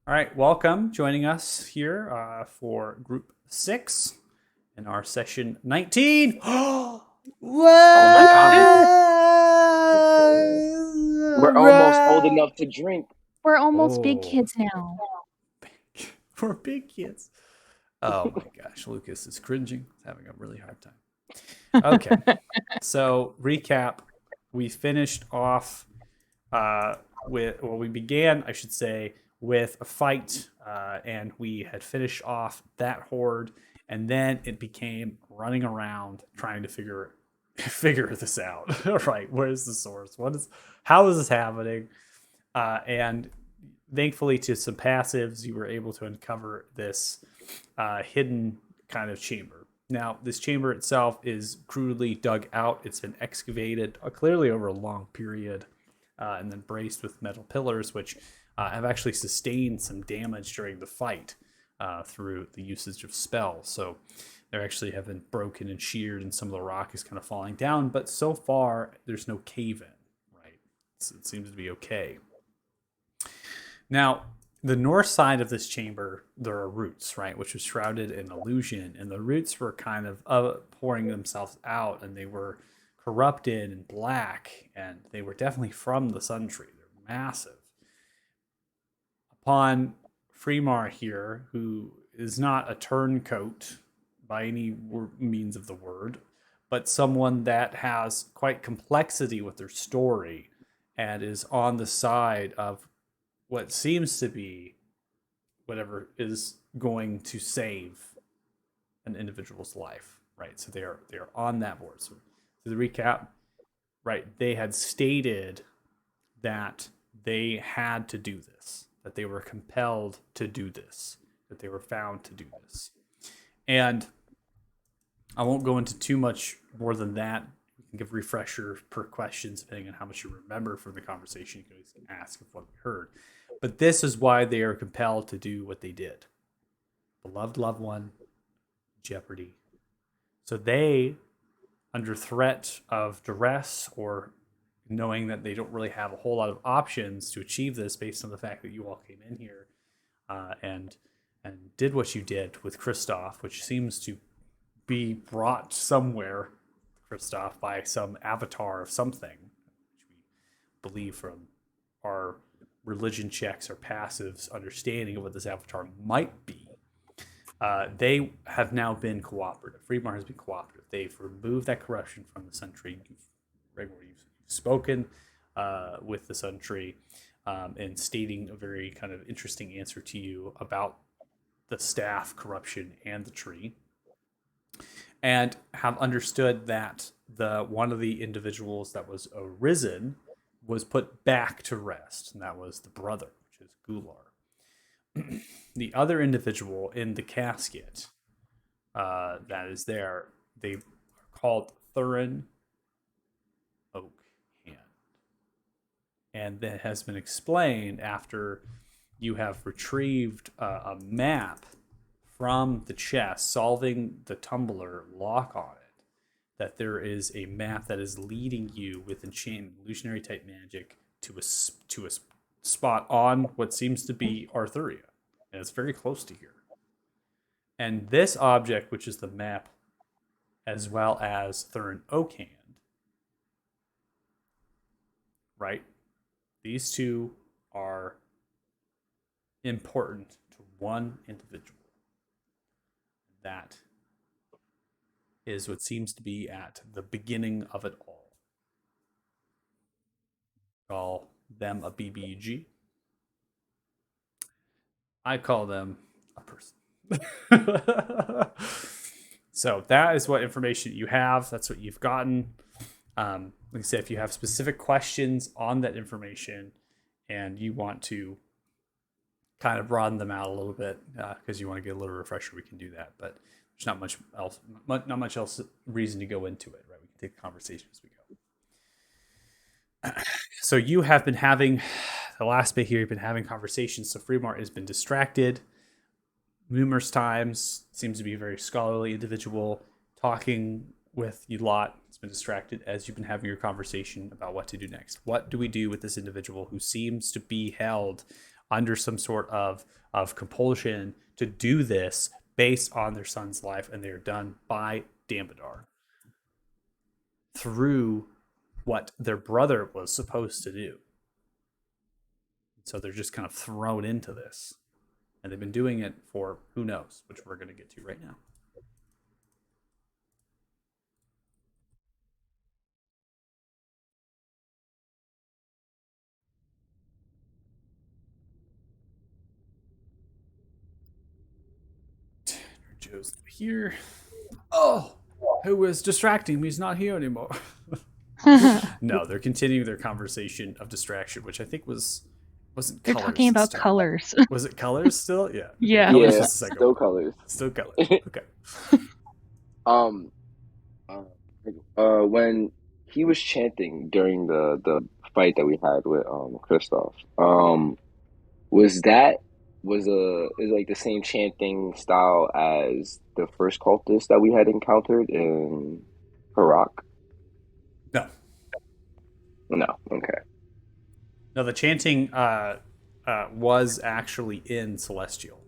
All right, welcome. Joining us here for Group 6 in our session 19. Oh my God, we're almost old What? enough to drink. We're almost big Oh, kids now. we're big kids. Oh my gosh, Lucas is cringing. He's having a really hard time. Okay, so recap. We finished off we began, I should say, with a fight, and we had finished off that horde, and then it became running around trying to figure this out. All right, where's the source? How is this happening? And thankfully, to some passives, you were able to uncover this hidden kind of chamber. Now, this chamber itself is crudely dug out. It's been excavated clearly over a long period and then braced with metal pillars, which have actually sustained some damage during the fight through the usage of spells. So they actually have been broken and sheared, and some of the rock is kind of falling down. But so far, there's no cave in, right? So it seems to be okay. Now, the north side of this chamber, there are roots, right, which was shrouded in illusion, and the roots were kind of pouring themselves out, and they were corrupted and black, and they were definitely from the Sun Tree. They're massive. Upon Freemar here, who is not a turncoat by any means of the word, but someone that has quite complexity with their story and is on the side of what seems to be whatever is going to save an individual's life, right? So they are on that board. So to the recap, right? They had stated that they had to do this, that they were compelled to do this, that they were found to do this, and I won't go into too much more than that. We can give refresher per questions depending on how much you remember from the conversation. You can always ask of what we heard. But this is why they are compelled to do what they did. Beloved loved one, jeopardy. So they, under threat of duress or knowing that they don't really have a whole lot of options to achieve this based on the fact that you all came in here and did what you did with Kristoff, which seems to be brought somewhere, Kristoff, by some avatar of something, which we believe from our religion checks or passives understanding of what this avatar might be. They have now been cooperative. Freemar has been cooperative. They've removed that corruption from the Sun Tree. You've spoken with the Sun Tree and stating a very kind of interesting answer to you about the staff corruption and the tree, and have understood that the one of the individuals that was arisen was put back to rest, and that was the brother, which is Gular. The other individual in the casket that is there, they are called Thurin Oakhand. And that has been explained after you have retrieved a map from the chest, solving the tumbler lock on it, that there is a map that is leading you with enchantment, illusionary type magic to a spot on what seems to be Arthuria, and it's very close to here. And this object, which is the map, as well as Thurin Oakhand, right? These two are important to one individual. That is what seems to be at the beginning of it all. Call them a BBG. I call them a person. So that is what information you have. That's what you've gotten. Like I said, if you have specific questions on that information and you want to kind of broaden them out a little bit because you want to get a little refresher, we can do that. But there's not much else reason to go into it, right? We can take the conversation as we go. So you have been having the last bit here. You've been having conversations. So Freemar has been distracted numerous times. Seems to be a very scholarly individual, talking with you a lot. It's been distracted as you've been having your conversation about what to do next. What do we do with this individual who seems to be held under some sort of compulsion to do this based on their son's life, and they're done by Damodar through what their brother was supposed to do. So they're just kind of thrown into this. And they've been doing it for who knows, which we're going to get to right now. Joe's here. Oh, who was distracting me? He's not here anymore. No, they're continuing their conversation of distraction, which I think wasn't They're colors talking this about time. colors. Was it colors still? Yeah. Yeah. Colors Yeah, was the second still one. colors. Still colors. Okay. Um, when he was chanting during the fight that we had with Kristoff, was that is like the same chanting style as the first cultist that we had encountered in Harak? No. No, okay. No, the chanting was actually in Celestial.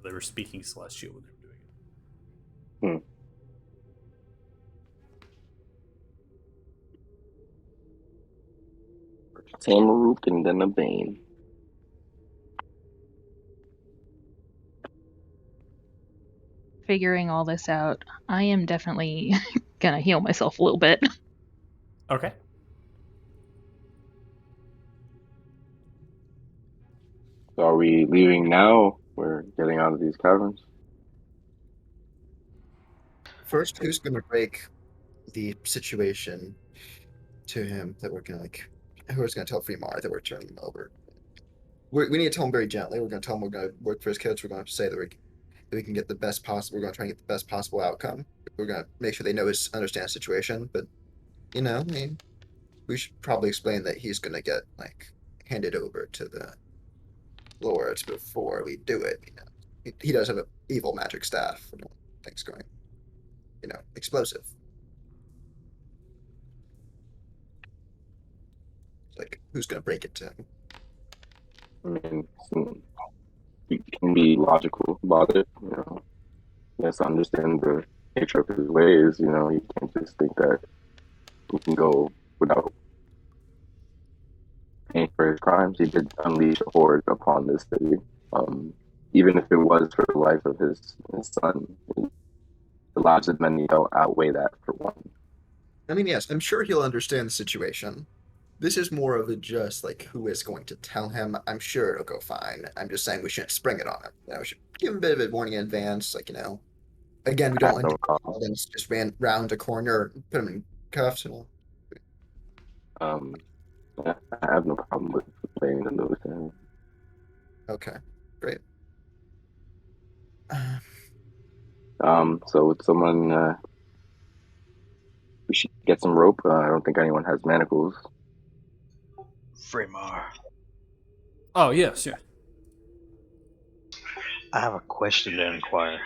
They were speaking Celestial when they were doing it. Tamaruk and then a Bane. Figuring all this out, I am definitely gonna heal myself a little bit. Okay. So are we leaving now? We're getting out of these caverns. First, who's going to break the situation to him that we're going to who's going to tell Fremar that we're turning him over? We need to tell him very gently. We're going to tell him we're going to work for his kids. We're going to say that we can get the best possible. We're going to try and get the best possible outcome. We're going to make sure they understand the situation. But I mean, we should probably explain that he's going to get handed over to the lords before we do it. He does have an evil magic staff. Things going, explosive. Who's going to break it to him? I mean, you can be logical about it. Yes, understand the nature of his ways. You can't just think that he can go without paying for his crimes. He did unleash a horde upon this city. Even if it was for the life of his son, the lives of many don't outweigh that for one. I mean, yes, I'm sure he'll understand the situation. This is more of a just who is going to tell him. I'm sure it'll go fine. I'm just saying we shouldn't spring it on him. We should give him a bit of a warning in advance. Again, we don't want to just ran round a corner, put him in cuffs and all. Yeah, I have no problem with playing the nose down. Okay, great. So would someone we should get some rope. I don't think anyone has manacles. Fremar, Oh, yes, yeah. I have a question to inquire.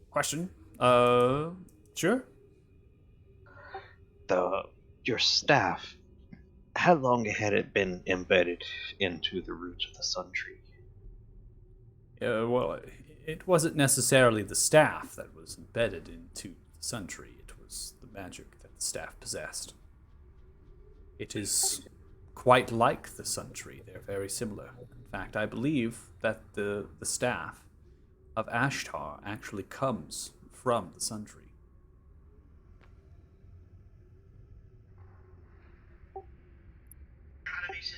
Question? Sure. Your staff, how long had it been embedded into the roots of the Sun Tree? Well, it wasn't necessarily the staff that was embedded into the Sun Tree. It was the magic that the staff possessed. It is quite like the Sun Tree. They're very similar. In fact, I believe that the staff of Ashtar actually comes from the Sun Tree.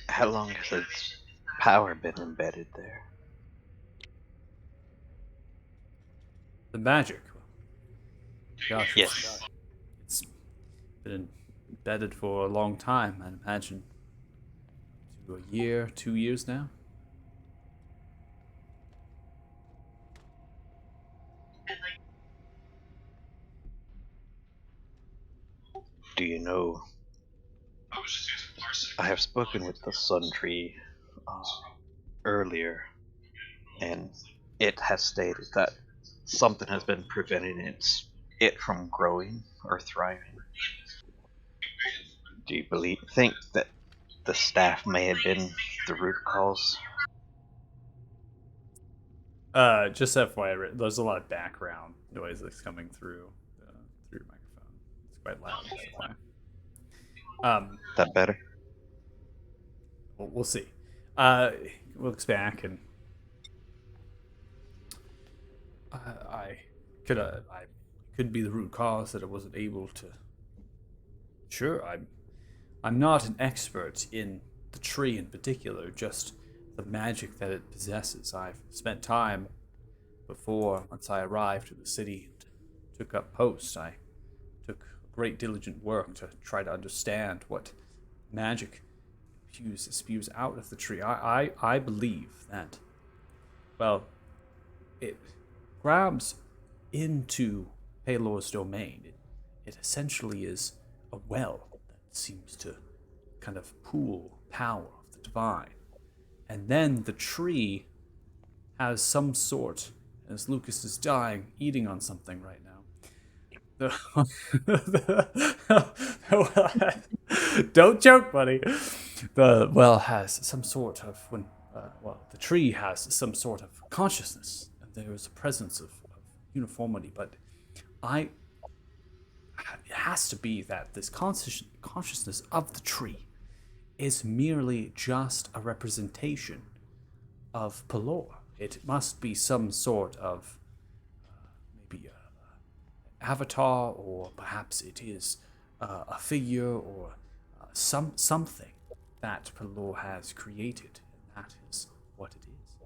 How long has its power been embedded there? The magic. Gosh, Yes. it's been embedded for a long time. I'd imagine to a year, 2 years now. Do you know? I have spoken with the Sun Tree earlier, and it has stated that something has been preventing it from growing or thriving. Do you think that the staff may have been the root cause? Just FYI, there's a lot of background noise that's coming through your microphone. It's quite loud. That's why. That better? We'll see. Looks back and I could be the root cause that I wasn't able to. Sure, I'm not an expert in the tree in particular, just the magic that it possesses. I've spent time before, once I arrived to the city and took up post. I took great diligent work to try to understand what magic spews out of the tree. I believe that, well, it grabs into Halor's domain. It essentially is a well that seems to kind of pool power of the divine. And then the tree has some sort, as Lucas is dying, eating on something right now. Don't joke, buddy. The well has some sort of the tree has some sort of consciousness. There is a presence of uniformity, but it has to be that this consciousness of the tree is merely just a representation of Pelor. It must be some sort of maybe avatar, or perhaps it is a figure, or something that Pelor has created, and that is what it is.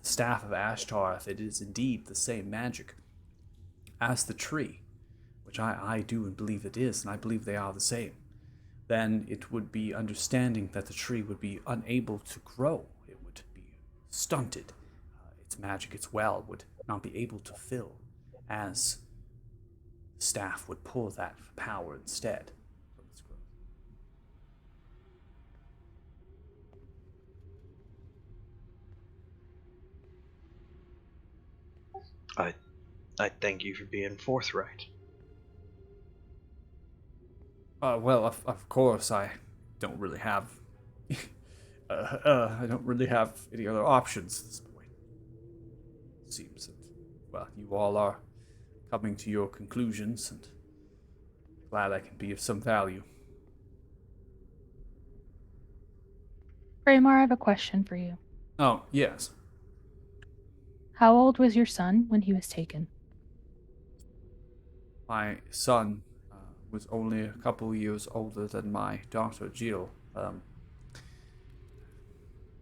The staff of Ashtarth, it is indeed the same magic as the tree, which I do and believe it is, and I believe they are the same. Then it would be understanding that the tree would be unable to grow. It would be stunted. Its magic, its well, would not be able to fill, as the staff would pull that power instead from its growth. I thank you for being forthright. Well, of course, I don't really have. I don't really have any other options at this point. It seems that, well, you all are coming to your conclusions, and glad I can be of some value. Braemar, I have a question for you. Oh, yes. How old was your son when he was taken? My son was only a couple years older than my daughter, Jill.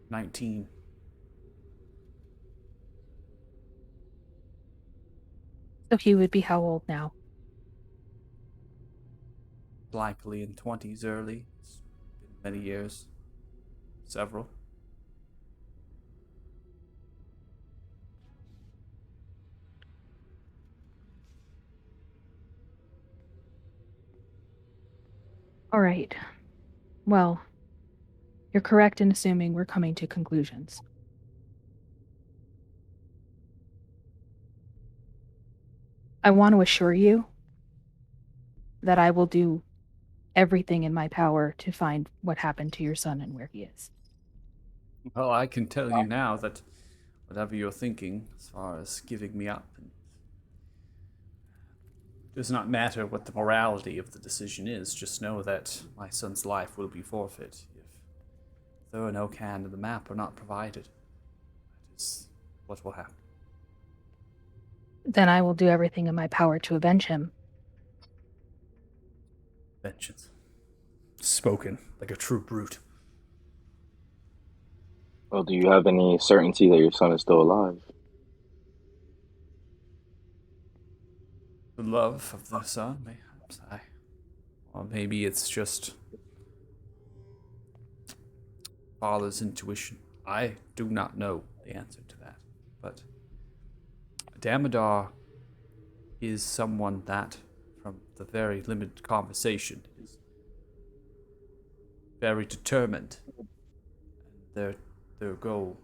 19. So he would be how old now? Likely in 20s early. It's been many years. Several. All right. Well, you're correct in assuming we're coming to conclusions. I want to assure you that I will do everything in my power to find what happened to your son and where he is. Well, I can tell you now that whatever you're thinking, as far as giving me up, it does not matter what the morality of the decision is. Just know that my son's life will be forfeit if Thuranocan and the map are not provided. That is what will happen. Then I will do everything in my power to avenge him. Vengeance. Spoken like a true brute. Well, do you have any certainty that your son is still alive? The love of the son, perhaps or maybe it's just father's intuition. I do not know the answer to that, but Damodar is someone that, from the very limited conversation, is very determined. And their goal.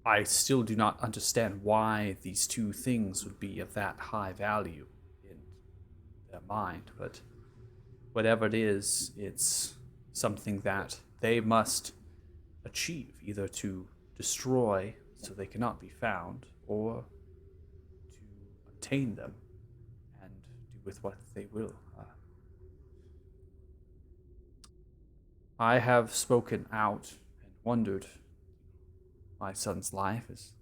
I still do not understand why these two things would be of that high value in their mind, but whatever it is, it's something that they must achieve, either to destroy so they cannot be found, or to obtain them and do with what they will. I have spoken out and wondered, my son's life is.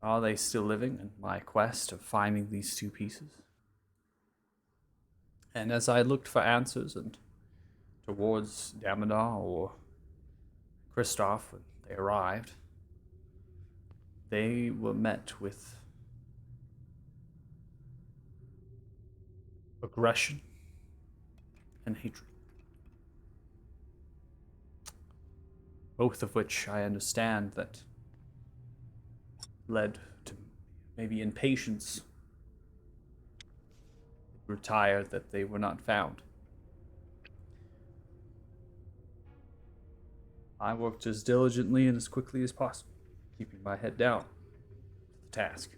Are they still living in my quest of finding these two pieces? And as I looked for answers and towards Damodar or Kristoff when they arrived, they were met with aggression and hatred. Both of which I understand that led to maybe impatience. They were tired that they were not found. I worked as diligently and as quickly as possible, keeping my head down to the task.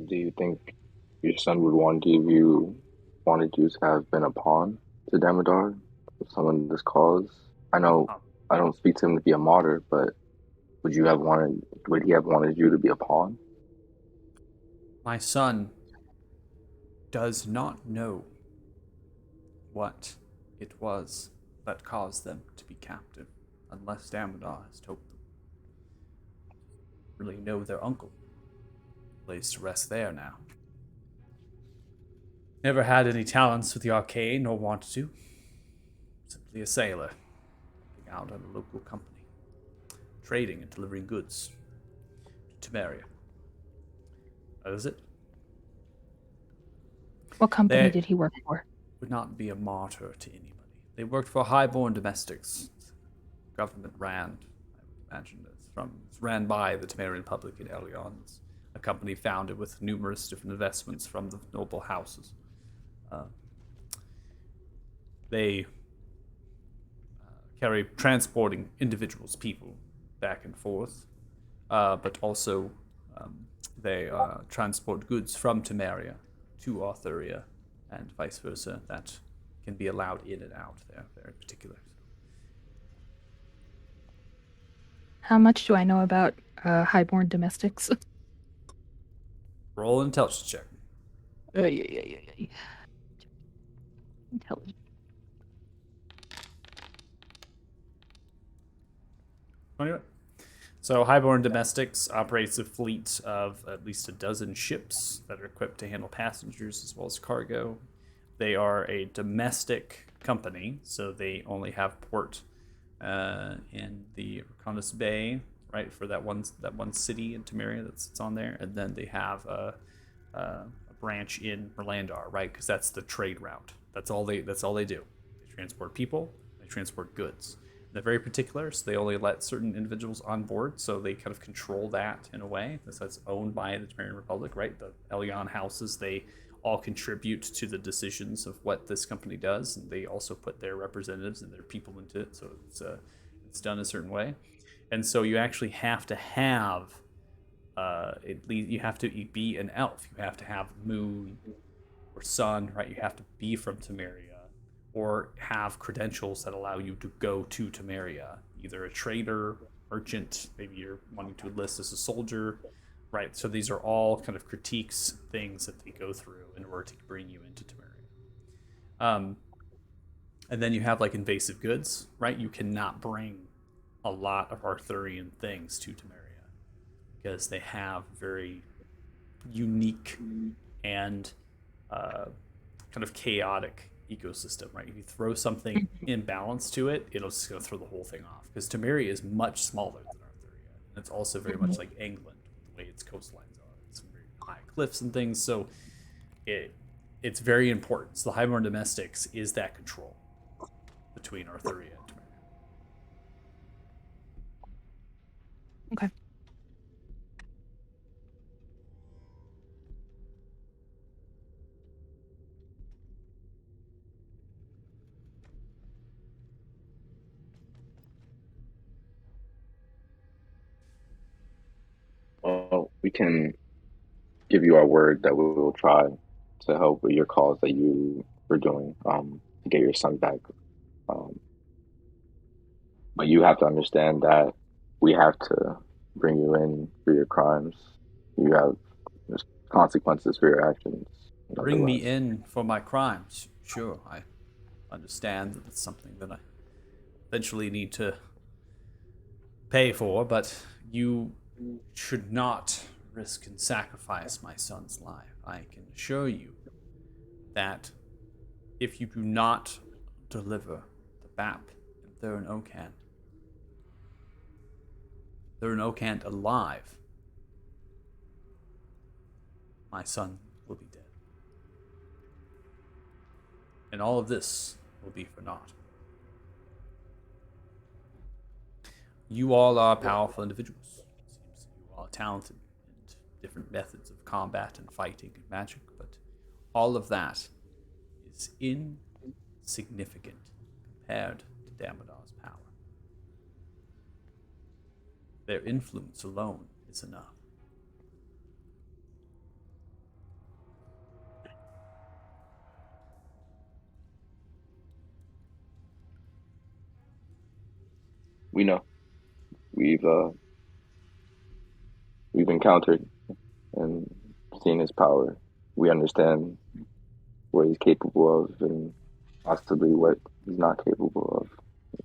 Do you think your son would wanted you to have been a pawn to Damodar for someone this cause? I know I don't speak to him to be a martyr, but would he have wanted you to be a pawn? My son does not know what it was that caused them to be captive, unless Damodar has told them. Really know their uncle. Lays to rest there now. Never had any talents with the arcane, nor wanted to. Simply a sailor, working out at a local company, trading and delivering goods to Temeria. That is it. What company They did he work for? would not be a martyr to anybody. They worked for highborn domestics. Government ran, I would imagine, it's ran by the Temerian Republic in Elion. It's a company founded with numerous different investments from the noble houses. They carry transporting individuals, people, back and forth, but also they transport goods from Temeria to Arthuria and vice versa that can be allowed in and out. They're very particular. How much do I know about highborn domestics? Roll an intelligence check. Intelligence. 21. So Highborn Domestics operates a fleet of at least a dozen ships that are equipped to handle passengers as well as cargo. They are a domestic company, so they only have port in the Raconus Bay, right, for that one city in Temeria that's on there, and then they have a branch in Merlandar, right, because that's the trade route. That's all they do. They transport people, they transport goods. They're very particular, so they only let certain individuals on board, so they kind of control that in a way. That's owned by the Temerian Republic, right? The Elion houses, they all contribute to the decisions of what this company does, and they also put their representatives and their people into it, so it's done a certain way. And so you actually have to have, you have to be an elf. You have to have moon or sun, right? You have to be from Temeria, or have credentials that allow you to go to Temeria, either a trader, merchant, maybe you're wanting to enlist as a soldier, right? So these are all kind of critiques, things that they go through in order to bring you into Temeria. And then you have like invasive goods, right? You cannot bring a lot of Arthurian things to Temeria because they have very unique and kind of chaotic ecosystem, right? If you throw something imbalanced to it, it'll just go throw the whole thing off. Because Temeria is much smaller than Arthuria, and it's also very much like England, the way its coastlines are. It's very high cliffs and things, so it's very important. So the Highborn Domestics is that control between Arthuria and Temeria. Okay. Well, we can give you our word that we will try to help with your cause that you were doing to get your son back. Um, but you have to understand that we have to bring you in for your crimes. You have there's consequences for your actions. Bring me Nonetheless, in for my crimes. Sure, I understand that it's something that I eventually need to pay for, but you should not risk and sacrifice my son's life. I can assure you that if you do not deliver the BAP and Thurin Oakant alive, my son will be dead. And all of this will be for naught. You all are powerful individuals. It seems you all are talented in different methods of combat and fighting and magic, but all of that is insignificant compared to Damodar's power. Their influence alone is enough. we know we've uh, we've encountered and seen his power. We understand what he's capable of and possibly what he's not capable of.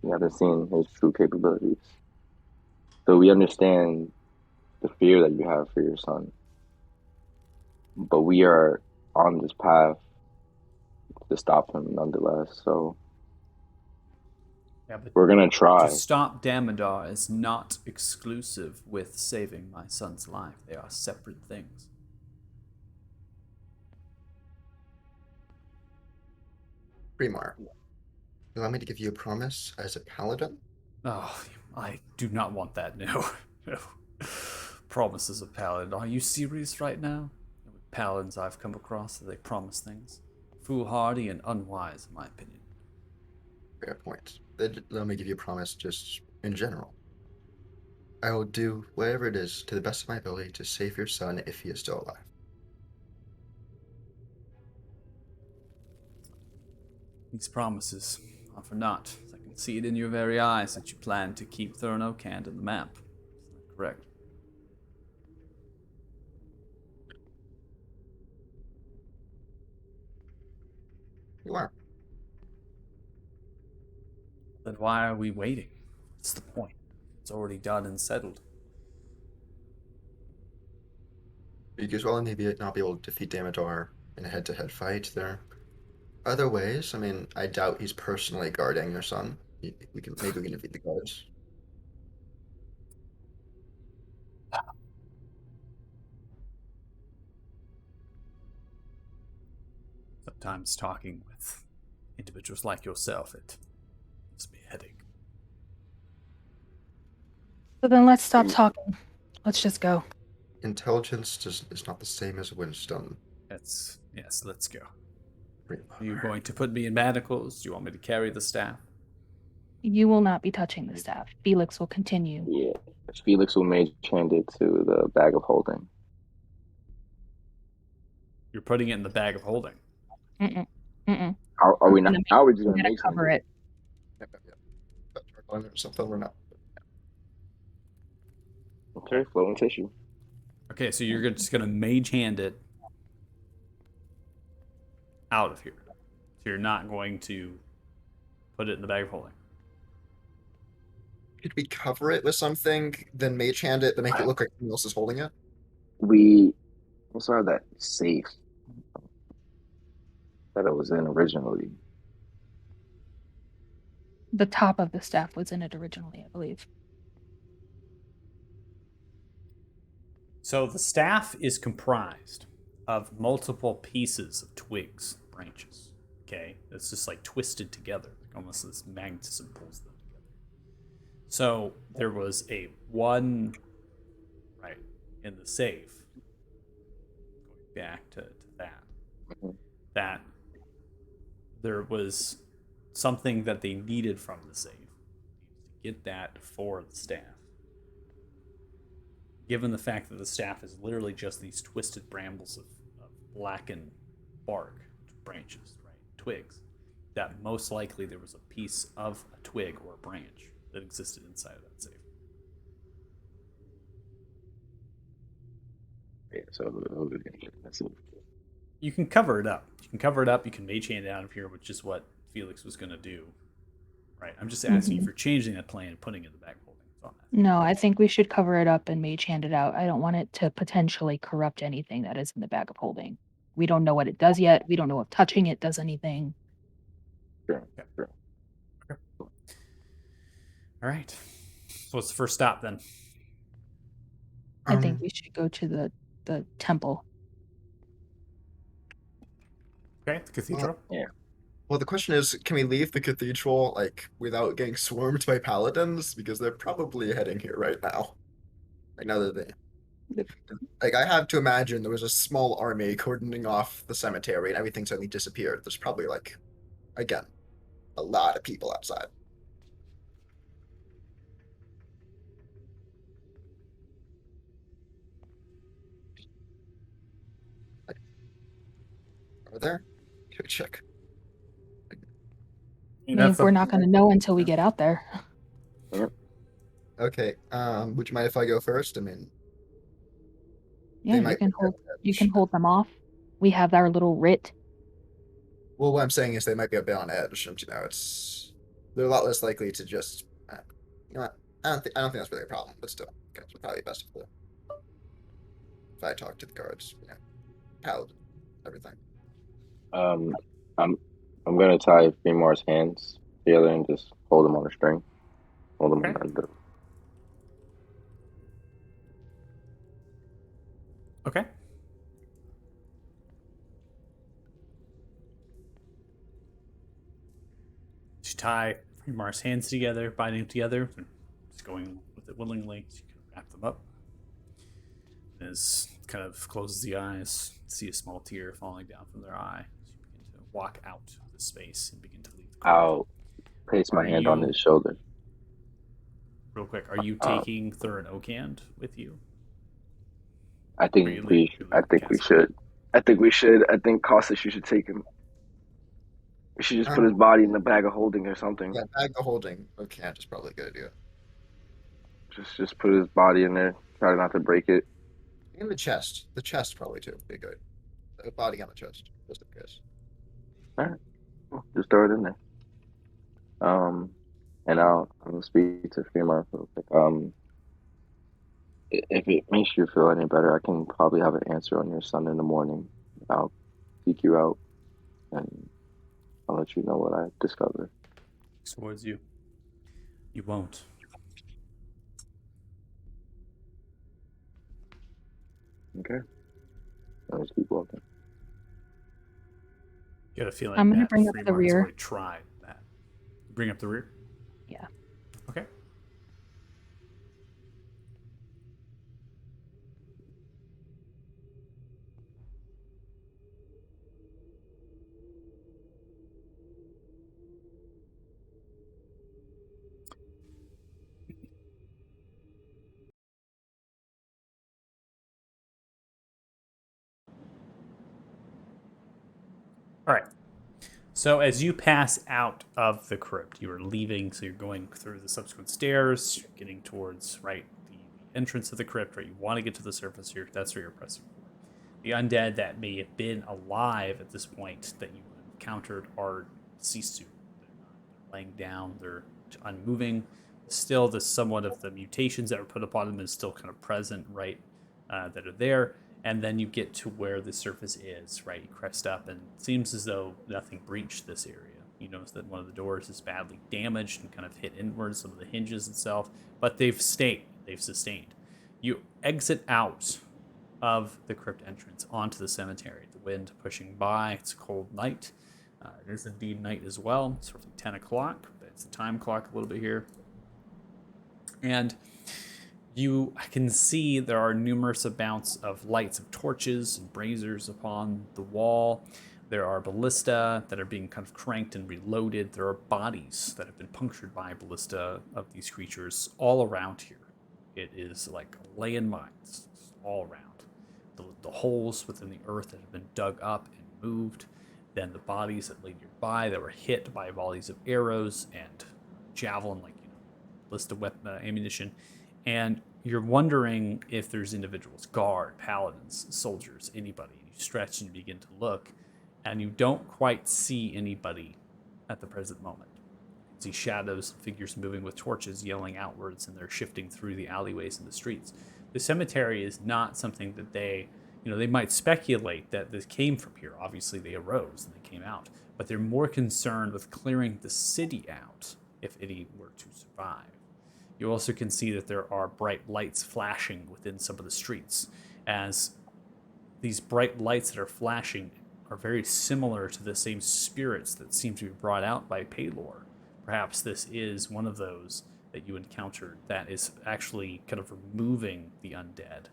We haven't seen his true capabilities. So we understand the fear that you have for your son. But we are on this path to stop him nonetheless. So Yeah, but we're gonna to try. stop Damodar is not exclusive with saving my son's life. They are separate things. Remar, you want me to give you a promise as a paladin? Oh, I do not want that, no. No. Promises of Paladin. Are you serious right now? With Paladins I've come across, they promise things. Foolhardy and unwise, in my opinion. Fair point. Then let me give you a promise just in general. I will do whatever it is to the best of my ability to save your son if he is still alive. These promises are for naught. I can see it in your very eyes that you plan to keep Thurin Oakant in the map. Is that correct? You are. Then why are we waiting? What's the point? It's already done and settled. Because while I may not be able to defeat Damodar in a head-to-head fight, there are other ways. I mean, I doubt he's personally guarding your son. Maybe we can defeat the guards. Sometimes talking with individuals like yourself, it gives me a headache. So then let's stop talking. Let's just go. Intelligence is not the same as wisdom. Yes, let's go. Remar. Are you going to put me in manacles? Do you want me to carry the staff? You will not be touching the staff. Felix will continue. Yeah. Felix will mage hand it to the bag of holding. You're putting it in the bag of holding. Mm-mm. Mm-mm. Are we not? How are we just I'm gonna gonna mage hand cover it. Yep. But or something or not. Okay, flowing tissue. Okay, so you're just gonna mage hand it out of here. So you're not going to put it in the bag of holding. Could we cover it with something, then mage hand it, but make it look like someone else is holding it? We saw that safe that it was in originally. The top of the staff was in it originally, I believe. So the staff is comprised of multiple pieces of twigs, branches. Okay, it's just like twisted together, almost this magnetism pulls them together. So there was a one right in the safe. Going back to that, that there was something that they needed from the safe. To get that for the staff. given the fact that the staff is literally just these twisted brambles of blackened bark, branches, right, twigs, that most likely there was a piece of a twig or a branch that existed inside of that safe. Yeah, so that's it. You can cover it up. You can cover it up. You can mage hand out of here, which is what Felix was going to do. Right. I'm just asking you Mhm. for changing that plan and putting it in the back holding. That's all I'm asking. No, I think we should cover it up and mage hand it out. I don't want it to potentially corrupt anything that is in the bag of holding. We don't know what it does yet. We don't know if touching it does anything. Sure, Okay. sure. Okay. All right. So what's the first stop then? I think Um, we should go to the temple. Okay, the cathedral. well, the question is, can we leave the cathedral like without getting swarmed by paladins? Because they're probably heading here right now. Like now that they, like I have to imagine there was a small army cordoning off the cemetery and everything suddenly disappeared. There's probably like, again, a lot of people outside. Like, are there? Can we check? I mean, That's we're a, not going to know until we get out there. Okay. Would you mind if I go first? I mean, Yeah, they you might. can hold them off. We have our little writ. Well, what I'm saying is they might be a bit on edge, and you know, they're a lot less likely to just. You know what? I don't think that's really a problem, but still, okay, it's probably best if I talk to the guards. You know, paladin, everything. Um, I'm gonna tie Freemore's hands together and just hold him on a string. Hold him Okay. on the. okay. You tie Freemar's hands together, binding them together, and just going with it willingly. So you can wrap them up. As kind of closes the eyes, see a small tear falling down from their eye. So you begin to walk out of the space and begin to leave the crypt. I'll place my Are hand on you- his shoulder. Real quick, are you taking Thur and Okand with you? I Or think you we. leave- you I leave think we Castle? should. I think we should. I think Costas, you should take him. We should just put his body in the bag of holding or something. Yeah, bag of holding. Okay, is probably a good idea. Just put his body in there. Try not to break it. In the chest. The chest probably too. Be good. The body on the chest, just in case. Just throw it in there. And I'll speak to Freemore real quick. If it makes you feel any better, I can probably have an answer on your son in the morning. I'll seek you out, and I'll let you know what I discover. Towards you. You won't. Okay. Let's keep walking. You got a feeling I'm gonna that bring up the Freemar's rear. already tried that. Bring up the rear? Yeah. Okay. All right. So as you pass out of the crypt, you are leaving. So you're going through the subsequent stairs, you're getting towards the entrance of the crypt. Right, you want to get to the surface here. That's where you're pressing for. The undead that may have been alive at this point that you encountered are ceased to. They're laying down. They're unmoving. Still, the somewhat of the mutations that were put upon them is still kind of present, right? That are there. And then you get to where the surface is, right? You crest up, and it seems as though nothing breached this area. You notice that one of the doors is badly damaged and kind of hit inwards, some of the hinges itself, but they've sustained. You exit out of the crypt entrance onto the cemetery. The wind pushing by. It's a cold night. It is indeed night as well. It's roughly 10 o'clock, but it's a time clock a little bit here. And you can see there are numerous amounts of lights of torches and braziers upon the wall. There are ballista that are being kind of cranked and reloaded. There are bodies that have been punctured by ballista of these creatures all around here. It is like laying mines all around. The holes within the earth that have been dug up and moved, then the bodies that lay nearby that were hit by volleys of arrows and javelin, like, list of weapon ammunition, and you're wondering if there's individuals, guard, paladins, soldiers, anybody. You stretch and you begin to look, and you don't quite see anybody at the present moment. You see shadows, figures moving with torches, yelling outwards, and they're shifting through the alleyways and the streets. The cemetery is not something that they might speculate that this came from here. Obviously, they arose and they came out, but they're more concerned with clearing the city out if any were to survive. You also can see that there are bright lights flashing within some of the streets, as these bright lights that are flashing are very similar to the same spirits that seem to be brought out by Paylor. Perhaps this is one of those that you encountered that is actually kind of removing the undead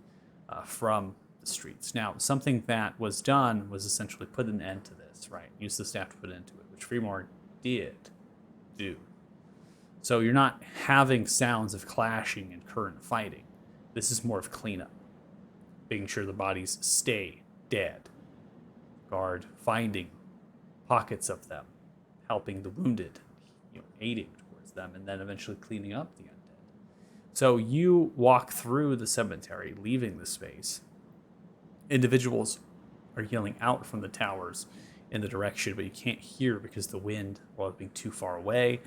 from the streets. Now, something that was done was essentially put an end to this, right? Use the staff to put an end to it, which Fremar did do. So you're not having sounds of clashing and current fighting. This is more of cleanup, making sure the bodies stay dead. Guard finding pockets of them, helping the wounded, aiding towards them, and then eventually cleaning up the undead. So you walk through the cemetery, leaving the space. Individuals are yelling out from the towers in the direction, but you can't hear because the wind, while being too far away.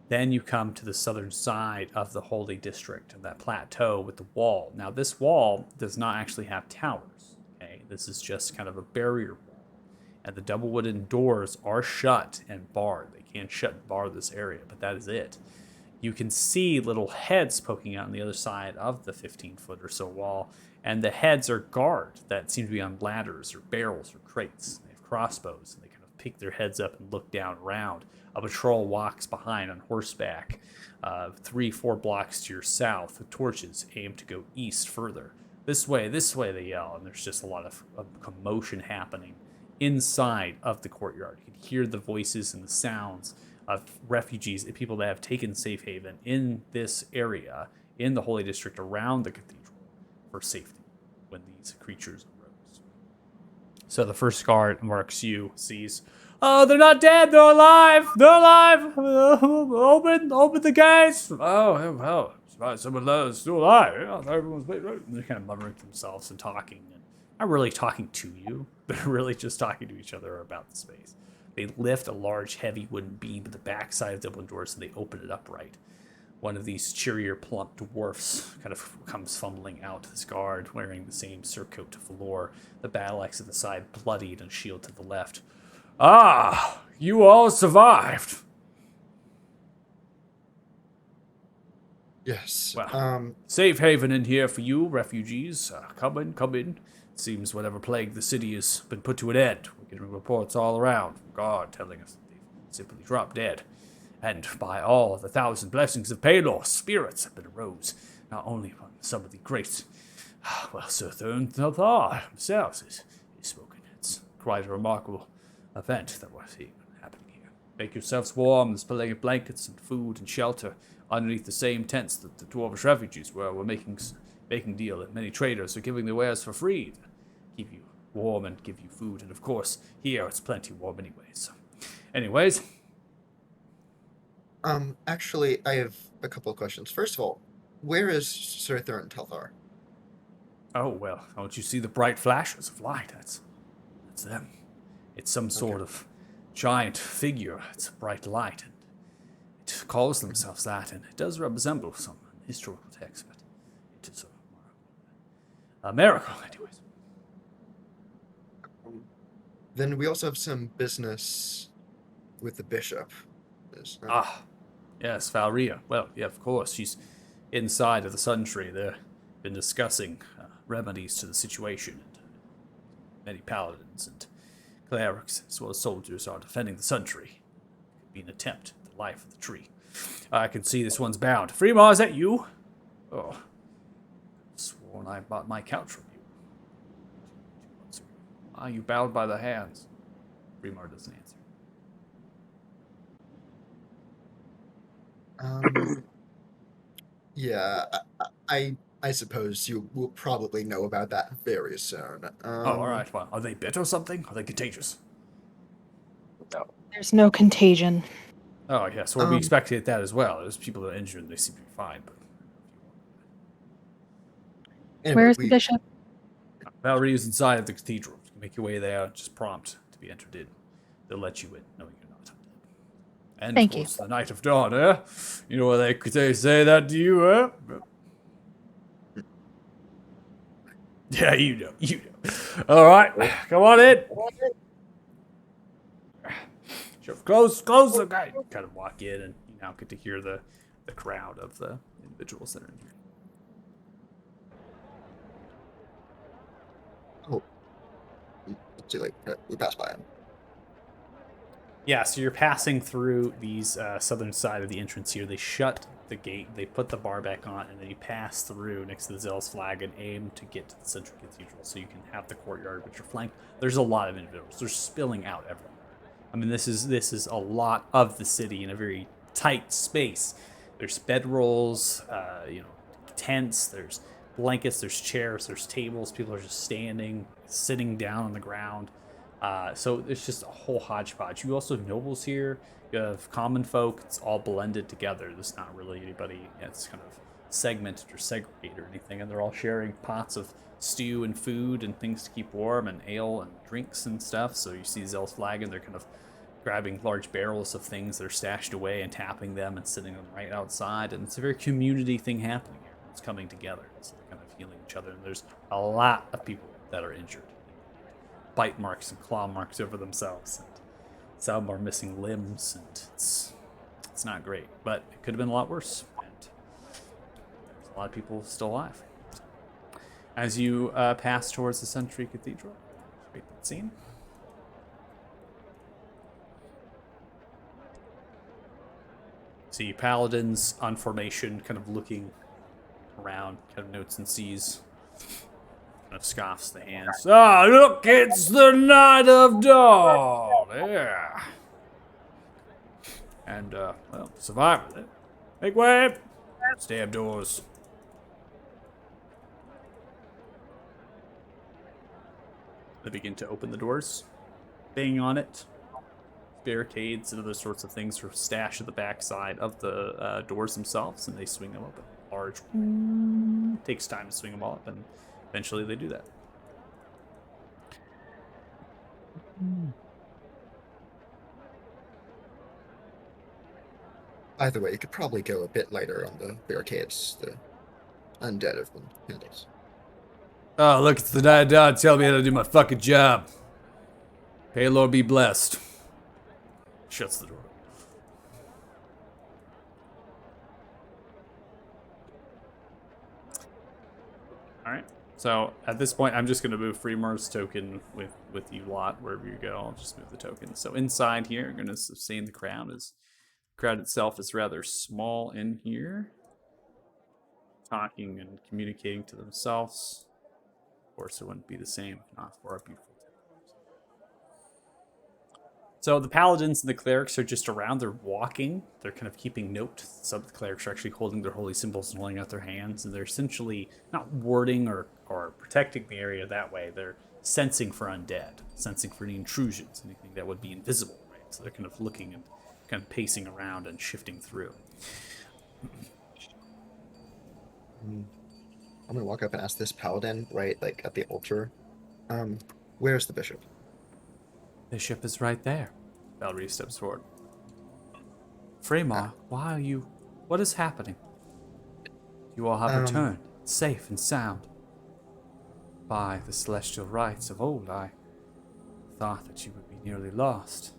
Then you come to the southern side of the Holy District, of that plateau with the wall. Now, this wall does not actually have towers. Okay, this is just kind of a barrier wall, and the double wooden doors are shut and barred. They can't shut and bar this area, but that is it. You can see little heads poking out on the other side of the 15-foot or so wall, and the heads are guard that seem to be on ladders or barrels or crates. They have crossbows, and they kind of peek their heads up and look down around. A patrol walks behind on horseback, 3-4 blocks to your south, with torches aimed to go east further. This way, they yell, and there's just a lot of commotion happening inside of the courtyard. You can hear the voices and the sounds of refugees, people that have taken safe haven in this area, in the Holy District around the cathedral, for safety when these creatures arose. So the first guard marks you, sees, "Oh, they're not dead. They're alive. They're alive. Open the gates. Oh, some of those still alive. Everyone's and they're kind of muttering to themselves and talking, and not really talking to you. They're really just talking to each other about the space. They lift a large, heavy wooden beam at the backside of the double doors, and they open it upright. One of these cheerier, plump dwarfs kind of comes fumbling out to this guard, wearing the same surcoat to Valor, the battle axe at the side, bloodied, and shield to the left. "Ah, you all survived." Yes. Well, safe haven in here for you, refugees. Come in. It seems whatever plagued the city has been put to an end. We're getting reports all around from guard telling us that they've simply dropped dead. And by all the thousand blessings of Paylor, spirits have been arose, not only from some of the great, Sir Thornthar himself is spoken. It's quite a remarkable event that we're seeing happening here. Make yourselves warm. There's plenty of blankets and food and shelter underneath the same tents that the dwarvish refugees were. We're making deal that many traders are giving their wares for free to keep you warm and give you food. And of course, here it's plenty warm anyways. Anyways. Actually, I have a couple of questions. First of all, where is Sir Thornthar? Oh, well, don't you see the bright flashes of light? That's them. It's some sort of giant figure. It's a bright light, and it calls themselves that, and it does resemble some historical text, but it is a miracle, anyways. Then we also have some business with the bishop. Yes, Valria. Well, yeah, of course. She's inside of the Sun Tree. They've been discussing remedies to the situation, and many paladins and clerics, as well as soldiers, are defending the Sun Tree. It could be an attempt at the life of the tree. I can see this one's bound. Fremar, is that you? Oh, I sworn I bought my couch from you 2 months ago. You bound by the hands. Fremar doesn't answer. Yeah, I suppose you will probably know about that very soon. Oh, all right. Well, are they bit or something? Are they contagious? No. There's no contagion. Oh, yes. Well, we Um, expected that as well. There's people that are injured and they seem to be fine. But anyway, Where's the bishop? Valerie is inside of the cathedral. You can make your way there. Just prompt to be entered in. They'll let you in, knowing you're not. And Thank of you. course, the Night of Dawn, eh? You know what they say that to you, eh? Yeah, you know. All right, come on in. Sure, close the gate. You kind of walk in, and you now get to hear the crowd of the individuals that are in here. oh, it's too late. We passed by him. Yeah, so you're passing through these southern side of the entrance here. They shut the gate, they put the bar back on, and then you pass through next to the Zealous flag and aim to get to the central cathedral so you can have the courtyard, but you're flanked. There's a lot of individuals. They're spilling out everywhere. I mean, this is a lot of the city in a very tight space. There's bedrolls, tents, there's blankets, there's chairs, there's tables. People are just standing, sitting down on the ground. So it's just a whole hodgepodge. You also have nobles here. You have common folk. It's all blended together. There's not really anybody that's kind of segmented or segregated or anything. And they're all sharing pots of stew and food and things to keep warm and ale and drinks and stuff. So you see Zell's flag and they're kind of grabbing large barrels of things that are stashed away and tapping them and sitting them right outside. And it's a very community thing happening here. It's coming together. So they're kind of healing each other. And there's a lot of people that are injured. Bite marks and claw marks over themselves. And some are missing limbs, and it's not great. But it could have been a lot worse. And there's a lot of people still alive. As you pass towards the Century Cathedral, great scene. See paladins on formation, kind of looking around, kind of notes and sees. Kind of scoffs the hands. Ah, look, it's the Night of Dawn. Yeah. And, well, survive with it. Make way. Stay outdoors. They begin to open the doors. Bang on it. Barricades and other sorts of things are stashed at the backside of the doors themselves, and they swing them open. Large. Takes time to swing them all up, and eventually they do that. Either way, you could probably go a bit lighter on the barricades. The undead have been handled. Oh, look, it's the Night of Dawn. Tell me how to do my fucking job. May Lord be blessed. Shuts the door. Alright. So at this point, I'm just going to move Freemar's token with you lot wherever you go. I'll just move the token. So inside here, you're going to sustain the crowd. The crowd itself is rather small in here. Talking and communicating to themselves. Of course, it wouldn't be the same if not for our beautiful Templars. So the paladins and the clerics are just around. They're walking. They're kind of keeping note. Some of the clerics are actually holding their holy symbols and holding out their hands. And they're essentially not warding or protecting the area that way. They're sensing for undead, sensing for any intrusions, anything that would be invisible, right? So they're kind of looking and kind of pacing around and shifting through. I'm gonna walk up and ask this paladin, right, like at the altar. Where's the bishop? Bishop is right there. Valerie steps forward. Freymar, why are you... What is happening? You all have returned, safe and sound. By the celestial rites of old, I thought that you would be nearly lost, such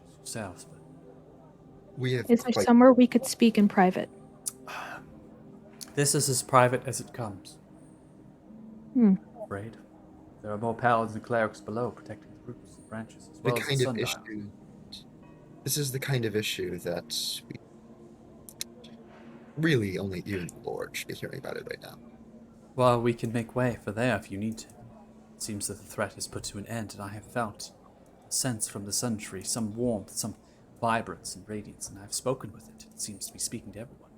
as yourselves, but... We have Is there somewhere we could speak in private? This is as private as it comes. Hmm. Afraid. There are more paladins and clerics below, protecting the roots and branches, as well the as kind the of sundial. issue. This is the kind of issue that really only you and the Lord should be hearing about it right now. Well, we can make way for there if you need to. It seems that the threat is put to an end, and I have felt a sense from the sun tree, some warmth, some vibrance and radiance, and I have spoken with it. It seems to be speaking to everyone now.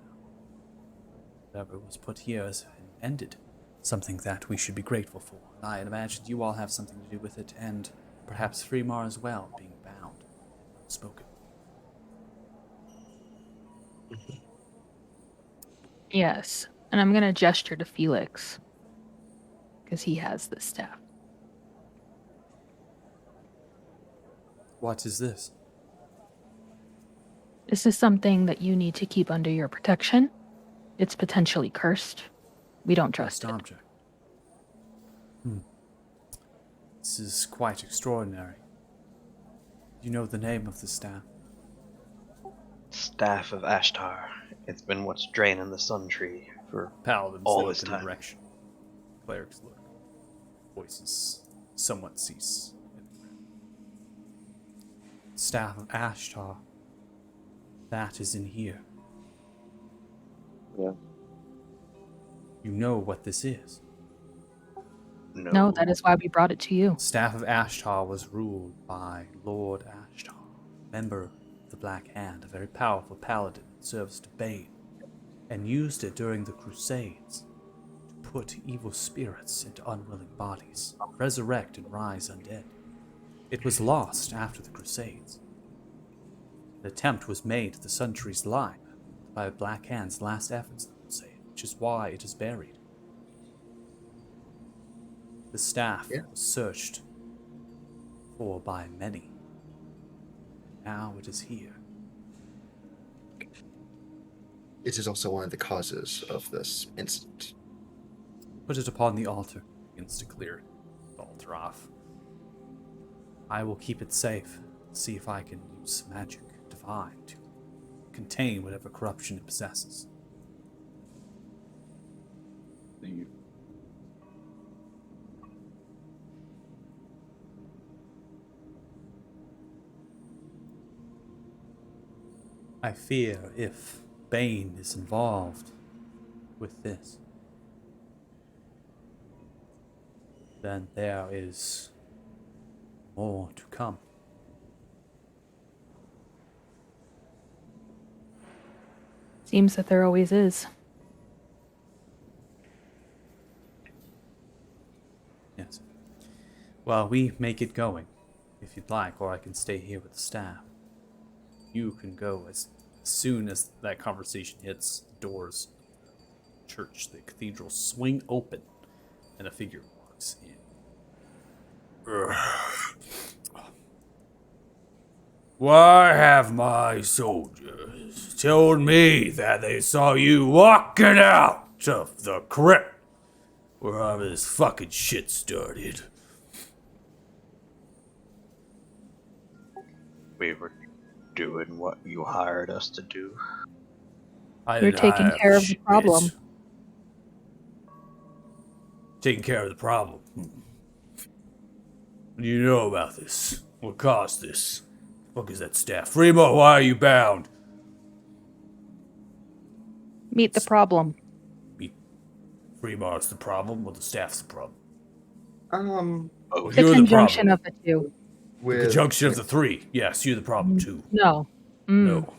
Whatever was put here is ended. Something that we should be grateful for. I imagine you all have something to do with it, and perhaps Freemar as well, being bound, spoken. Yes. And I'm going to gesture to Felix. Because he has the staff. What is this? This is something that you need to keep under your protection. It's potentially cursed. We don't trust Cursed it. object. This is quite extraordinary. Do you know the name of the staff? Staff of Ashtar. It's been what's draining the Sun Tree for Paladins all look this in time. direction. Clerics look. Voices somewhat cease. Staff of Ashtar. That is in here. Yeah. You know what this is. No, that is why we brought it to you. Staff of Ashtar was ruled by Lord Ashtar, member of the Black Hand, a very powerful paladin that serves to Bane, and used it during the Crusades to put evil spirits into unwilling bodies, resurrect and rise undead. It was lost after the Crusades. An attempt was made at the Sun Tree's life by Black Hand's last efforts, I would say, which is why it is buried. The staff was searched for by many. Now it is here. It is also one of the causes of this incident. Put it upon the altar. Begins to clear the altar off. I will keep it safe. See if I can use magic divine to contain whatever corruption it possesses. I fear if Bane is involved with this, then there is more to come. Seems that there always is. Yes. Well, we may get going, if you'd like, or I can stay here with the staff. You can go as soon as that conversation hits the doors. Church, the cathedral swing open, and a figure walks in. Why have my soldiers told me that they saw you walking out of the crypt where this fucking shit started? We were doing what you hired us to do. You're taking care of the problem. Taking care of the problem. What do you know about this? What caused this? What is that staff? Remo, why are you bound? Meet the problem. Fremar's the problem, or the staff's the problem? Oh, The You're the conjunction problem. of the two. The conjunction of the three. Yes, you're the problem too. No. No.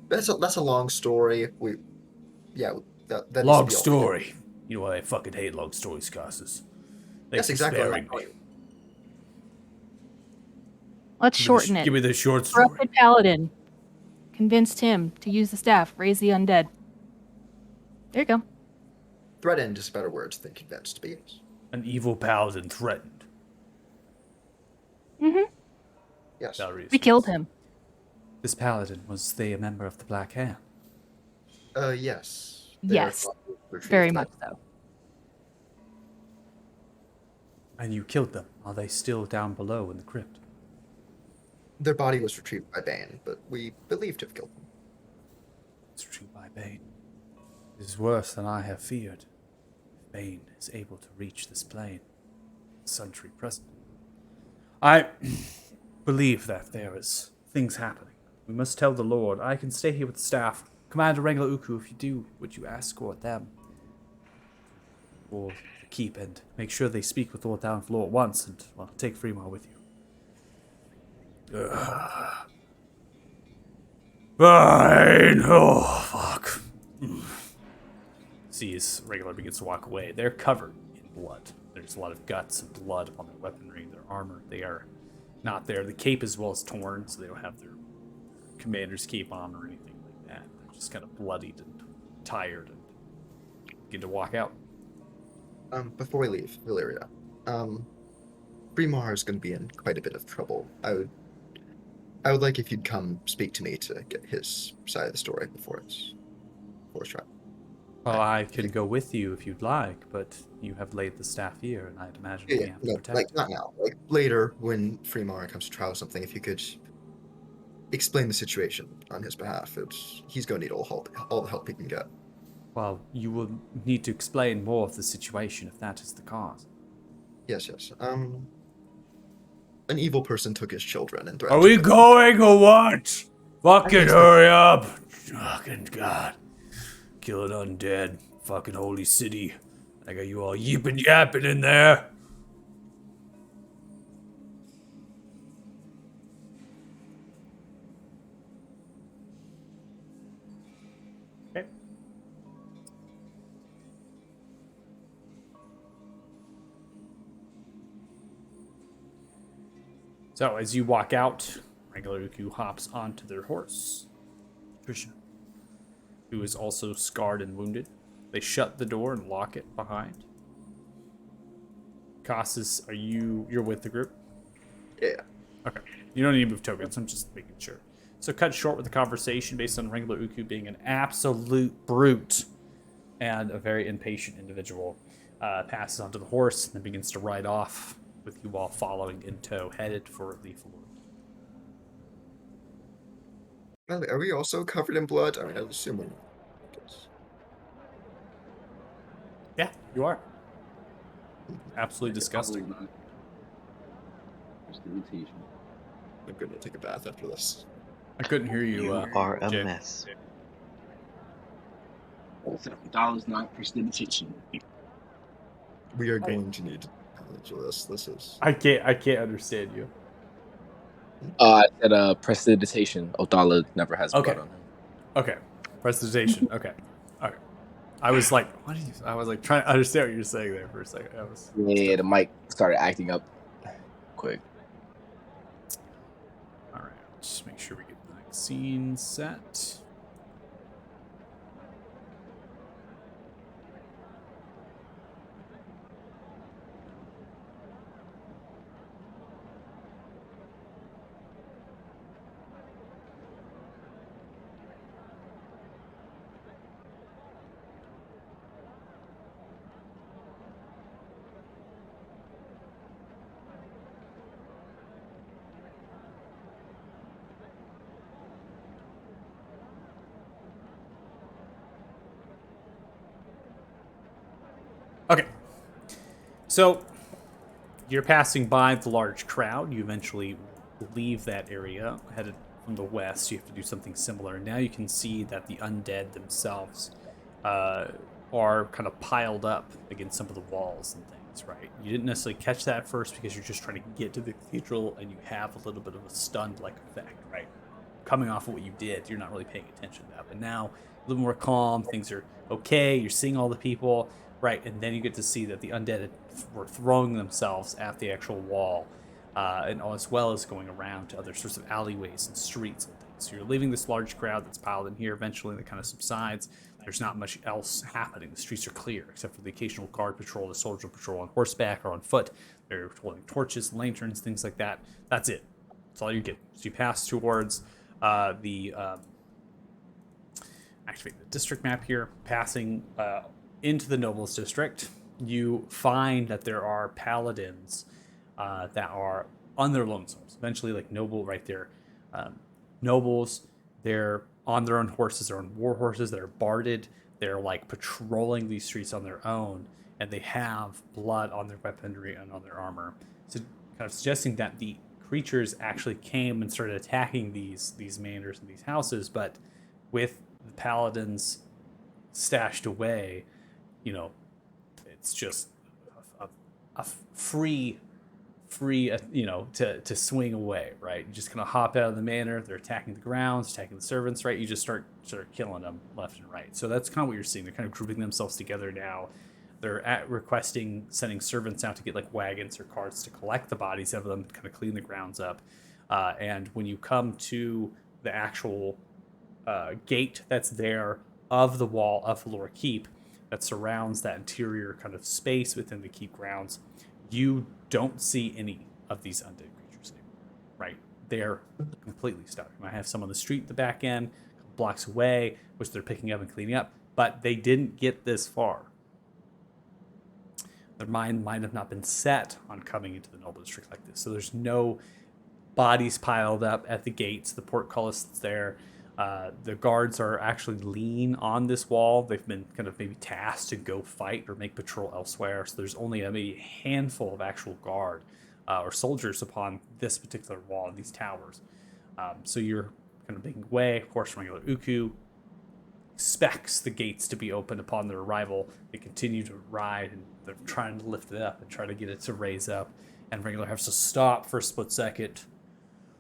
That's a long story. That Long needs to be story. You know why I fucking hate long stories, Casas. That's exactly what I'm me. going. Let's shorten Give me it. the short story. Corrupted paladin convinced him to use the staff, raise the undead. There you go. Threatened is better words than convinced, but yes. An evil paladin threatened. Mm-hmm. Yes. Valerius We killed him. This paladin, was they a member of the Black Hand? Yes. They are Yes. thought to retrieve Very that. much so. And you killed them. Are they still down below in the crypt? Their body was retrieved by Bane, but we believe to have killed them. It's true by Bane. It is worse than I have feared. If Bane is able to reach this plane, the Sun Tree present. I believe that there is things happening. We must tell the Lord. I can stay here with the staff. Commander Rengla Uku, if you do, would you escort them? Or the keep and make sure they speak with Lord Downfloor at once and, well, take Freemar with you. Fine. Oh, fuck. Sees Regular begins to walk away. They're covered in blood. There's a lot of guts and blood on their weaponry, their armor. They are not there. The cape as well is torn, so they don't have their commander's cape on or anything like that. They're just kind of bloodied and tired and begin to walk out. Before we leave Valyria, Brimar is going to be in quite a bit of trouble. I would like if you'd come speak to me to get his side of the story before it's trial. Well, I can go with you if you'd like, but you have laid the staff here, and I'd imagine we have to No, protect. like not now. Like later when Fremar comes to trial or something, if you could explain the situation on his behalf, he's going to need all the help he can get. Well, you will need to explain more of the situation if that is the cause. Yes. An evil person took his children and Are threatened. we to- going or what? Fucking think so. hurry up! Fucking God. Killing undead. Fucking holy city. I got you all yipping yapping in there. Okay. So as you walk out, Regular Uku hops onto their horse. Trisha, who is also scarred and wounded. They shut the door and lock it behind. Casas, you're with the group? Yeah. Okay. You don't need to move tokens, I'm just making sure. So cut short with the conversation based on Regular Uku being an absolute brute and a very impatient individual. Passes onto the horse and then begins to ride off with you all following in tow, headed for Leaf Lord. By the way, are we also covered in blood? I mean, I would assume we're not. Yeah, you are. Absolutely disgusting. Probably not. Prestidigitation. I'm going to take a bath after this. I couldn't hear you. You are a Jay. mess. $7 not prestidigitation. We are going to need knowledge of this. This is. I can't understand you. I said prestidigitation. Othala never has Okay. blood on him. Okay. Presentation. Okay. Okay. I was like, what are you? I was like trying to understand what you were saying there for a second. I was. Yeah, the mic started acting up quick. All right. Just make sure we get the next scene set. Okay. So you're passing by the large crowd. You eventually leave that area, headed from the west. You have to do something similar. Now you can see that the undead themselves are kind of piled up against some of the walls and things, right? You didn't necessarily catch that at first because you're just trying to get to the cathedral and you have a little bit of a stunned-like effect, right? Coming off of what you did, you're not really paying attention to that. But now, a little more calm, things are okay, you're seeing all the people, right? And then you get to see that the undead were throwing themselves at the actual wall, and as well as going around to other sorts of alleyways and streets and things. So you're leaving this large crowd that's piled in here. Eventually, that kind of subsides. There's not much else happening. The streets are clear, except for the occasional guard patrol, the soldier patrol on horseback or on foot. They're holding torches, lanterns, things like that. That's it. That's all you get. So you pass towards activate the district map here, passing into the nobles district. You find that there are paladins that are on their lonesomes. Eventually, like noble right there, nobles, they're on their own horses, they're on war horses that are barded. They're like patrolling these streets on their own, and they have blood on their weaponry and on their armor. So kind of suggesting that the creatures actually came and started attacking these manors and these houses, but with the paladins stashed away, you know, it's just a free free, to swing away, right? You just kind of hop out of the manor. They're attacking the grounds, attacking the servants, right? You just start killing them left and right. So that's kind of what you're seeing. They're kind of grouping themselves together now. They're sending servants out to get like wagons or carts to collect the bodies of them, kind of clean the grounds up. And when you come to the actual gate that's there of the wall of Valor Keep that surrounds that interior kind of space within the keep grounds, you don't see any of these undead creatures anymore, right? They're completely stuck. You might have some on the street at the back end, a couple blocks away, which they're picking up and cleaning up, but they didn't get this far. Their mind might have not been set on coming into the Noble District like this. So there's no bodies piled up at the gates. The portcullis that's there. The guards are actually lean on this wall. They've been kind of maybe tasked to go fight or make patrol elsewhere. So there's only maybe a handful of actual guard or soldiers upon this particular wall, these towers. So you're kind of making way. Of course, regular Uku expects the gates to be opened upon their arrival. They continue to ride, and they're trying to lift it up and try to get it to raise up. And regular has to stop for a split second.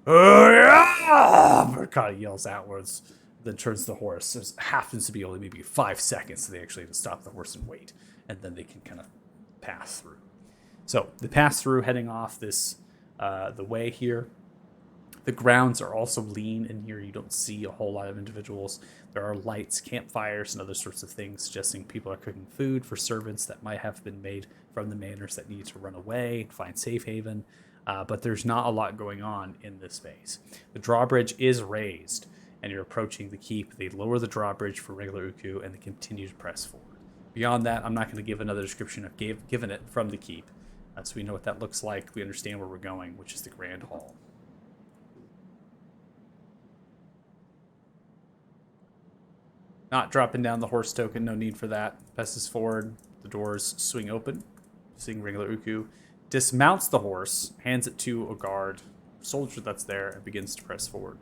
Kind of yells outwards, then turns the horse. It happens to be only maybe 5 seconds, so they actually have to stop the horse and wait, and then they can kind of pass through. So they pass through, heading off this the way here. The grounds are also lean in here. You don't see a whole lot of individuals. There are lights, campfires, and other sorts of things suggesting people are cooking food for servants that might have been made from the manors that need to run away and find safe haven. But there's not a lot going on in this space. The drawbridge is raised, and you're approaching the keep. They lower the drawbridge for regular Uku, and they continue to press forward. Beyond that, I'm not going to give another description of given it from the keep, so we know what that looks like. We understand where we're going, which is the Grand Hall. Not dropping down the horse token, no need for that. Passes forward, the doors swing open, seeing regular Uku. Dismounts the horse, hands it to a guard soldier that's there, and begins to press forward.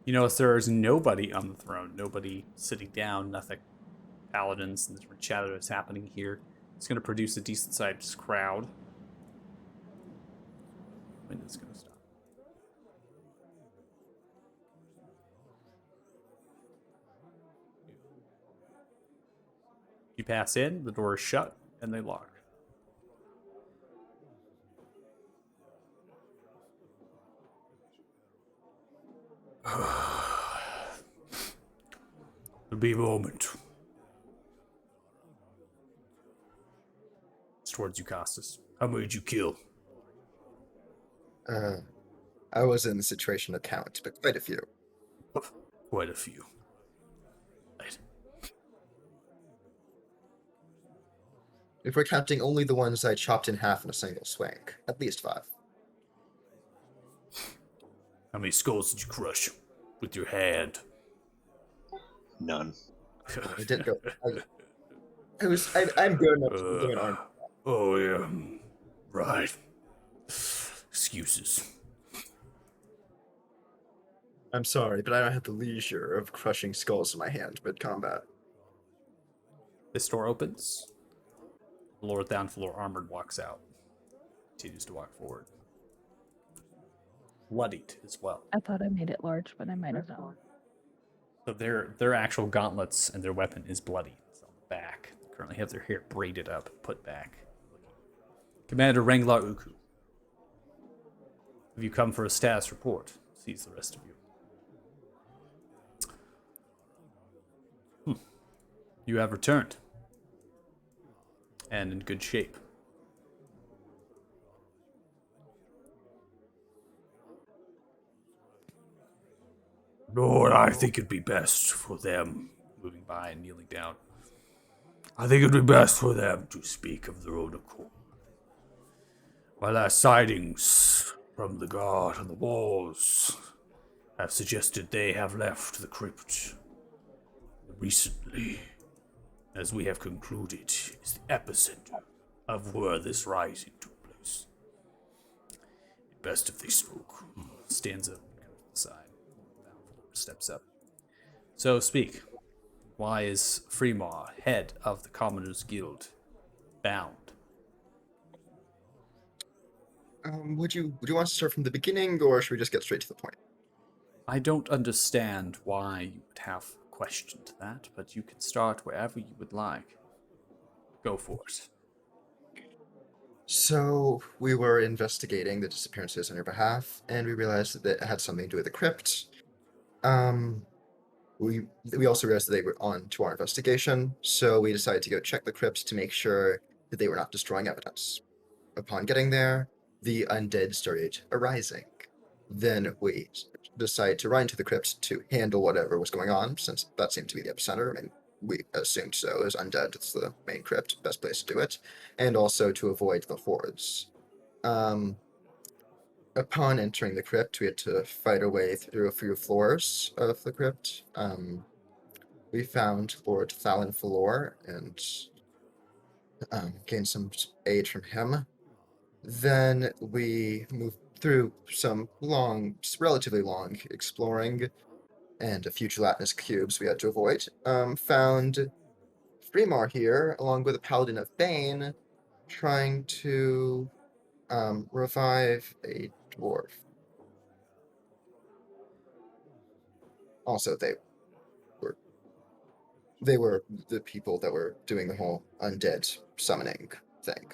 You notice there is nobody on the throne, nobody sitting down, nothing. Paladins and different chatter that's happening here. It's going to produce a decent-sized crowd. When is it going to stop? You pass in, the door is shut, and they lock. There'll be a moment. It's towards you, Costas. How many did you kill? I was in the situation to count, but quite a few. Quite a few. Right. If we're counting only the ones I chopped in half in a single swing, at least 5. How many skulls did you crush with your hand? None. I didn't go. I'm good enough to do an arm. Oh, yeah. Right. Excuses. I'm sorry, but I don't have the leisure of crushing skulls in my hand mid-combat. This door opens. Lord Downfloor Armored walks out. Continues to walk forward. Bloodied as well. I thought I made it large, but I might have not. So their actual gauntlets and their weapon is bloody. It's on the back. They currently have their hair braided up, put back. Commander Renglar Uku. Have you come for a status report? Sees the rest of you. You have returned. And in good shape. Lord, I think it'd be best for them, moving by and kneeling down. I think it'd be best for them to speak of their own accord. My last sightings from the guard on the walls have suggested they have left the crypt recently, as we have concluded, is the epicenter of where this rising took place. Best if they spoke. Stands up, comes to the side, steps up. So speak. Why is Fremar, head of the Commoners Guild, bound? Would you want to start from the beginning, or should we just get straight to the point? I don't understand why you would have questioned that, but you can start wherever you would like. Go for it. So we were investigating the disappearances on your behalf, and we realized that it had something to do with the crypt. Um, we also realized that they were on to our investigation, so we decided to go check the crypt to make sure that they were not destroying evidence. Upon getting there, the undead started arising. Then we decided to run to the crypt to handle whatever was going on, since that seemed to be the epicenter. I mean, we assumed so. It was undead. It's the main crypt, best place to do it, and also to avoid the hordes. Um, Upon entering the crypt, we had to fight our way through a few floors of the crypt. We found Lord Thalin Falor and gained some aid from him. Then we moved through some long, relatively long exploring and a few gelatinous cubes we had to avoid. Found Fremar here, along with a Paladin of Bane, trying to revive a dwarf. Also, they were the people that were doing the whole undead summoning thing.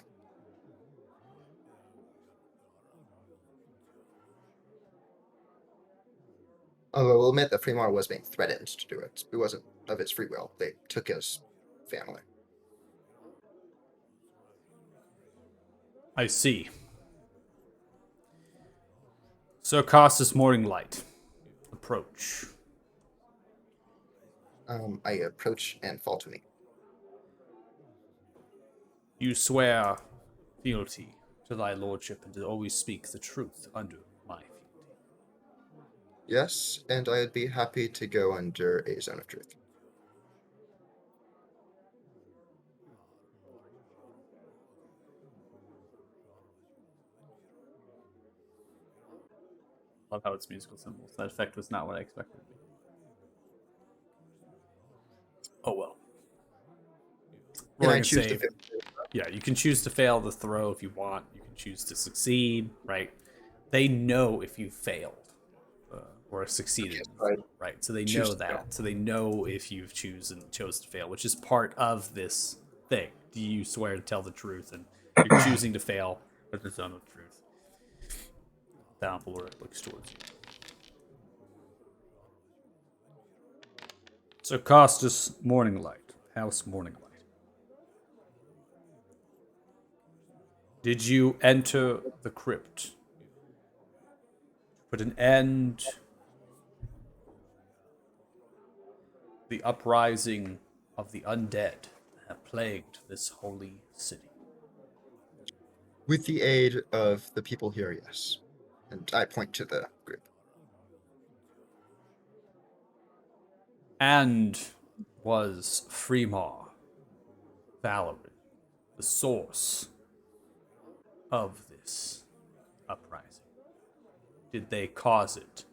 Although we'll admit that Fremar was being threatened to do it. It wasn't of his free will. They took his family. I see. So Costas Morning Light. Approach. I approach and fall to a knee. You swear fealty to thy lordship and to always speak the truth under my fealty. Yes, and I'd be happy to go under a zone of truth. Love how it's musical symbols. That effect was not what I expected it to be. Oh well. Can I Rolling a choose to save. fail? Yeah, you can choose to fail the throw if you want. You can choose to succeed, right? They know if you failed or succeeded, right? So they Choose know to fail. that. So they know if you've chose to fail, which is part of this thing. Do you swear to tell the truth, and you're choosing to fail with the zone of truth? Downpour looks towards you. So Costas Morning Light, House Morning Light. Did you enter the crypt? Put an end to the uprising of the undead that have plagued this holy city. With the aid of the people here, yes. And I point to the group. And was Fremar Valerie the source of this uprising? Did they cause it?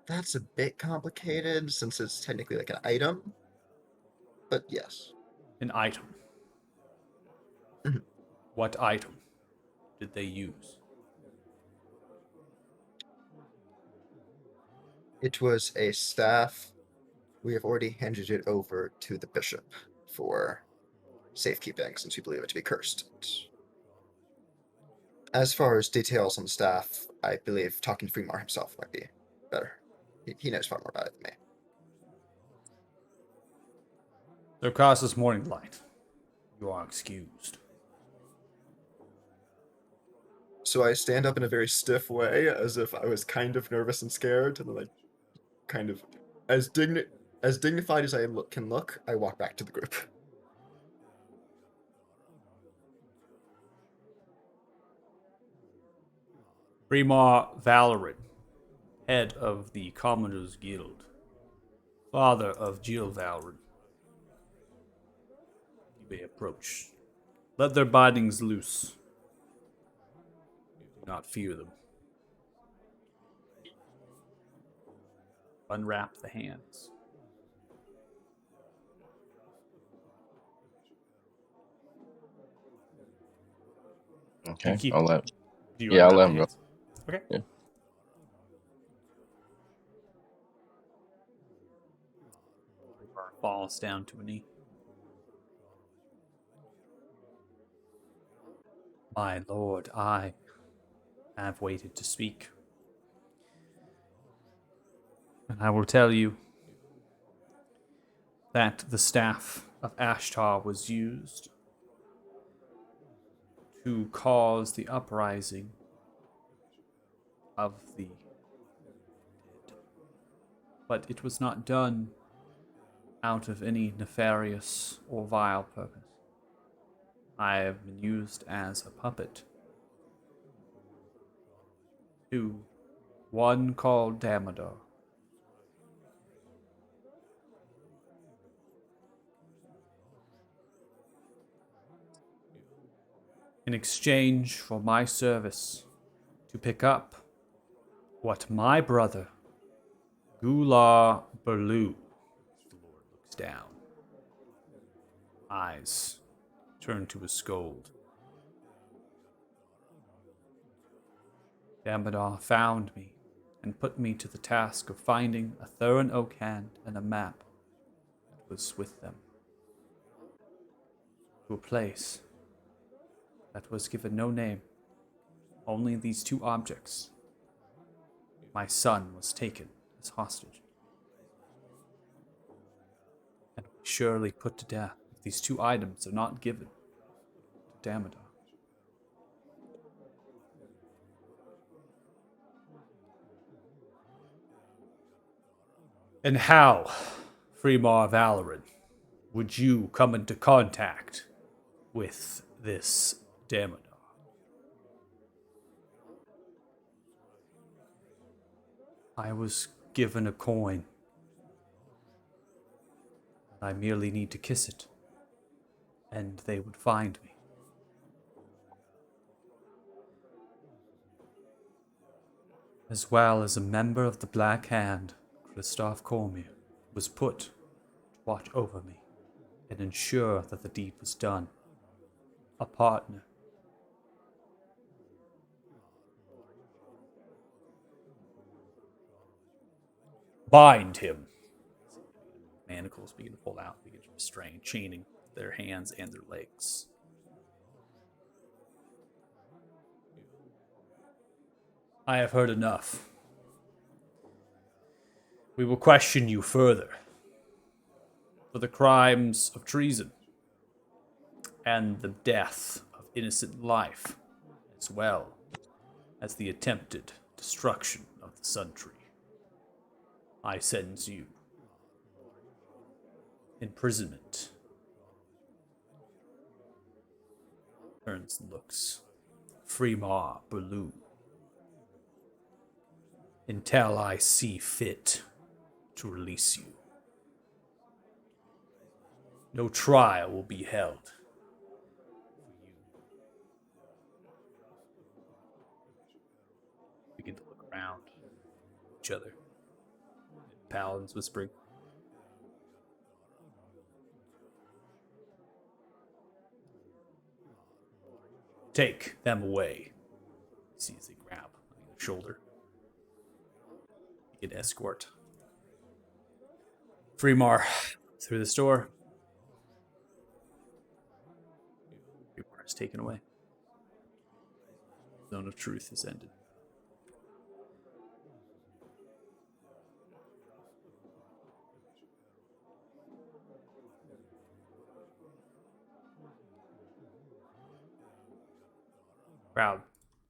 That's a bit complicated since it's technically like an item. But yes. An item. Mhm. What item did they use? It was a staff. We have already handed it over to the bishop for safekeeping since we believe it to be cursed. As far as details on the staff, I believe talking to Fremar himself might be better. He knows far more about it than me. So Costas Morning Light, you are excused. So I stand up in a very stiff way, as if I was kind of nervous and scared, and then like, kind of, as dignified as I can look, I walk back to the group. Fremar Valorin, head of the Commoners Guild, father of Jill Valorin. You may approach. Let their bindings loose. Do not fear them. Unwrap the hands. Okay, keep- I'll let. Do you Yeah, I'll unwrap let the him go. hands? Okay. Yeah. Falls down to a knee. My lord, I have waited to speak. And I will tell you that the staff of Ashtar was used to cause the uprising of the dead. But it was not done out of any nefarious or vile purpose. I have been used as a puppet to one called Damodar. In exchange for my service to pick up what my brother, Gular Berlu, the Lord looks down. Eyes turn to a scold. Damodar found me and put me to the task of finding a Thurin Oak hand and a map that was with them. To a place that was given no name, only these two objects. My son was taken as hostage and will be surely put to death if these two items are not given to Damodar. And how, Freemar Valoran, would you come into contact with this Damodar? I was given a coin. I merely need to kiss it, and they would find me. As well as a member of the Black Hand, Christoph Cormier, was put to watch over me and ensure that the deed was done. A partner. Bind him. Manacles begin to pull out, begin to restrain, chaining their hands and their legs. I have heard enough. We will question you further for the crimes of treason and the death of innocent life, as well as the attempted destruction of the Sun Tree. I sentence you imprisonment. Turns and looks. Freemar Berlu. Until I see fit to release you. No trial will be held for you. Begin to look around each other. Paladins whispering. Take them away. He sees a grab on either shoulder. Begin escort. Freemar through this door. Freemar is taken away. Zone of truth is ended. Crowd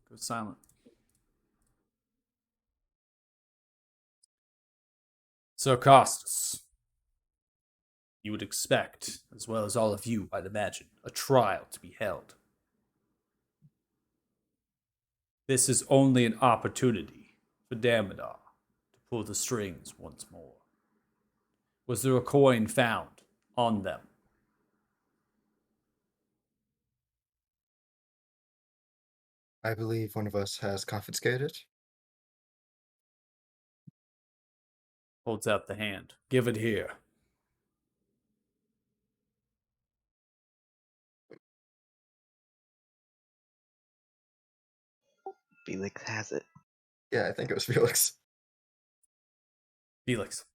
goes silent. Sir Costas, you would expect, as well as all of you, I'd imagine, a trial to be held. This is only an opportunity for Damodar to pull the strings once more. Was there a coin found on them? I believe one of us has confiscated. Holds out the hand. Give it here. Felix has it. Yeah, I think it was Felix. Felix.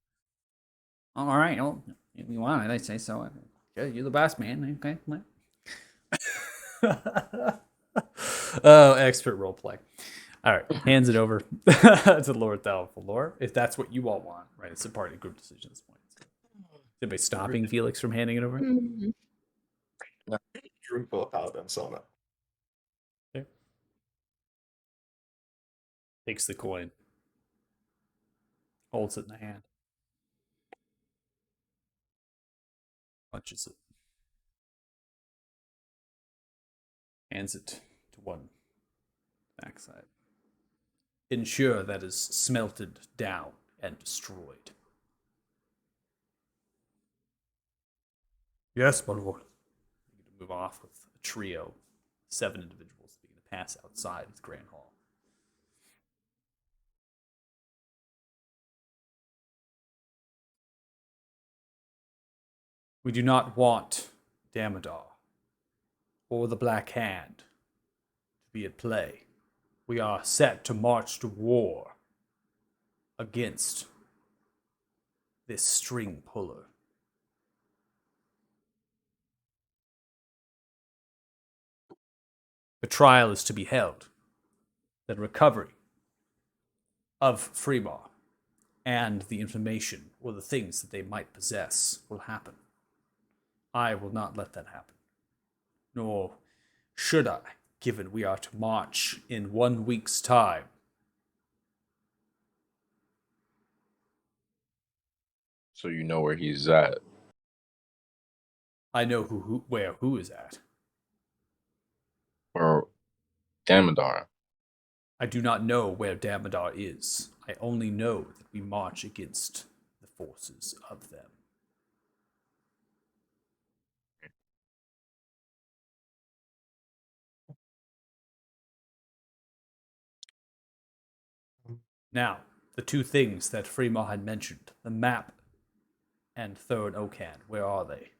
All right. Well, if you want it, I say so. Okay, you're the boss man. Okay. Oh, expert roleplay. All right, hands it over to Lord Thalfalor, if that's what you all want. Right, it's a party group decision at this point. Is anybody stopping Felix from handing it over? Mhm. Room full of paladins, so no. Okay. Takes the coin, holds it in the hand, punches it, hands it to one backside. Ensure that is smelted down and destroyed. Yes, my lord. You get to move off with a trio, 7 individuals begin to pass outside the Grand Hall. We do not want Damodar or the Black Hand to be at play. We are set to march to war against this string puller. The trial is to be held. The recovery of Freemar and the information or the things that they might possess will happen. I will not let that happen. Nor should I, given we are to march in 1 week's time. So you know where he's at. I know where who is at. Or Damodar. I do not know where Damodar is. I only know that we march against the forces of them. Now, the 2 things that Freemar had mentioned, the map and Thurn Okan, where are they?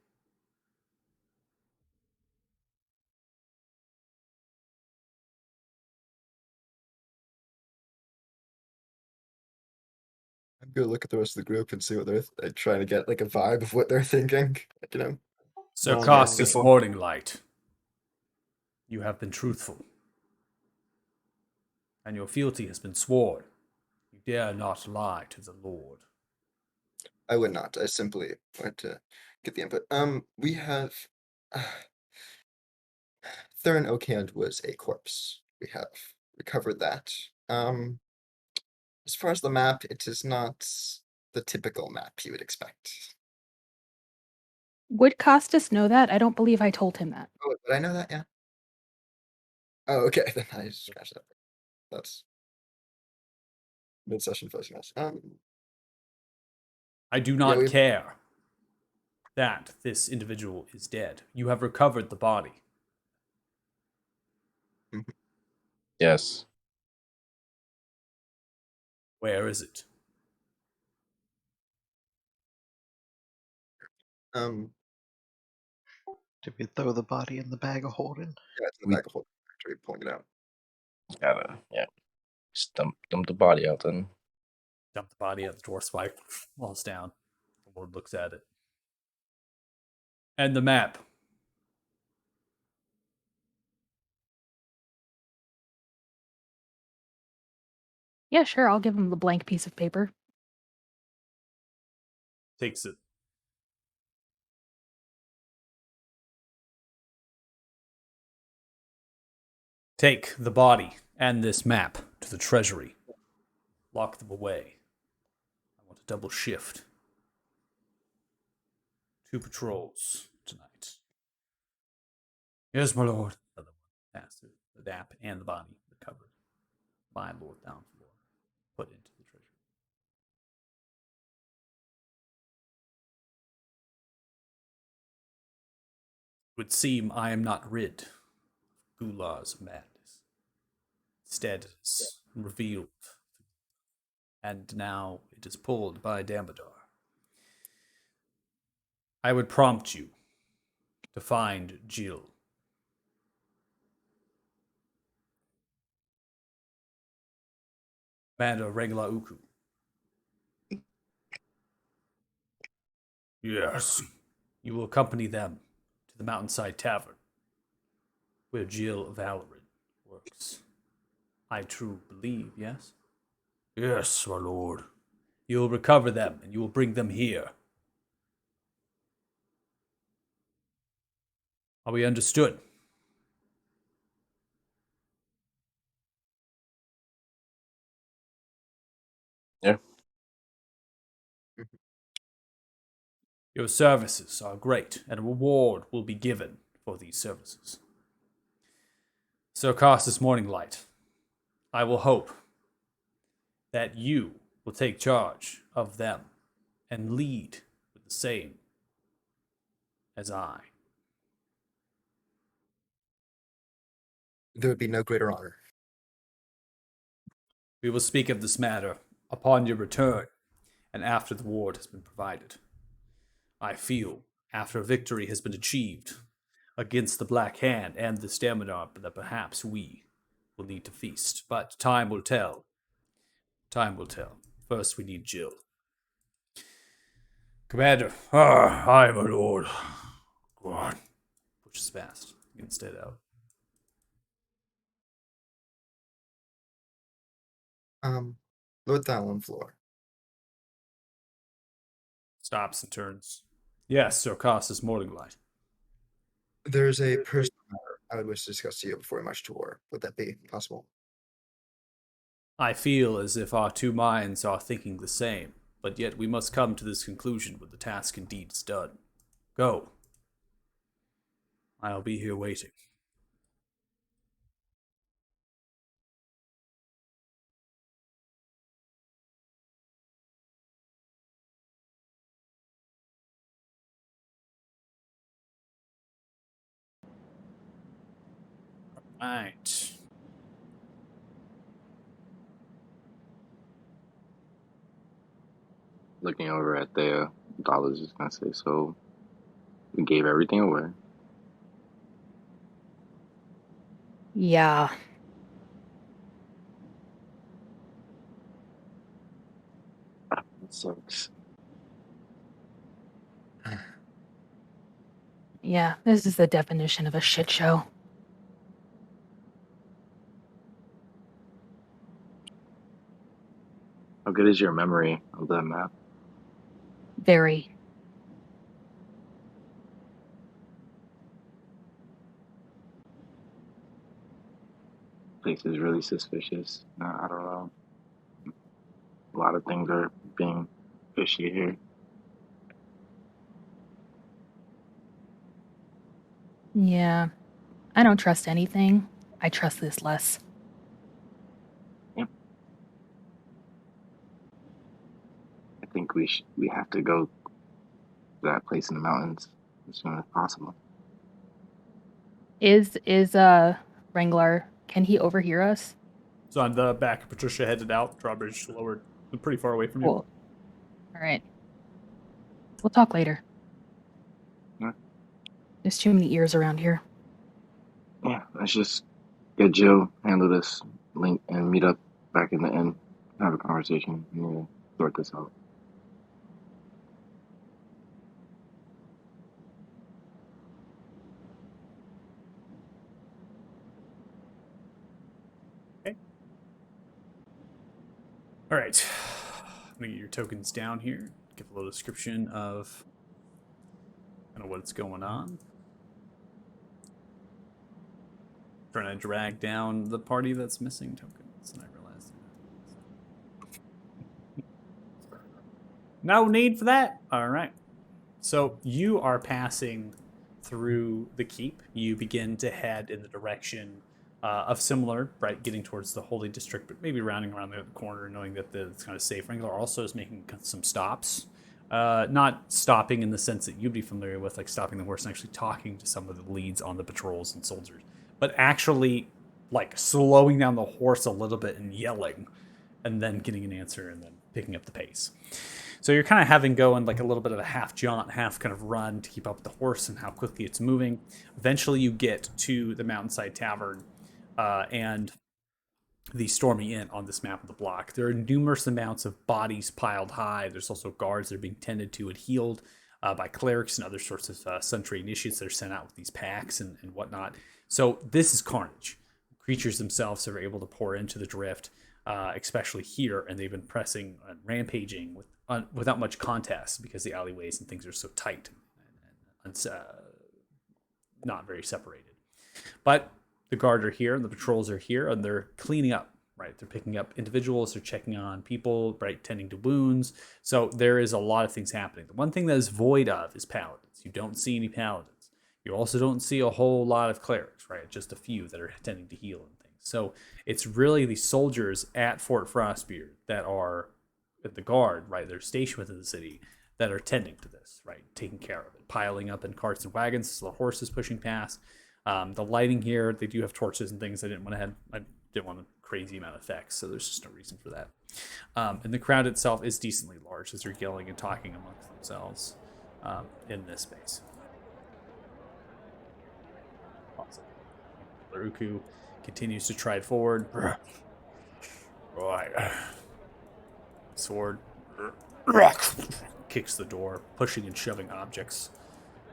I'm gonna look at the rest of the group and see what they're trying to get like a vibe of what they're thinking. You know. Sir Well, Costas yeah. Morning Light, you have been truthful, and your fealty has been sworn. You dare not lie to the Lord. I would not. I simply wanted to get the input. We have Theron Oakhand was a corpse. We have recovered that. As far as the map, it is not the typical map you would expect. Would Costas know that? I don't believe I told him that. Oh, did I know that? Yeah. Oh, okay. Then I just scratched that. That's mid-session fuzziness. I do not we've- care that this individual is dead. You have recovered the body. Yes. Where is it? Did we throw the body in the bag of holding? Yeah, it's in the back of the factory. Pointed out. Gotta, yeah. Just dump the body out then. Dump the body at the dwarf's wife. Falls down. The Lord looks at it. And the map. Yeah, sure. I'll give him the blank piece of paper. Takes it. Take the body and this map to the treasury. Lock them away. I want a double shift. 2 patrols tonight. Yes, my lord. The other one passed through the map and the body recovered by Lord Downfloor. Put into the treasury. It would seem I am not rid of Gular's madness. Instead, it is revealed and now it is pulled by Damodar. I would prompt you to find Jill. Commander Regla Uku. Yes. You will accompany them to the Mountainside Tavern, where Jill Valorant works. I truly believe, yes? Yes, my lord. You will recover them, and you will bring them here. Are we understood? Yeah. Your services are great, and a reward will be given for these services. Sir Castus Morninglight, I will hope that you will take charge of them and lead with the same as I. There would be no greater honor. We will speak of this matter upon your return and after the reward has been provided. I feel, after a victory has been achieved against the Black Hand and the Stamina, that perhaps we will need to feast. But time will tell. Time will tell. First, we need Jill. Commander. Aye, my lord. Go on. Pushes fast. Instead out. Lord Thylon Floor. Stops and turns. Yes, Sir Castus Morninglight. There's a personal matter I would wish to discuss to you before we march to war. Would that be possible? I feel as if our two minds are thinking the same, but yet we must come to this conclusion when the task indeed is done. Go. I'll be here waiting. Right. Looking over at Thea, Dollar's just gonna say, so we gave everything away. Yeah. That sucks. Yeah, this is the definition of a shit show. How good is your memory of that map? Very. Place is really suspicious. I don't know. A lot of things are being fishy here. Yeah. I don't trust anything. I trust this less. Yep. I think we have to go to that place in the mountains as soon as possible. Is Wrangler, can he overhear us? So on the back, Patricia headed out, drawbridge lowered, pretty far away from you. Cool. All right. We'll talk later. Yeah. There's too many ears around here. Yeah, let's just get Jill, handle this link, and meet up back in the inn. Have a conversation. And sort this out. All right. I'm going to get your tokens down here. Give a little description of kind of what's going on. Trying to drag down the party that's missing tokens, and I realized no need for that. All right. So you are passing through the keep. You begin to head in the direction of similar, right, getting towards the Holy District, but maybe rounding around the corner, knowing that it's kind of safe. Wrangler also is making some stops. Not stopping in the sense that you'd be familiar with, like stopping the horse and actually talking to some of the leads on the patrols and soldiers, but actually like slowing down the horse a little bit and yelling and then getting an answer and then picking up the pace. So you're kind of having going like a little bit of a half jaunt, half kind of run to keep up with the horse and how quickly it's moving. Eventually, you get to the Mountainside Tavern and the Stormy Inn on this map of the block. There are numerous amounts of bodies piled high. There's also guards that are being tended to and healed by clerics and other sorts of sentry initiates that are sent out with these packs and whatnot. So this is carnage. Creatures themselves are able to pour into the drift, especially here, and they've been pressing and rampaging without much contest because the alleyways and things are so tight and not very separated. But the guard are here and the patrols are here and they're cleaning up, right? They're picking up individuals, they're checking on people, right? Tending to wounds. So there is a lot of things happening. The one thing that is void of is paladins. You don't see any paladins. You also don't see a whole lot of clerics, right? Just a few that are tending to heal and things. So it's really the soldiers at Fort Frostbeard that are at the guard, right? They're stationed within the city that are tending to this, right? Taking care of it, piling up in carts and wagons, so the horses pushing past. The lighting here, they do have torches and things. I didn't want a crazy amount of effects, so there's just no reason for that. And the crowd itself is decently large as they're yelling and talking amongst themselves in this space. Awesome. Laruku continues to stride forward. Right. Sword. Kicks the door, pushing and shoving objects.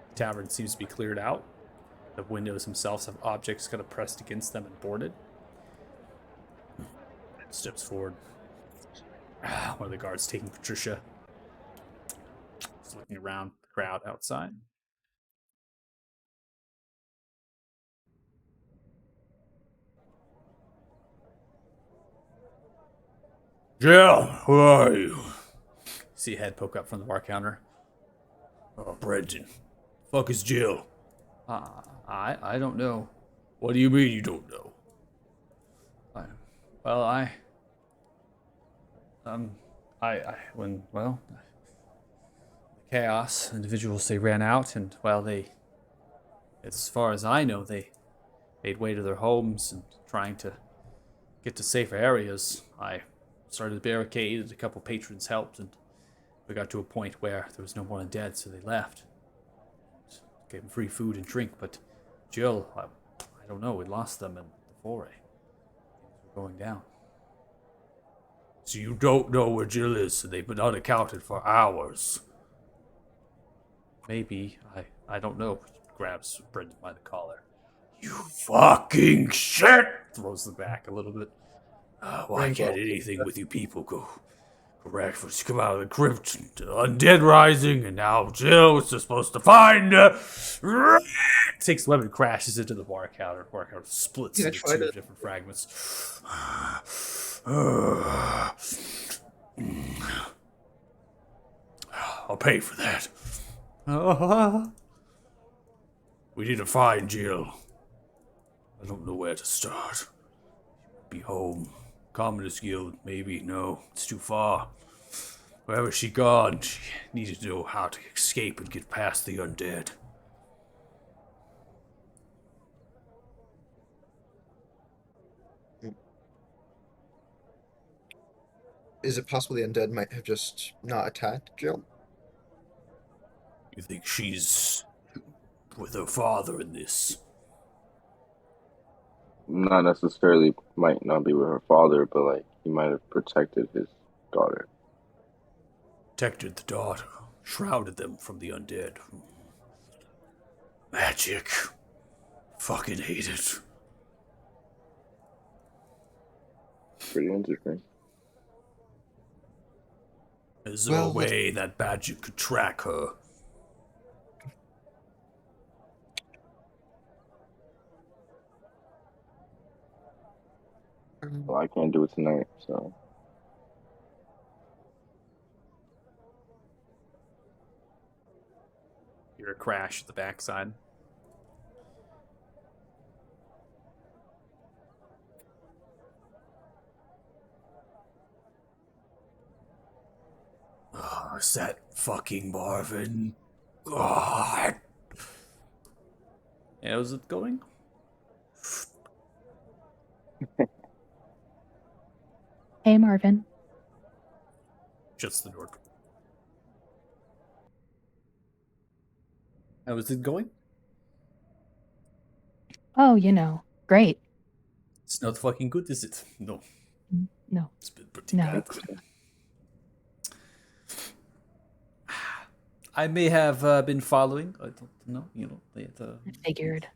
The tavern seems to be cleared out. The windows themselves have objects kind of pressed against them and boarded. Steps forward. One of the guards taking Patricia. Just looking around the crowd outside. Jill, who are you? See a head poke up from the bar counter. Oh, Brendan. Fuck is Jill? I don't know. What do you mean you don't know? Chaos individuals, they ran out and, well, as far as I know, they made way to their homes and trying to get to safer areas. I started a barricade and a couple patrons helped, and we got to a point where there was no more undead, so they left. Gave them free food and drink, but Jill, I don't know, we lost them in the foray. Things were going down. So you don't know where Jill is, and they've been unaccounted for hours. Maybe, I don't know. Grabs Brendan by the collar. You fucking shit! Throws them back a little bit. Why can't anything with you people go correct? Let's come out of the crypt, the undead rising, and now Jill is supposed to find takes the weapon, crashes into the bar counter. Bar counter splits into two different fragments. I'll pay for that. We need to find Jill. I don't know where to start. Be home. Communist Guild, maybe. No, it's too far. Wherever she gone, she needed to know how to escape and get past the undead. Is it possible the undead might have just not attacked Jill? You think she's with her father in this? Not necessarily, might not be with her father, but like he might have protected his daughter. Protected the daughter, shrouded them from the undead. Magic. Fucking hate it. Pretty interesting. Is there a way that magic could track her? Well, I can't do it tonight, so. Hear a crash at the backside. Oh, is that fucking Marvin? God. How's it going? Hey, Marvin. Shuts the door. How is it going? Oh, you know, great. It's not fucking good, is it? No, No, it's been pretty no, bad. it's I may have been following. I don't know. I figured.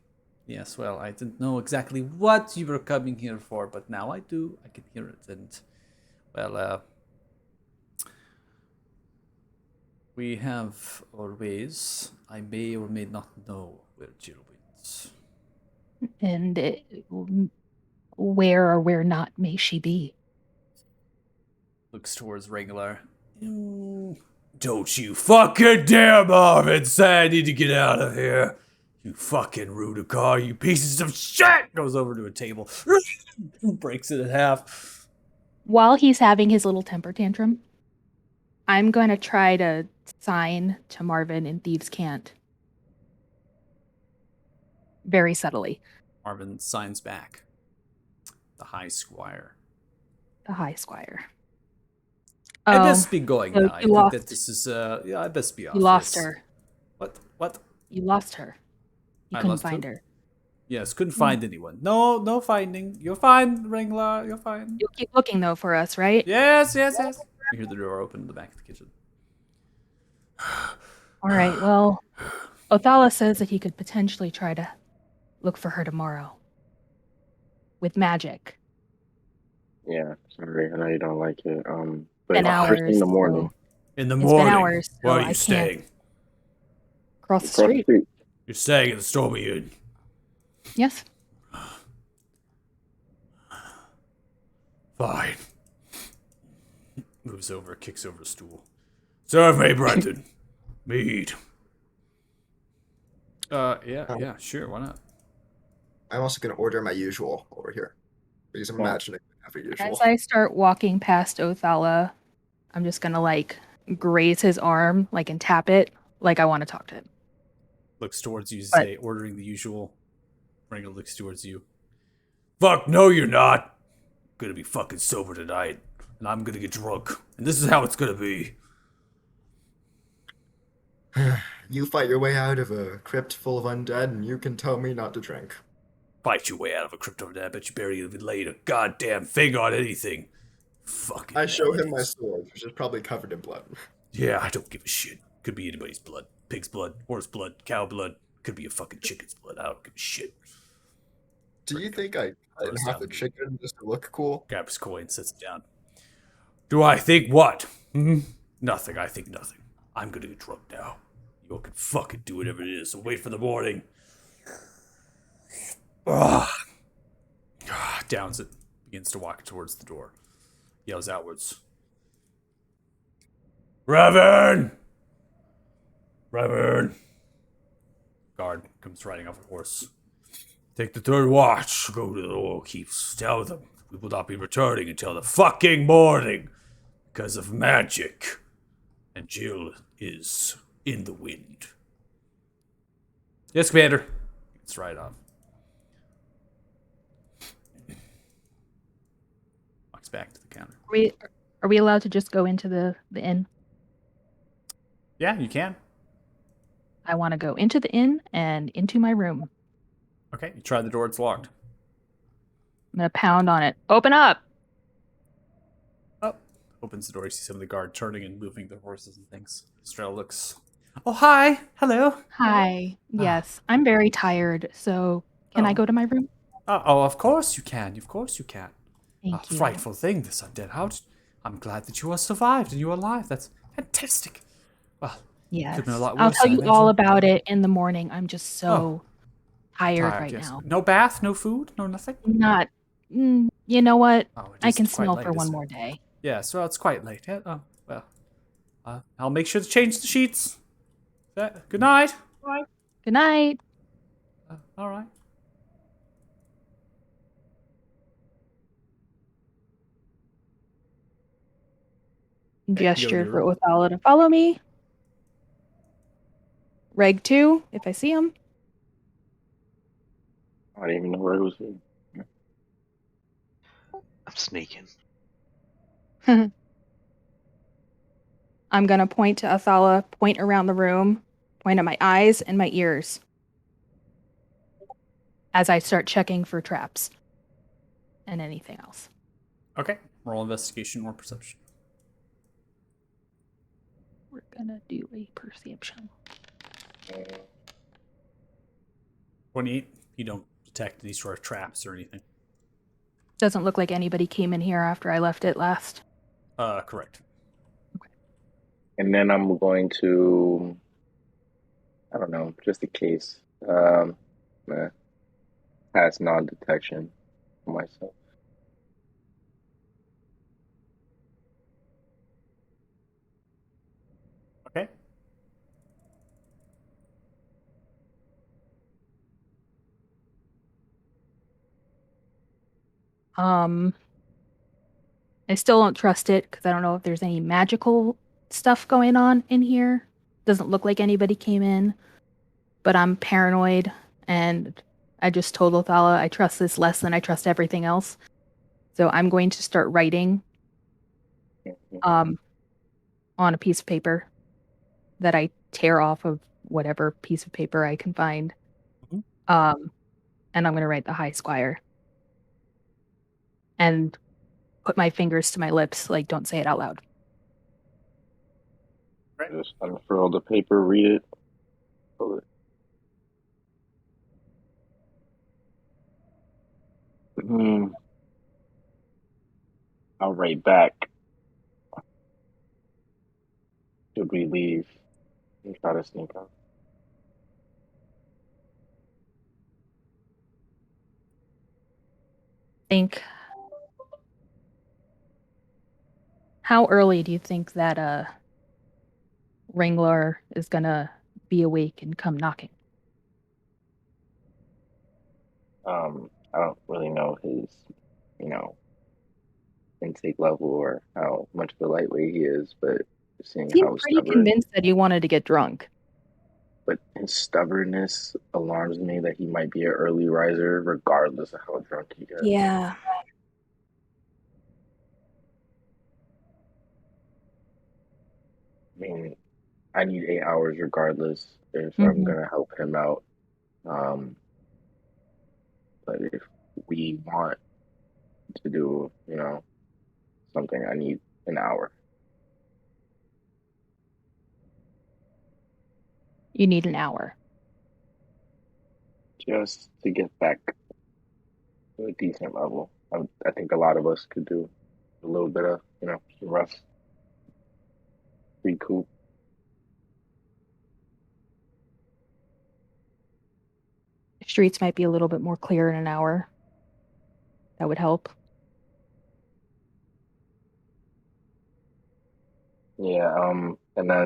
Yes, well, I didn't know exactly what you were coming here for, but now I do. I can hear it, and well, we have our ways. I may or may not know where Jill went. And where or where not may she be? Looks towards Wrangler. Don't you fucking dare, Marvin! Say I need to get out of here. You fucking Rudikar, you pieces of shit! Goes over to a table, breaks it in half. While he's having his little temper tantrum, I'm going to try to sign to Marvin in Thieves' Cant. Very subtly. Marvin signs back. The High Squire. The High Squire. I Oh, best be going so now. I you think lost- that this is, yeah, I best be off. you lost yes. her. What? You lost her. You I couldn't lost find who? her. Yes, couldn't find anyone. No finding. You're fine, Wrangler. You're fine. You'll keep looking, though, for us, right? Yes. You hear the door open in the back of the kitchen. All right, well, Othala says that he could potentially try to look for her tomorrow. With magic. Yeah, sorry, I know you don't like it. But Been first thing in hours, the morning. In the It's morning. been hours, so Where are I you can't- staying? Across the Across the street. street. You're staying at the Stormy Inn. Yes. Fine. Moves over, kicks over a stool. Serve me, Brendan. Mead. Yeah, sure, why not? I'm also going to order my usual over here because I'm Oh. imagining every usual. As I start walking past Othala, I'm just gonna like graze his arm, like and tap it, like I want to talk to him. Looks towards you, But- say, ordering the usual. Wrangler looks towards you. Fuck, no, you're not. I'm gonna be fucking sober tonight, and I'm gonna get drunk, and this is how it's gonna be. You fight your way out of a crypt full of undead, and you can tell me not to drink. Fight your way out of a crypto that. I bet you bury it laid a goddamn thing on anything. Fucking. I show him my idiots. sword, which is probably covered in blood. Yeah, I don't give a shit. Could be anybody's blood. Pig's blood, horse blood, cow blood. Could be a fucking chicken's blood. I don't give a shit. Do you think I cut in half the chicken just to look cool? Grabs his coin, sits it down. Do I think what? Nothing. I think nothing. I'm gonna get drunk now. You can fucking do whatever it is. So wait for the morning. Downs it. Begins to walk towards the door. Yells outwards. Revan! Revan! Guard comes riding off a horse. Take the third watch. Go to the Oil Keeps. Tell them we will not be returning until the fucking morning because of magic. And Jill is in the wind. Yes, Commander. It's right off. Walks back to the counter. Are we allowed to just go into the inn? Yeah, you can. I want to go into the inn and into my room. Okay, you try the door. It's locked. I'm gonna pound on it. Open up! Up. Opens the door. You see some of the guard turning and moving their horses and things. Estrella looks. Oh, hi. Hello. Hi. Yes, I'm very tired, so can I Oh. go to my room? Oh, of course you can. Of course you can. Thank you. Frightful thing, this undead house. I'm glad that you are survived and you are alive. That's fantastic. Well, Yes. been a lot I'll worse, tell I you all imagine. about it in the morning. I'm just so tired right yes. now. No bath, no food, no nothing. Not. You know what? Oh, it I is can quite smell late, for one isn't it? more day. Yeah, so it's quite late. Yeah, oh, well. I'll make sure to change the sheets. Good night. Good night. All right. Gesture to for your Othala to follow me. Reg 2, if I see him. I didn't even know where it was. I'm sneaking. I'm gonna point to Athala, point around the room, point at my eyes and my ears as I start checking for traps and anything else. Okay. Roll investigation or perception. We're gonna do a perception. 28. You don't detect any sort of traps or anything. Doesn't look like anybody came in here after I left it last. Correct. And then I'm going to, I don't know, just in case, pass non-detection for myself. Okay. I still don't trust it because I don't know if there's any magical stuff going on in here. Doesn't look like anybody came in, but I'm paranoid and I just told Othala I trust this less than I trust everything else. So I'm going to start writing on a piece of paper that I tear off of whatever piece of paper I can find. Mhm. And I'm going to write the High Squire. And put my fingers to my lips, like, don't say it out loud. Just unfurl the paper, read it. Pull it. I'll write back. Should we leave and try to sneak out? Think, how early do you think that Wrangler is gonna be awake and come knocking? I don't really know his, you know, intake level or how much of a lightweight he is, but seeing Seemed how pretty stubborn, convinced that he wanted to get drunk. but his stubbornness alarms me that he might be an early riser regardless of how drunk he gets. Yeah. I mean, I need 8 hours regardless if I'm Mhm. gonna help him out. But if we want to do, something, I need an hour. You need an hour. Just to get back to a decent level. I think a lot of us could do a little bit of, some rest, recoup. Streets might be a little bit more clear in an hour. That would help. Yeah. And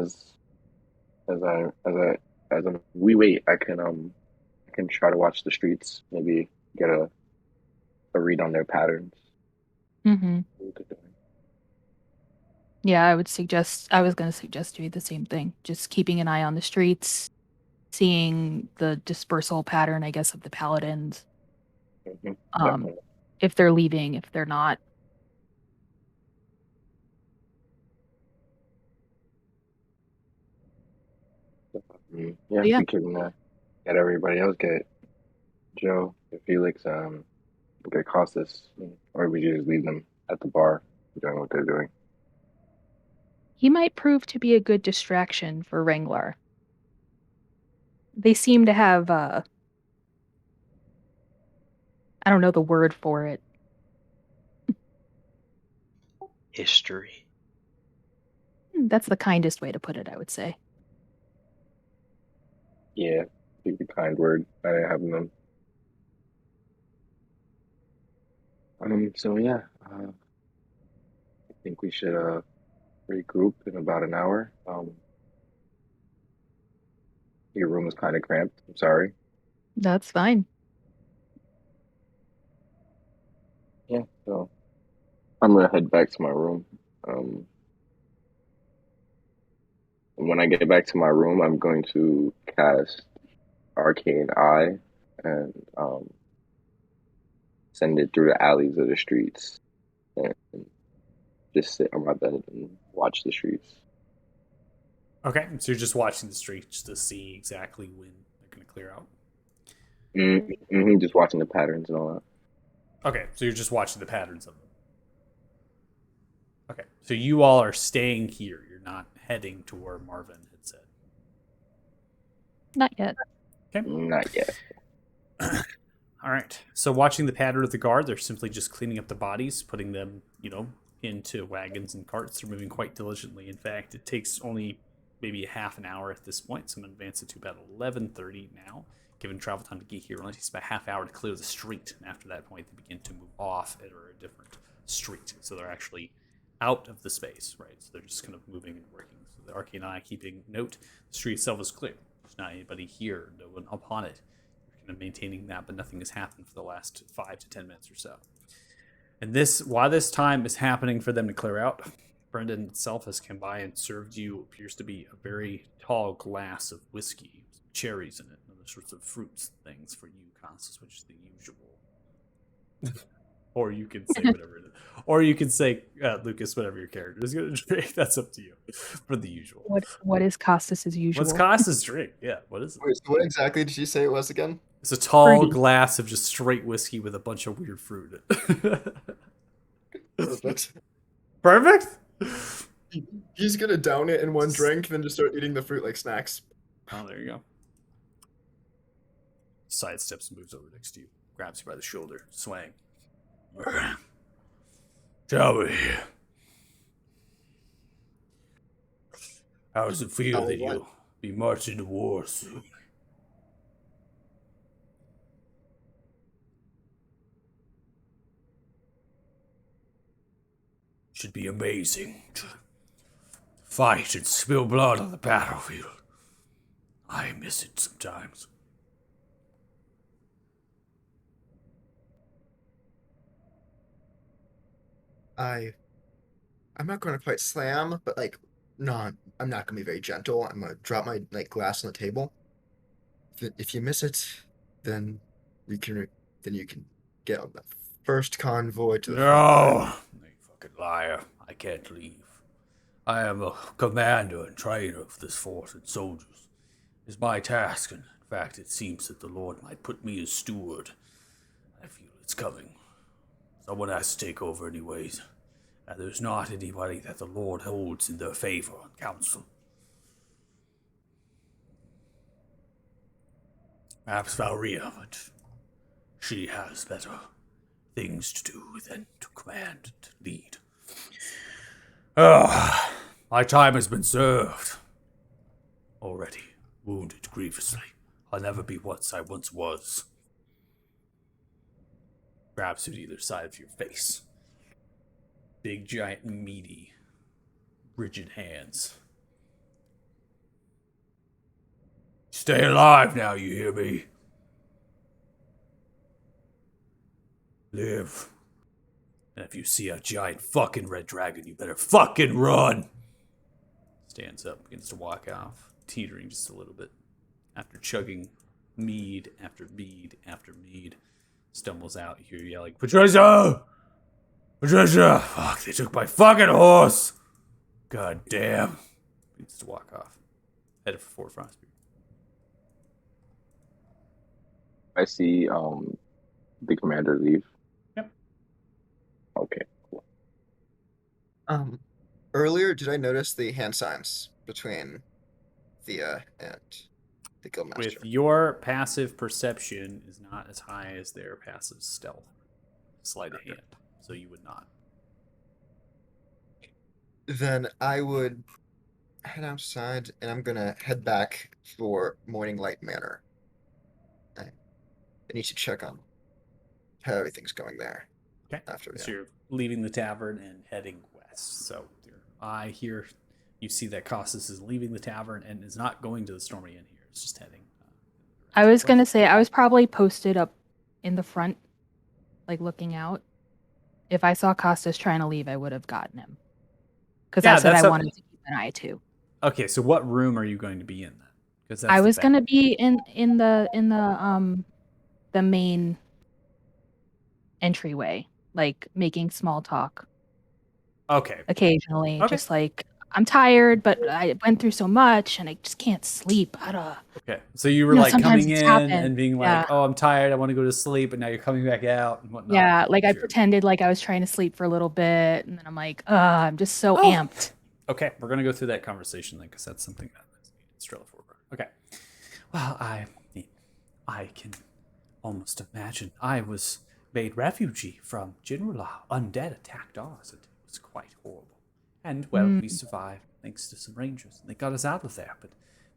we wait, I can try to watch the streets. Maybe get a read on their patterns. Mm-hmm. What they're doing. Yeah, I was going to suggest doing the same thing. Just keeping an eye on the streets, seeing the dispersal pattern, I guess, of the paladins. Definitely. If they're leaving, if they're not. Yeah, But yeah, we can get everybody else, get Joe, get Felix, get Costas, or we just leave them at the bar doing what they're doing. he might prove to be a good distraction for Wrangler. They seem to have, I don't know the word for it. History. That's the kindest way to put it, I would say. Yeah, speak the kind word. I didn't have them. So yeah, I think we should regroup in about an hour. Your room is kind of cramped. I'm sorry. That's fine. Yeah, so I'm gonna head back to my room. Um, when I get back to my room, I'm going to cast Arcane Eye and send it through the alleys of the streets. And just sit on my bed and watch the streets. Okay, so you're just watching the streets to see exactly when they're going to clear out. Just watching the patterns and all that. Okay, so you're just watching the patterns of them. Okay, so you all are staying here. You're not heading to where Marvin had said. Not yet. Okay. Not yet. All right. So watching the pattern of the guard, they're simply just cleaning up the bodies, putting them, into wagons and carts. They're moving quite diligently. In fact, it takes only maybe a half an hour at this point. So I'm going to advance it to about 11:30 now. Given travel time to get here, it only takes about a half hour to clear the street. And after that point, they begin to move off at a different street. So they're actually out of the space, right? So they're just kind of moving and working. So the Archie and I keeping note, the street itself is clear. There's not anybody here, no one upon it. We're kind of maintaining that, but nothing has happened for the last 5 to 10 minutes or so. And while this time is happening for them to clear out, Brendan itself has come by and served you appears to be a very tall glass of whiskey, some cherries in it, and other sorts of fruits things for you, Constance, which is the usual. Or you can say whatever it is. Or you can say, Lucas, whatever your character is going to drink. That's up to you for the usual. What is Costas' usual? What's Costas' drink? Yeah, what is it? Wait, so what exactly did she say it was again? It's a tall Fruity. glass of just straight whiskey with a bunch of weird fruit in it. Perfect. Perfect? He's gonna down it in one drink, then just start eating the fruit like snacks. Oh, there you go. Sidesteps and moves over next to you. Grabs you by the shoulder, swaying. Tell me, how does it feel that you'll be marching to war soon? Should be amazing to fight and spill blood on the battlefield. I miss it sometimes. I'm not gonna quite slam, but I'm not gonna be very gentle. I'm gonna drop my glass on the table. If you miss it, then you can get on the first convoy to the front line. No, you fucking liar. I can't leave. I am a commander and trainer of this force and soldiers. It's my task, and in fact, it seems that the Lord might put me as steward. I feel it's coming. Someone has to take over anyways. And there's not anybody that the Lord holds in their favor on council. Perhaps Valria, but she has better things to do than to command and lead. My time has been served. Already wounded grievously. I'll never be what I once was. Grabs you to either side of your face. Big, giant, meaty, rigid hands. Stay alive now, you hear me? Live. And if you see a giant fucking red dragon, you better fucking run! Stands up, begins to walk off, teetering just a little bit. After chugging mead after mead after mead, stumbles out, you hear yelling, Patricia! Patricia! Fuck, they took my fucking horse! God damn. Begins to walk off. Headed for Fort Frostbeard. I see the commander leave. Yep. Okay. Cool. Earlier, did I notice the hand signs between Thea and the guildmaster? With your passive perception is not as high as their passive stealth. Sleight of hand. So you would not. Then I would head outside, and I'm gonna head back for Morning Light Manor. I need to check on how everything's going there. Okay. After So you're leaving the tavern and heading west. So I hear you see that Costas is leaving the tavern and is not going to the Stormy Inn here. It's just heading. I was gonna say I was probably posted up in the front, like looking out. If I saw Costas trying to leave, I would have gotten him. Because Yeah, I said that's I a- wanted to keep an eye too. Okay, so what room are you going to be in then? Because I was gonna be in the main entryway, like making small talk. Okay. occasionally. Okay. Just like, I'm tired, but I went through so much and I just can't sleep. Okay. So you were like Sometimes coming it's in happened. and being Yeah. like, "Oh, I'm tired. I want to go to sleep," and now you're coming back out and whatnot. Yeah, like I Sure. pretended like I was trying to sleep for a little bit, and then I'm like, I'm just so Oh. amped. Okay, we're gonna go through that conversation then, because that's something that is straight forward. Okay. Well, I can almost imagine. I was made refugee from Jinrala. Undead attacked us. It was quite horrible. And, well, we survived thanks to some rangers. And they got us out of there. But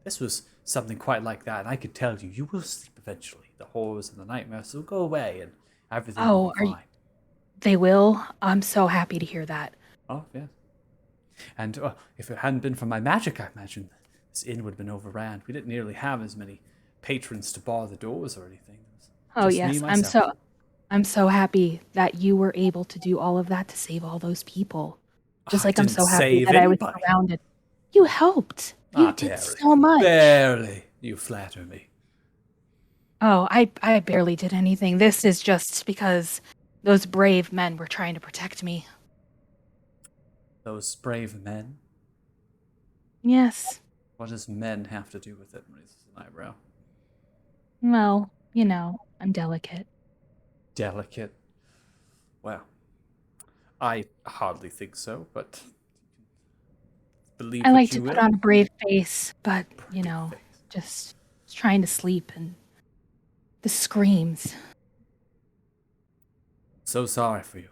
this was something quite like that. And I could tell you, you will sleep eventually. The horrors and the nightmares will go away and everything will be fine. They will? I'm so happy to hear that. Oh, yes. And if it hadn't been for my magic, I imagine this inn would have been overran. We didn't nearly have as many patrons to bar the doors or anything. Oh Just me, yes, myself. I'm so happy that you were able to do all of that to save all those people. Just I like I'm didn't so happy save that I was anybody. surrounded. You helped. You did Barely. so much. Barely. You flatter me. Oh, I barely did anything. This is just because those brave men were trying to protect me. Those brave men. Yes. What does men have to do with it? Raises an eyebrow. Well, I'm delicate. Delicate. Well, I hardly think so, but believe I what like you to will. put on a brave face, but, Brave face. just trying to sleep and the screams. So sorry for you.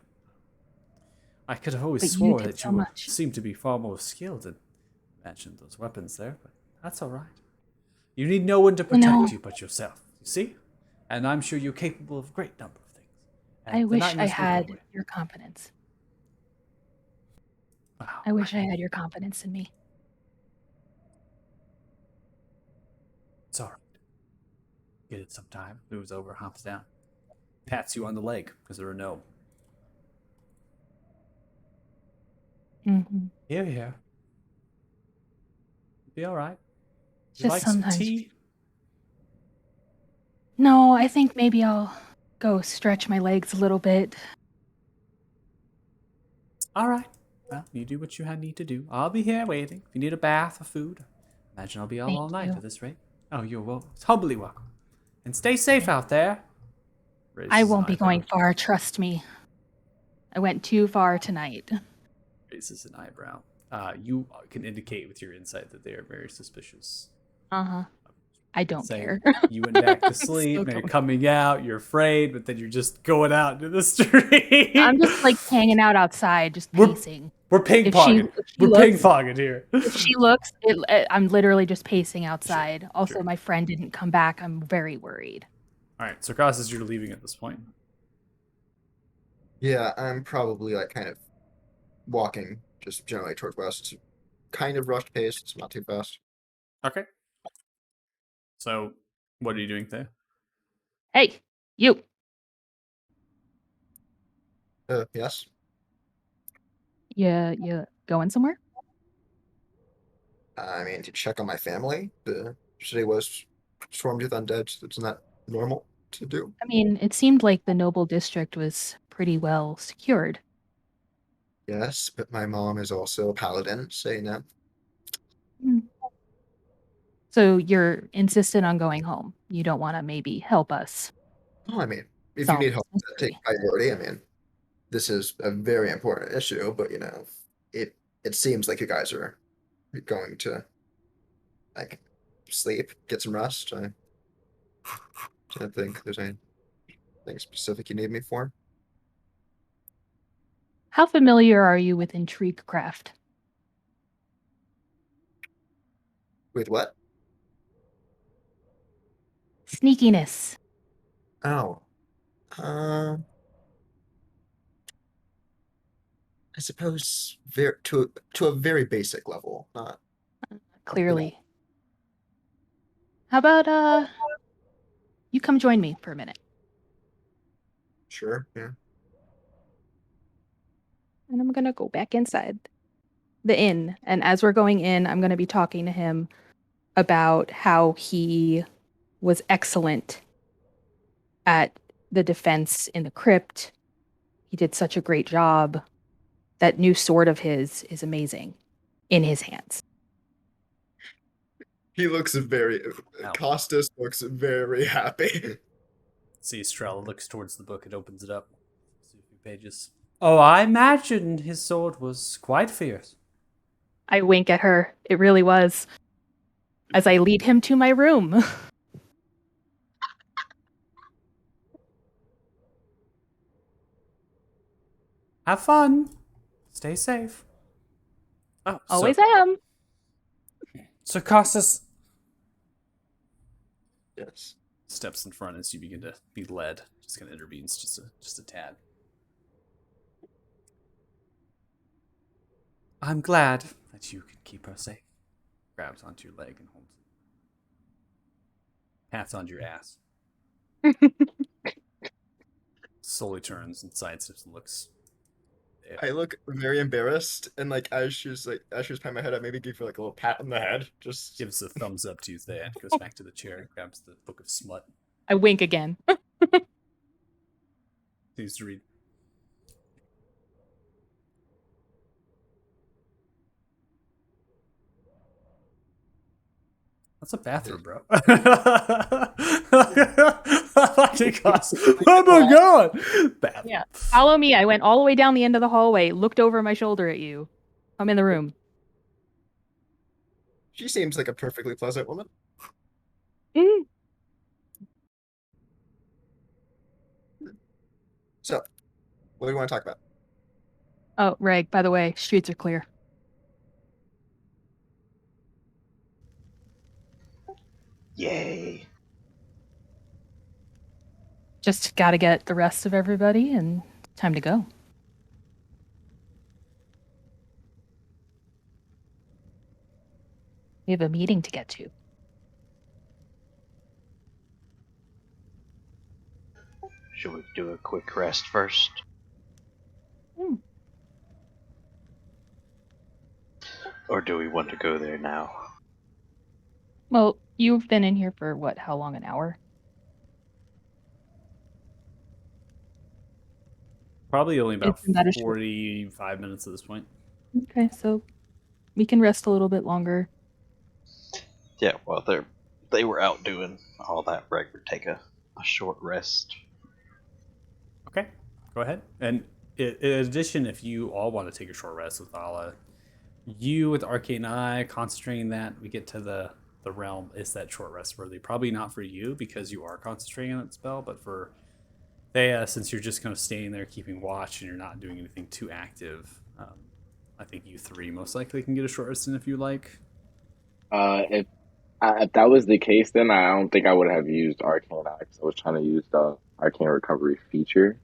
I could have always But you swore did that so you much. seemed to be far more skilled and mentioned those weapons there, but that's all right. You need no one to protect you but yourself, you see? And I'm sure you're capable of a great number of things. And I the wish I nightmares will go had away. your confidence. Wow. I wish I had your confidence in me. It's all right. Get it sometime. Moves over, hops down, pats you on the leg because there are no. Mm-hmm. Here. Be all right. You Just like some sometimes. tea? No, I think maybe I'll go stretch my legs a little bit. All right. Well, you do what you need to do. I'll be here waiting. If you need a bath or food, imagine I'll be all Thank night you. at this rate. Oh, you're humbly welcome. And stay safe out there. Raises I an won't be eyebrow. going far, trust me. I went too far tonight. Raises an eyebrow. You can indicate with your insight that they are very suspicious. Uh-huh. I don't Say care. you went back to I sleep, still and you're don't. coming out, you're afraid, but then you're just going out into the street. I'm just like hanging out outside, just We're- pacing. We're ping-ponging. We're looks, ping-ponging here. if she looks, I'm literally just pacing outside. Also, sure. my friend didn't come back. I'm very worried. All right, so Cross, as you're leaving at this point. Yeah, I'm probably like kind of walking just generally toward west. Kind of rushed pace, it's not too fast. Okay. So, what are you doing there? Hey, you. Yes. You going somewhere? I mean, to check on my family. The city was swarmed with undead, so it's not normal to do. I mean, it seemed like the Noble District was pretty well secured. Yes, but my mom is also a paladin, so you know. So you're insistent on going home. You don't want to maybe help us. Oh, I mean, if you solve need help, this take mystery. priority. I mean, this is a very important issue, but you know, it seems like you guys are going to like sleep, get some rest. I don't think there's anything specific you need me for. How familiar are you with Intriguecraft? With what? Sneakiness. Oh, I suppose very to a very basic level, not Clearly. How about you come join me for a minute? sure. Yeah. And I'm gonna go back inside the inn. And as we're going in, I'm gonna be talking to him about how he was excellent at the defense in the crypt. He did such a great job that new sword of his is amazing in his hands. He looks very. Ow. Costas looks very happy. See, Estrella looks towards the book and opens it up. See a few pages. Oh, I imagine his sword was quite fierce. I wink at her. It really was. As I lead him to my room. Have fun. Stay safe. Oh, Always am. So Costas Yes. steps in front as you begin to be led. Just kind of intervenes just a tad. I'm glad that you can keep her safe. Grabs onto your leg and holds it. Pats onto your ass. Slowly turns and sidesteps and looks. I look very embarrassed, and like as she's patting my head, I maybe give her like a little pat on the head. Just Gives a thumbs up to you there and goes back to the chair and grabs the Book of Smut. I wink again. Continues to read. That's a bathroom, bro. Oh my god! Bathroom. Yeah. Follow me. I went all the way down the end of the hallway, looked over my shoulder at you. I'm in the room. she seems like a perfectly pleasant woman. Mm. So, what do you want to talk about? Oh, Reg, by the way, streets are clear. Yay. Just gotta get the rest of everybody and time to go. We have a meeting to get to. Should we do a quick rest first? Hmm. Or do we want to go there now? Well, you've been in here for what, how long, an hour? Probably only about Isn't that a short- 45 minutes at this point. Okay, so we can rest a little bit longer. Yeah, well, they were out doing all that. Reg would take a short rest. Okay, go ahead. And in addition, if you all want to take a short rest with Ala, you with Arcane Eye, concentrating that, we get to the realm, is that short rest worthy? Probably not for you because you are concentrating on that spell, but for Thea, since you're just kind of staying there keeping watch and you're not doing anything too active, I think you three most likely can get a short rest in if you like. If that was the case, then I don't think I would have used Arcane Eye 'cause I was trying to use the Arcane Recovery feature.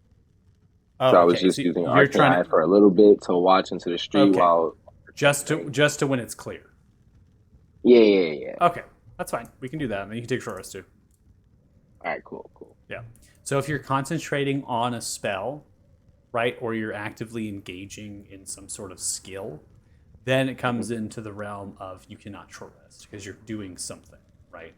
Oh, So I was okay, just so using you're Arcane trying Eye to for a little bit to watch into the street Okay. while. just to when it's clear. Yeah. Okay, that's fine. We can do that. And then you can take a short rest too. All right, cool. Yeah. So if you're concentrating on a spell, right, or you're actively engaging in some sort of skill, then it comes into the realm of you cannot short rest because you're doing something, right?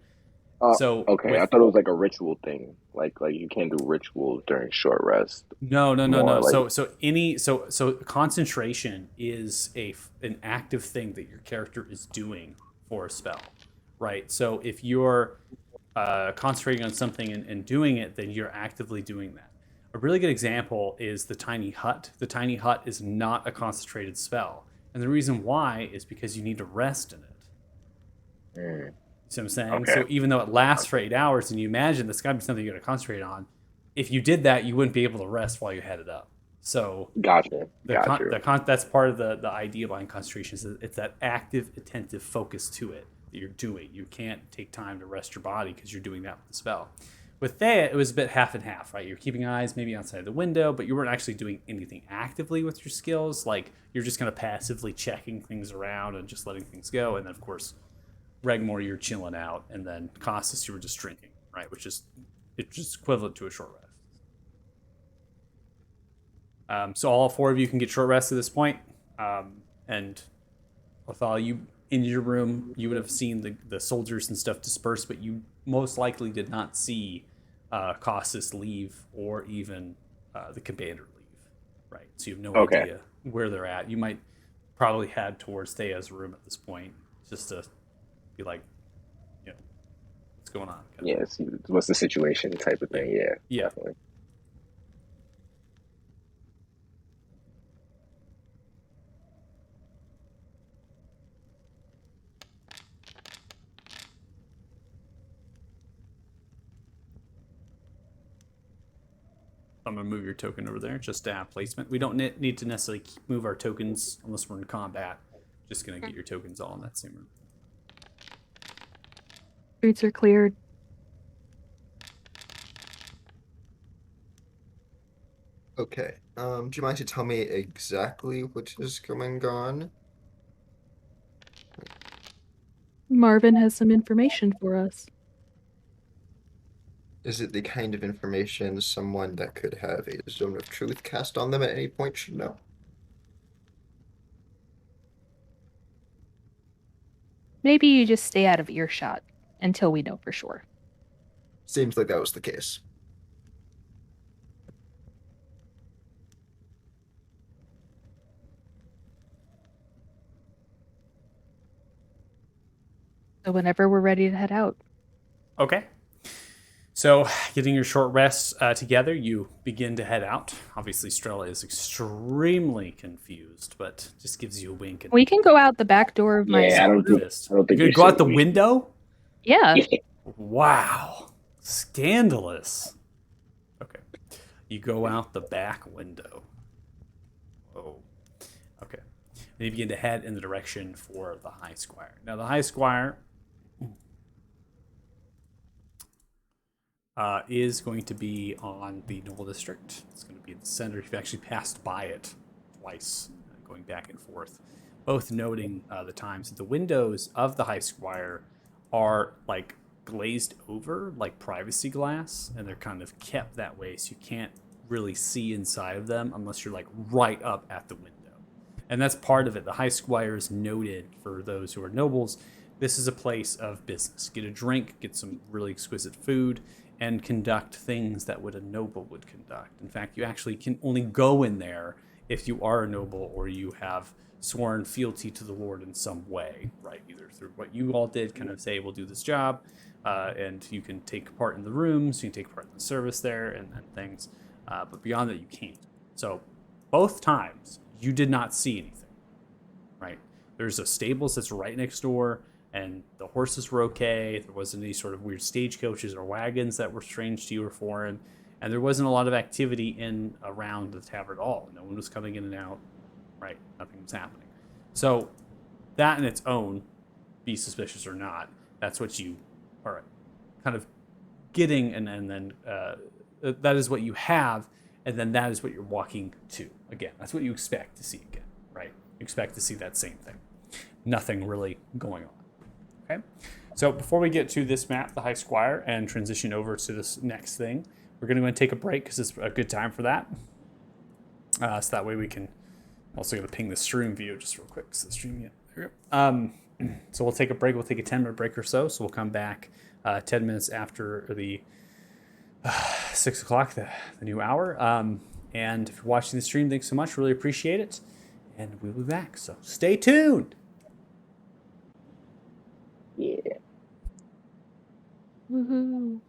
So Okay, I with- thought it was like a ritual thing. Like you can't do rituals during short rest. No. More like- So concentration is an active thing that your character is doing for a spell, right? So if you're concentrating on something and doing it, then you're actively doing that. A really good example is the Tiny Hut. The Tiny Hut is not a concentrated spell, and the reason why is because you need to rest in it. Mm. See what I'm saying? Okay. So even though it lasts for 8 hours, and you imagine that's got to be something you're going to concentrate on, if you did that, you wouldn't be able to rest while you had it up. So Gotcha. that's part of the idea behind concentration is that it's that active, attentive focus to it that you're doing. You can't take time to rest your body because you're doing that with the spell. With Thea, it was a bit half and half, right? You're keeping eyes maybe outside the window, but you weren't actually doing anything actively with your skills. Like you're just kind of passively checking things around and just letting things go. And then of course, Regmore, you're chilling out, and then Costas, you were just drinking, right? Which is it's just equivalent to a short rest. So all four of you can get short rest at this point. And Othala, you in your room, you would have seen the soldiers and stuff disperse, but you most likely did not see Costas leave or even the commander leave. right? So you have no Okay. idea where they're at. You might probably head towards Thea's room at this point, just to be like, you know, what's going on? kind of Yeah. See what's the situation type of thing. Yeah. Yeah. Definitely. I'm gonna move your token over there just to have placement. We don't need to necessarily move our tokens unless we're in combat. Just gonna get your tokens all in that same room. Streets are cleared. Okay. Do you mind to tell me exactly what is going on? Marvin has some information for us. Is it the kind of information someone that could have a zone of truth cast on them at any point should know? Maybe you just stay out of earshot until we know for sure. Seems like that was the case. So whenever we're ready to head out. Okay. So, getting your short rest together, you begin to head out. Obviously, Strella is extremely confused, but just gives you a wink. And We can go out the back door of my. Yeah, I don't think you we could go out should. the window. Yeah. Wow, scandalous. Okay, you go out the back window. Oh, okay. Then you begin to head in the direction for the High Squire. Now, the High Squire is going to be on the Noble District. It's going to be in the center. You've actually passed by it twice, going back and forth, both noting the times. The windows of the High Squire are like glazed over, like privacy glass, and they're kind of kept that way, so you can't really see inside of them unless you're like right up at the window. And that's part of it. The High Squire is noted for those who are nobles. This is a place of business. Get a drink, get some really exquisite food, and conduct things that would a noble would conduct. In fact, you actually can only go in there if you are a noble or you have sworn fealty to the Lord in some way, right? Either through what you all did, kind of say, we'll do this job, and you can take part in the rooms, you can take part in the service there and things. But beyond that, you can't. So both times, you did not see anything, right? There's a stables that's right next door, and the horses were okay. There wasn't any sort of weird stagecoaches or wagons that were strange to you or foreign. And there wasn't a lot of activity in around the tavern at all. No one was coming in and out, right? Nothing was happening. So that in its own, be suspicious or not, that's what you are kind of getting, and then that is what you have, and then that is what you're walking to. Again, that's what you expect to see again, right? You expect to see that same thing. Nothing really going on. Okay, so before we get to this map, the High Squire, and transition over to this next thing, we're going to go and take a break because it's a good time for that. So that way we can. I'm also going to ping the stream view just real quick. So the stream, yeah, there we go. So we'll take a break. We'll take a 10-minute break or so. So we'll come back 10 minutes after the 6 o'clock, the new hour. And if you're watching the stream, thanks so much. Really appreciate it. And we'll be back. So stay tuned. Yeah. Woohoo.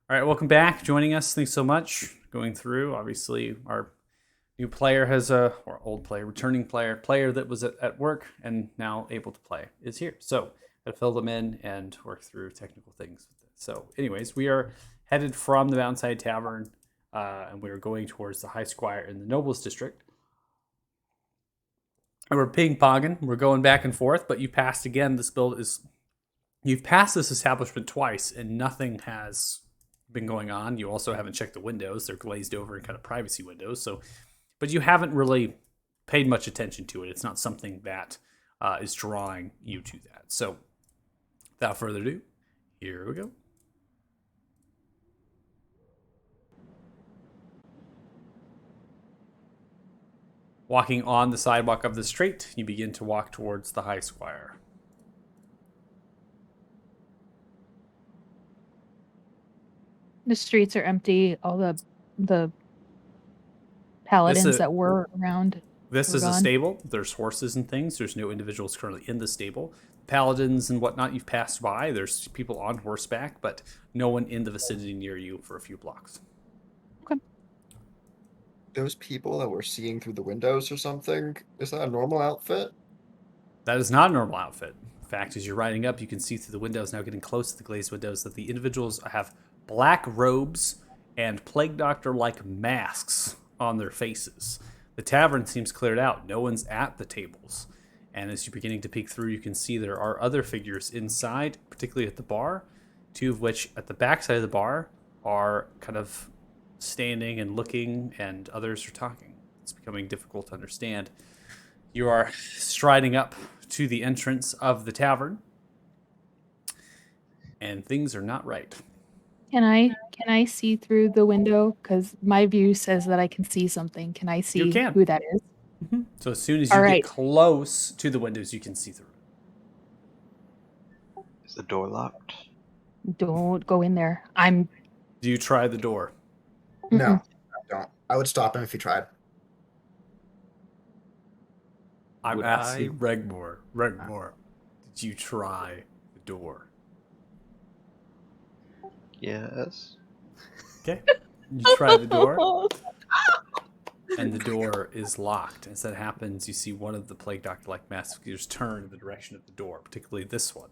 All right, welcome back. Joining us. Thanks so much. Going through. Obviously, our new player has or old player, returning player that was at work and now able to play is here. So I fill them in and work through technical things with it. So, anyways, we are headed from the Mountainside Tavern, and we are going towards the High Squire in the Nobles District. And we're ping-ponging. We're going back and forth, but you passed again. You've passed this establishment twice, and nothing has been going on. You also haven't checked the windows. They're glazed over and kind of privacy windows. So, but you haven't really paid much attention to it. It's not something that is drawing you to that. So, without further ado, here we go. Walking on the sidewalk of the street, you begin to walk towards the High Squire. The streets are empty. All the paladins that were around. This We're is a gone. stable. There's horses and things. There's no individuals currently in the stable. Paladins and whatnot you've passed by. There's people on horseback, but no one in the vicinity near you for a few blocks. Those people that we're seeing through the windows or something, is that a normal outfit? That is not a normal outfit. In fact, as you're riding up, you can see through the windows, now getting close to the glazed windows, that the individuals have black robes and plague doctor-like masks on their faces. The tavern seems cleared out. No one's at the tables. And as you're beginning to peek through, you can see there are other figures inside, particularly at the bar, two of which at the backside of the bar are kind of standing and looking, and others are talking. It's becoming difficult to understand. You are striding up to the entrance of the tavern, and things are not right. Can I see through the window? Because my view says that I can see something. Can I see can. who that is? So as soon as you All get right. close to the windows, you can see through. Is the door locked? Don't go in there. Do you try the door? No, Mm-mm. I don't. I would stop him if he tried. I'm Would asking I- Regmore. Regmore, did you try the door? Yes. Okay. You try the door, and the door is locked. As that happens, you see one of the plague doctor-like mask figures turn in the direction of the door, particularly this one.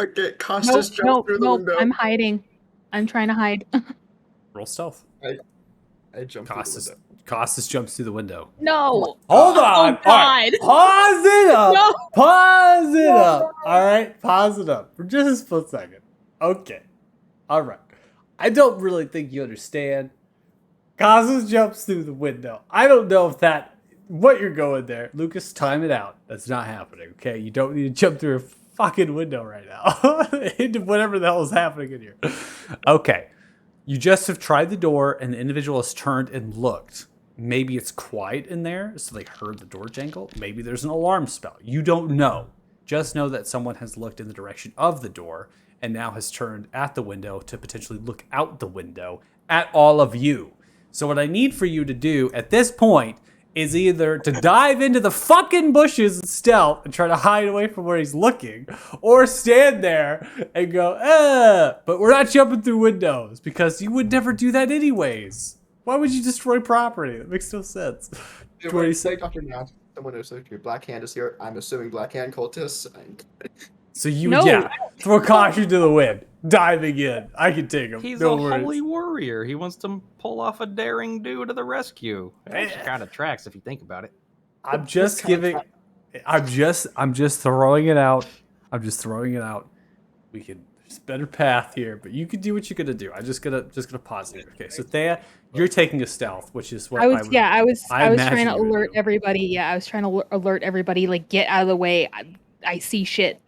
Okay, Costas jumped Nope, through the nope. window. I'm hiding. I'm trying to hide. Roll stealth. I jumped through the window. Costas jumps through the window. No. Hold on. Oh, All right. God. Pause it up. No. Pause it up. All right. Pause it up for just a split second. Okay. All right. I don't really think you understand. Costas jumps through the window. I don't know if what you're going there. Lucas, time it out. That's not happening. Okay. You don't need to jump through a fucking window right now. Into whatever the hell is happening in here. Okay. You just have tried the door, and the individual has turned and looked. Maybe it's quiet in there, so they heard the door jangle. Maybe there's an alarm spell. You don't know. Just know that someone has looked in the direction of the door and now has turned at the window to potentially look out the window at all of you. So what I need for you to do at this point is either to dive into the fucking bushes in stealth and try to hide away from where he's looking, or stand there and go, but we're not jumping through windows, because you would never do that anyways. Why would you destroy property? That makes no sense. You're 26. right, Dr. Now, someone knows if your Black Hand is here. I'm assuming Black Hand cultists. So you, No. throw caution to the wind. Diving in. I can take him. He's no a worries. holy warrior. He wants to pull off a daring do to the rescue. It actually kind of tracks if you think about it. I'm just giving. I'm just throwing it out. I'm just throwing it out. We can. There's a better path here, but you can do what you're gonna do. I'm just gonna pause it. Okay, so Thea, you're taking a stealth, which is what I was trying imagine to you would alert do. everybody. Yeah, I was trying to alert everybody. Like, get out of the way. I see shit.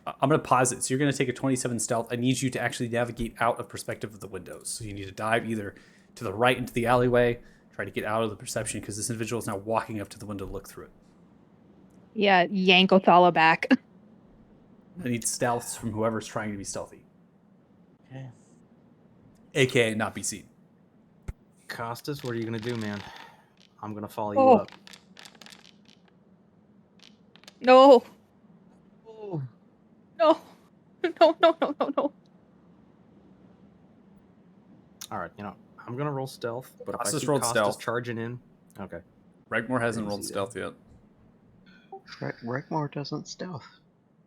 I'm gonna pause it. So you're gonna take a 27 stealth. I need you to actually navigate out of perspective of the windows. So you need to dive either to the right into the alleyway, try to get out of the perception, because this individual is now walking up to the window to look through it. Yeah, yank Othala back. I need stealths from whoever's trying to be stealthy, Okay. aka not be seen. Costas, what are you gonna do, man? I'm gonna follow you Oh. up. No, Oh. no, no, no, no, no, no. All right, I'm gonna roll stealth, but if I Costas see rolled Costas stealth. charging in, okay. Regmore hasn't Didn't rolled see stealth yet. Regmore doesn't stealth.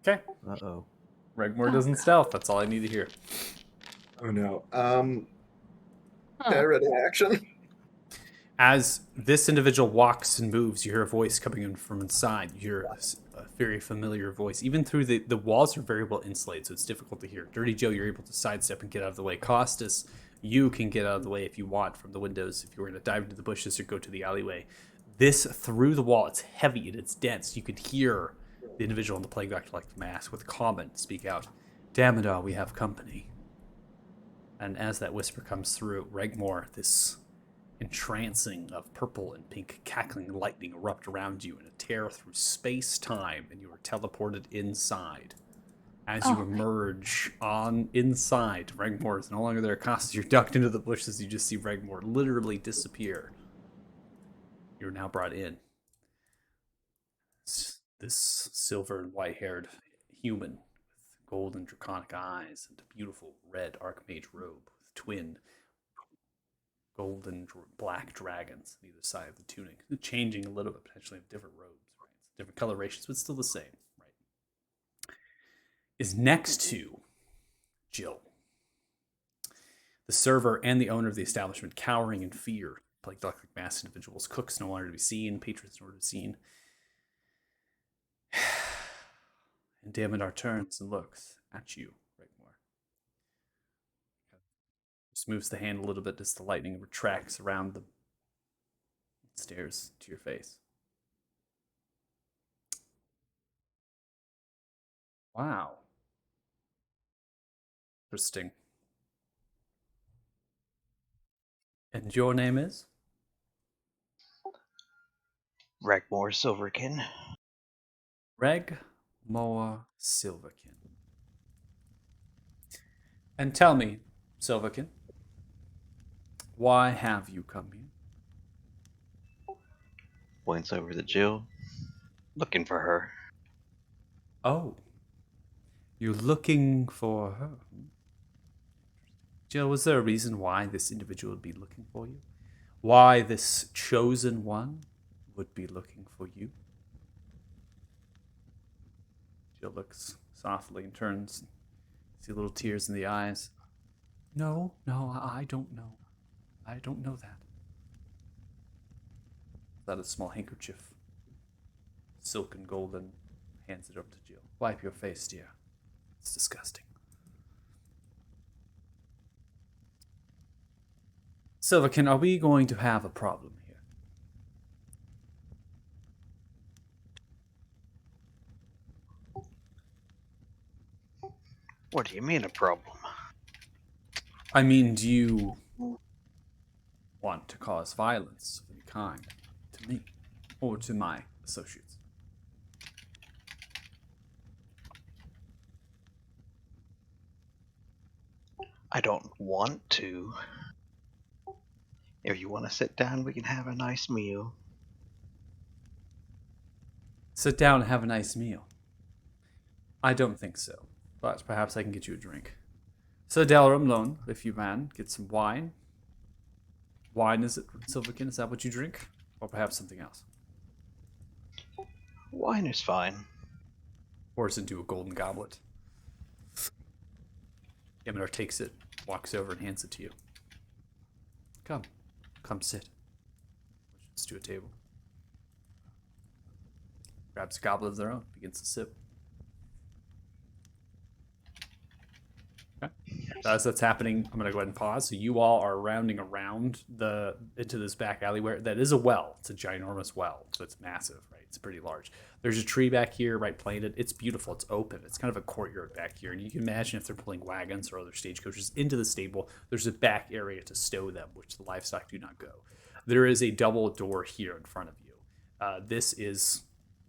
Okay. Uh-oh. Regmore doesn't stealth. That's all I need to hear. Oh no. Huh. Can I ready action? As this individual walks and moves, you hear a voice coming in from inside. You hear a very familiar voice. Even through the walls are very well insulated, so it's difficult to hear. Dirty Joe, you're able to sidestep and get out of the way. Costas, you can get out of the way if you want from the windows, if you were going to dive into the bushes or go to the alleyway. This, through the wall, it's heavy and it's dense. You could hear the individual in the plague doctor like the mask with comment speak out. Damodar, we have company. And as that whisper comes through, Regmore, this entrancing of purple and pink cackling lightning erupt around you in a tear through space-time, and you are teleported inside. As you emerge inside, Regmore is no longer there. Costas, you're ducked into the bushes. You just see Regmore literally disappear. You're now brought in. This silver and white-haired human with golden draconic eyes and a beautiful red archmage robe with twin golden black dragons on either side of the tunic, changing a little bit, potentially of different robes, right? Different colorations, but still the same, right? Is next to Jill, the server and the owner of the establishment, cowering in fear, like duck-like masked individuals. Cooks no longer to be seen, patrons no longer to be seen. And Damodar turns and looks at you, Regmore. Just moves the hand a little bit as the lightning retracts around the stares to your face. Wow. Interesting. And your name is? Regmore Silverkin. Regmore Silverkin. And tell me, Silverkin, why have you come here? Points over to Jill. Looking for her. Oh. You're looking for her. Jill, was there a reason why this individual would be looking for you? Why this chosen one would be looking for you? Jill looks softly and turns. See little tears in the eyes. No, I don't know. I don't know that. That a small handkerchief, silk and golden, hands it over to Jill. Wipe your face, dear. It's disgusting. Silverkin, are we going to have a problem here? What do you mean a problem? I mean, do you want to cause violence of any kind to me or to my associates? I don't want to. If you want to sit down, we can have a nice meal. Sit down and have a nice meal. I don't think so, but perhaps I can get you a drink. Sir Delram Lone, if you man, get some wine. Wine, is it, Silverkin? Is that what you drink? Or perhaps something else? Wine is fine. Pours into a golden goblet. Damodar takes it, walks over, and hands it to you. Come sit. Motions to a table. Grabs a goblet of their own, begins to sip. Okay. As that's happening, I'm gonna go ahead and pause. So you all are rounding around into this back alleyway. That is a well. It's a ginormous well, so it's massive, right? It's pretty large. There's a tree back here, right, planted. It's beautiful. It's open. It's kind of a courtyard back here, and you can imagine if they're pulling wagons or other stagecoaches into the stable, there's a back area to stow them, which the livestock do not go. There is a double door here in front of you. This is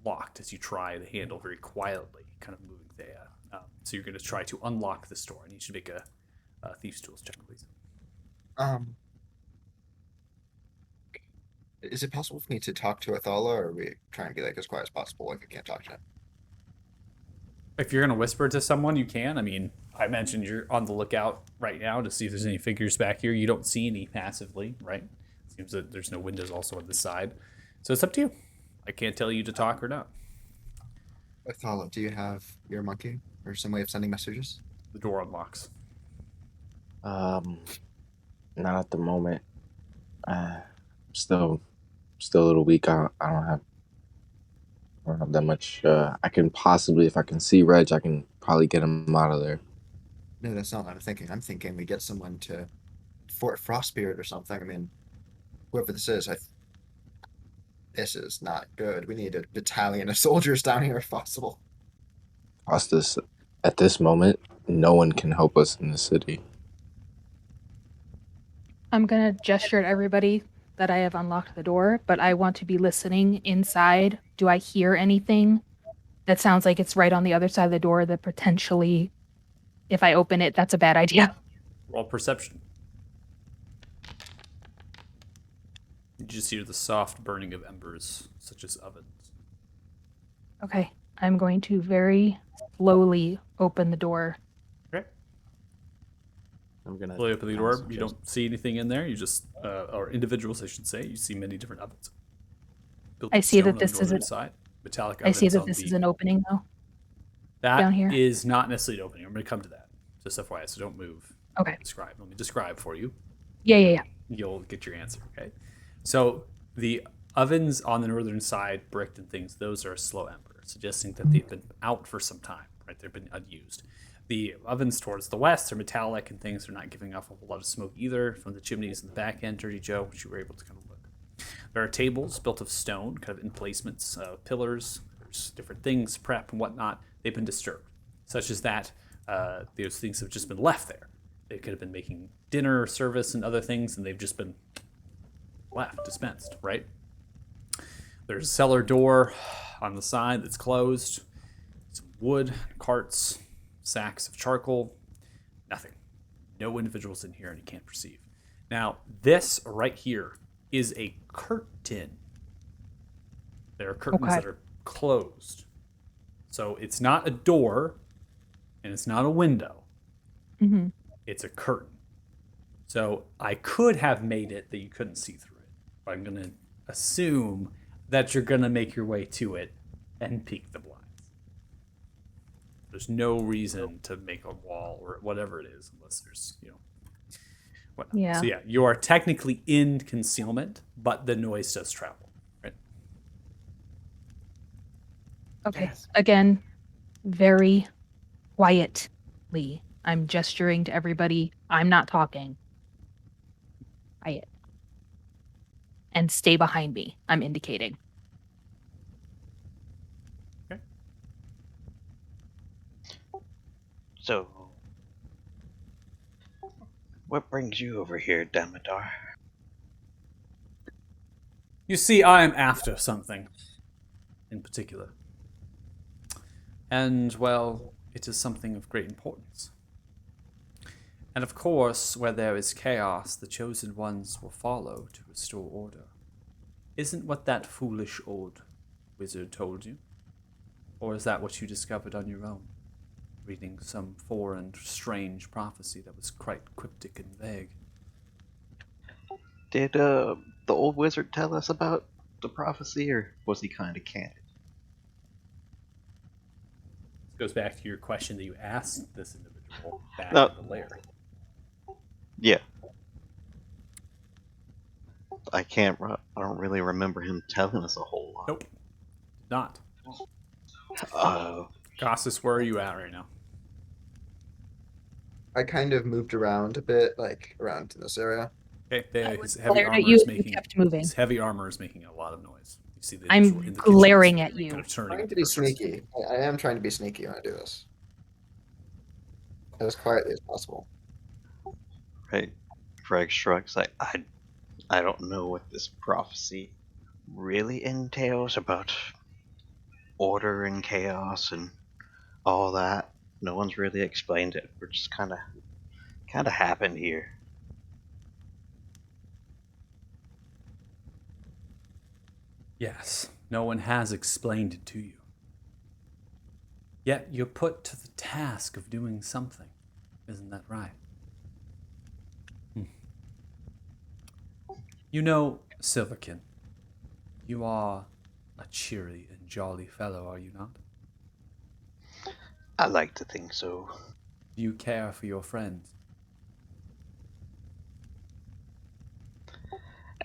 locked as you try the handle very quietly, kind of moving there. So you're going to try to unlock this door. I need you to make a Thieves' Tools check, please. Is it possible for me to talk to Athala, or are we trying to be like as quiet as possible? Like I can't talk to him. If you're going to whisper to someone, you can. I mean, I mentioned you're on the lookout right now to see if there's any figures back here. You don't see any passively, right? Seems that there's no windows also on this side. So it's up to you. I can't tell you to talk or not. Othala, do you have your monkey or some way of sending messages? The door unlocks. Not at the moment. Still a little weak. I don't have that much. I can possibly, if I can see Reg, I can probably get him out of there. No, that's not what I'm thinking. I'm thinking we get someone to Fort Frostbeard or something. I mean, whoever this is, this is not good. We need a battalion of soldiers down here if possible. Costas, at this moment, no one can help us in the city. I'm gonna gesture at everybody that I have unlocked the door, but I want to be listening inside. Do I hear anything that sounds like it's right on the other side of the door that potentially, if I open it, that's a bad idea? Roll perception. You just hear the soft burning of embers, such as ovens. Okay, I'm going to very slowly open the door. Okay. I'm gonna Slowly open the door. You suggest- don't see anything in there. You just, or individuals, I should say. You see many different ovens. Built I of see stone that on the this is northern a- side. Metallic I see ovens that on this the- is an opening though. That down here. is not necessarily an opening. I'm going to come to that. Just FYI, so don't move. Okay. Describe. Let me describe for you. Yeah. You'll get your answer, okay? So the ovens on the northern side, bricked and things, those are slow ember, suggesting that they've been out for some time, right? They've been unused. The ovens towards the west are metallic and things. They're not giving off a whole lot of smoke either from the chimneys in the back end, Dirty Joe, which you were able to kind of look. There are tables built of stone, kind of emplacements, pillars, there's different things, prep and whatnot. They've been disturbed, such as that those things have just been left there. They could have been making dinner service and other things, and they've just been left, dispensed, right? There's a cellar door on the side that's closed. Some wood, carts, sacks of charcoal. Nothing. No individuals in here, and you can't perceive. Now, this right here is a curtain. There are curtains Okay. that are closed. So it's not a door, and it's not a window. Mm-hmm. It's a curtain. So I could have made it that you couldn't see through it. But I'm going to assume that you're going to make your way to it and peek the blinds. There's no reason to make a wall or whatever it is unless there's, whatnot. Yeah. So yeah, you are technically in concealment, but the noise does travel, right? Okay. Yes. Again, very quietly. I'm gesturing to everybody. I'm not talking. Quiet. And stay behind me. I'm indicating. So, what brings you over here, Damodar? You see, I am after something in particular. And, well, it is something of great importance. And of course, where there is chaos, the chosen ones will follow to restore order. Isn't what that foolish old wizard told you? Or is that what you discovered on your own? Reading some foreign, strange prophecy that was quite cryptic and vague. Did the old wizard tell us about the prophecy, or was he kind of candid? This goes back to your question that you asked this individual back No. in the lair. Yeah. I don't really remember him telling us a whole lot. Nope. Not. Costas, where are you at right now? I kind of moved around a bit, like around in this area. Okay, I his was heavy glared at armor you is and you making kept moving. his heavy armor is making a lot of noise. You see the I'm individual in the kitchen glaring is at you. kind of turning Trying into to be purpose. sneaky. I am trying to be sneaky when I do this. As quietly as possible. Right. Greg shrugs like, I don't know what this prophecy really entails about order and chaos and all that. No one's really explained it. We're just kind of happened here. Yes, no one has explained it to you. Yet you're put to the task of doing something. Isn't that right? Hmm. You know, Silverkin, you are a cheery and jolly fellow, are you not? I like to think so. Do you care for your friends?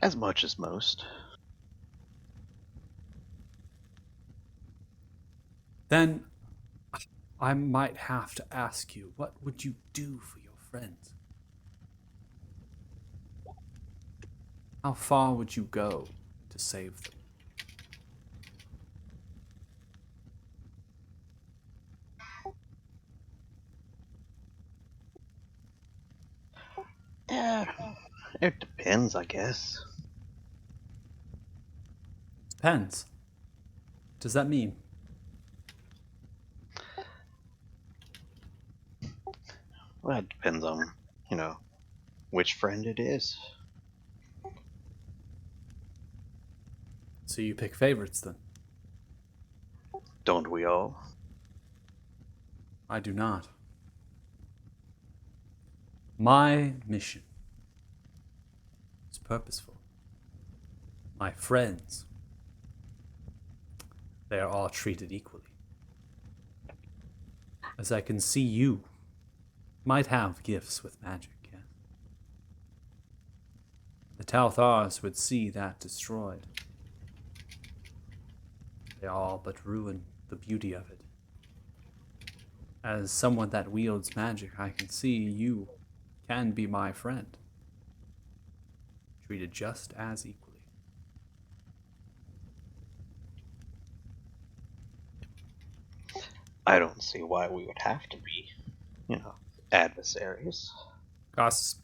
As much as most. Then I might have to ask you, what would you do for your friends? How far would you go to save them? Yeah, it depends, I guess. Depends. What does that mean? Well, it depends on, which friend it is. So you pick favorites then? Don't we all? I do not. My mission is purposeful. My friends, they are all treated equally. As I can see, you might have gifts with magic, yes? The Talthars would see that destroyed. They all but ruin the beauty of it. As someone that wields magic, I can see you can be my friend. Treated just as equally. I don't see why we would have to be, adversaries. Goss,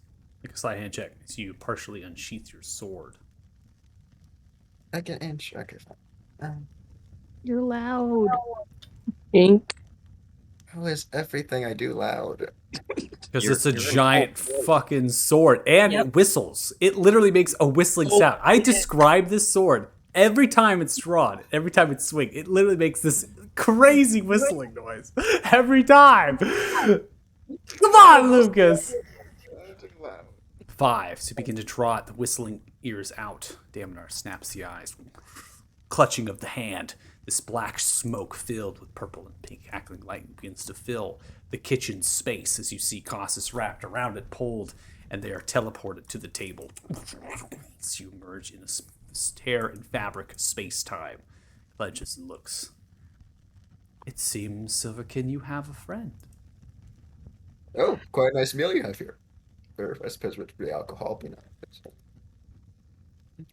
make a sleight hand check as you partially unsheath your sword. I can inch. Okay, fine. You're loud. Ink. How is everything I do loud? Because You're- it's a you're in giant fucking sword. And Yep. it whistles. It literally makes a whistling sound. I describe this sword every time it's drawn, every time it's swing. It literally makes this crazy whistling noise. Every time. Come on, Lucas. 5. So you begin to draw it, the whistling ears out. Daminar snaps the eyes. Clutching of the hand. This black smoke filled with purple and pink cackling light begins to fill the kitchen space as you see Cossus wrapped around it, pulled, and they are teleported to the table. As you emerge in a tear and fabric of space-time. Ledges and looks. It seems, Silverkin, you have a friend. Oh, quite a nice meal you have here. Or I suppose with the alcohol, but not.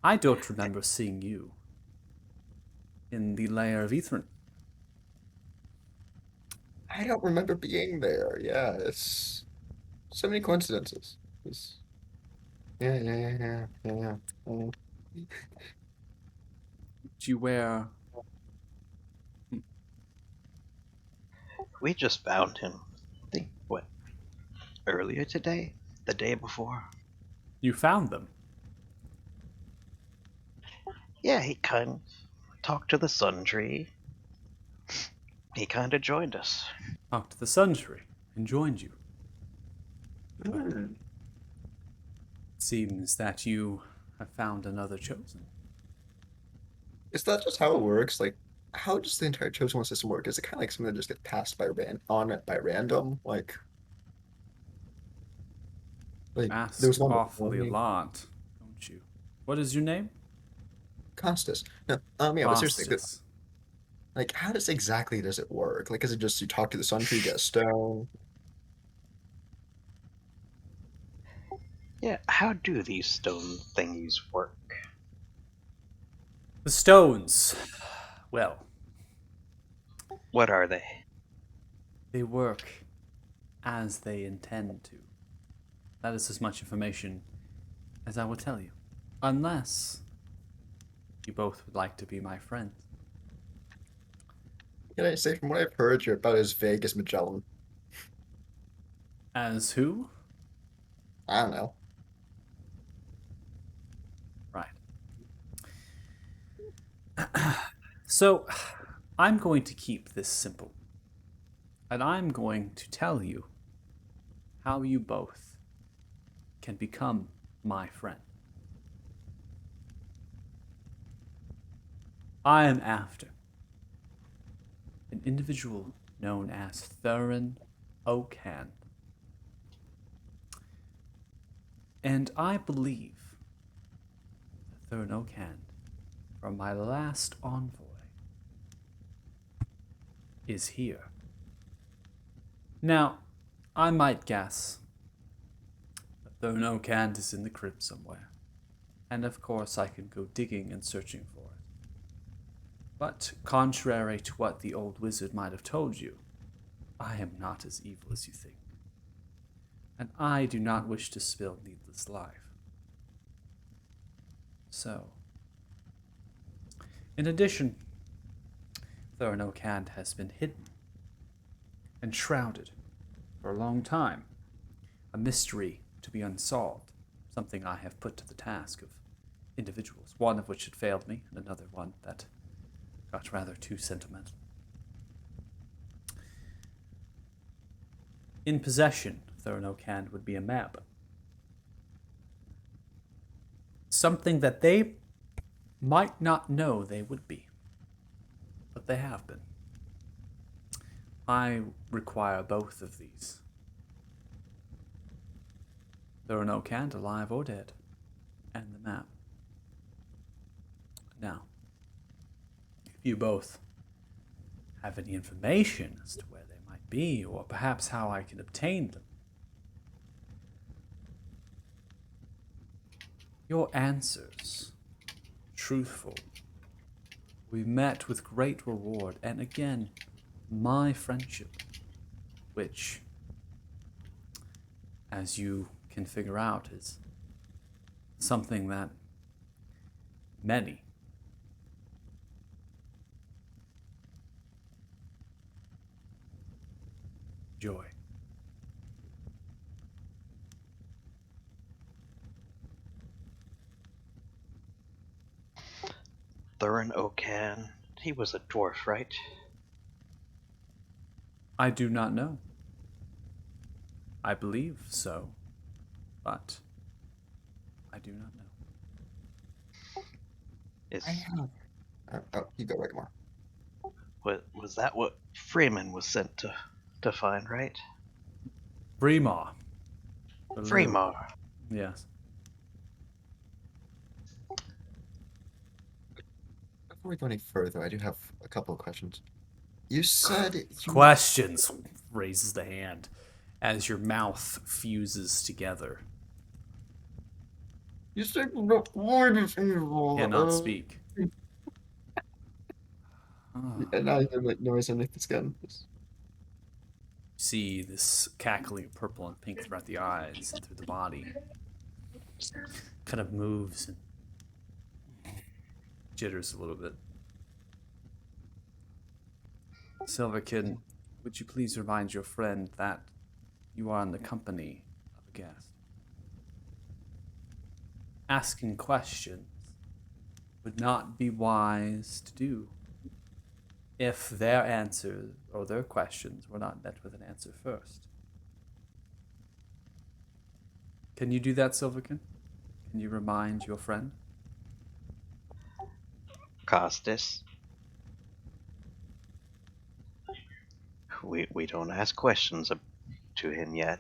I don't remember seeing you in the lair of Ethrin. I don't remember being there. Yeah, it's so many coincidences. Yeah. Did you wear... We just found him. I think, earlier today? The day before? You found them? Yeah, he kind of talked to the Sun Tree. He kind of joined us. Talked to the Sun Tree and joined you. Hmm. It seems that you have found another chosen. Is that just how it works? Like, how does the entire chosen one system work? Is it kind of like something that just gets passed by random? Like Ask there was one awfully a before me. lot, don't you? What is your name? Constus. No, yeah, but seriously, Costas. like, how exactly does it work? Like, is it just you talk to the sun tree, you get a stone? Yeah, how do these stone thingies work? The stones. Well, What are they? they work as they intend to. That is as much information as I will tell you. Unless you both would like to be my friends. Can I say, from what I've heard, you're about as vague as Magellan. As who? I don't know. Right. So, I'm going to keep this simple. And I'm going to tell you how you both can become my friend. I am after an individual known as Thurin Oakhand. And I believe that Thurin Oakhand, from my last envoy, is here. Now, I might guess that Thurin Oakhand is in the crypt somewhere. And of course I can go digging and searching for it. But contrary to what the old wizard might have told you, I am not as evil as you think. And I do not wish to spill needless life. So, in addition, Thurin Oakhand has been hidden and shrouded for a long time, a mystery to be unsolved, something I have put to the task of individuals, one of which had failed me, and another one that got rather too sentimental. In possession, Thurin Oakhand would be a map. Something that they might not know they would be, but they have been. I require both of these. Thurin Oakhand, alive or dead, and the map. Now, if you both have any information as to where they might be, or perhaps how I can obtain them, your answers, truthful, we met with great reward, and again, my friendship, which, as you can figure out, is something that many enjoy. Thurin Oakhand, he was a dwarf, right? I do not know. I believe so, but I do not know. Is I have. Oh, you go, Wigmore. was that what Freeman was sent to find, right? Fremar. Fremar. Yes. Before we go any further, I do have a couple of questions. You said you Questions. Raises the hand as your mouth fuses together. You said the word is evil. Cannot speak. And now you make noise underneath the skin. See this cackling of purple and pink throughout the eyes and through the body. Kind of moves and jitters a little bit. Silverkin, would you please remind your friend that you are in the company of a guest? Asking questions would not be wise to do if their answers or their questions were not met with an answer first. Can you do that, Silverkin? Can you remind your friend? Costas. We don't ask questions to him yet.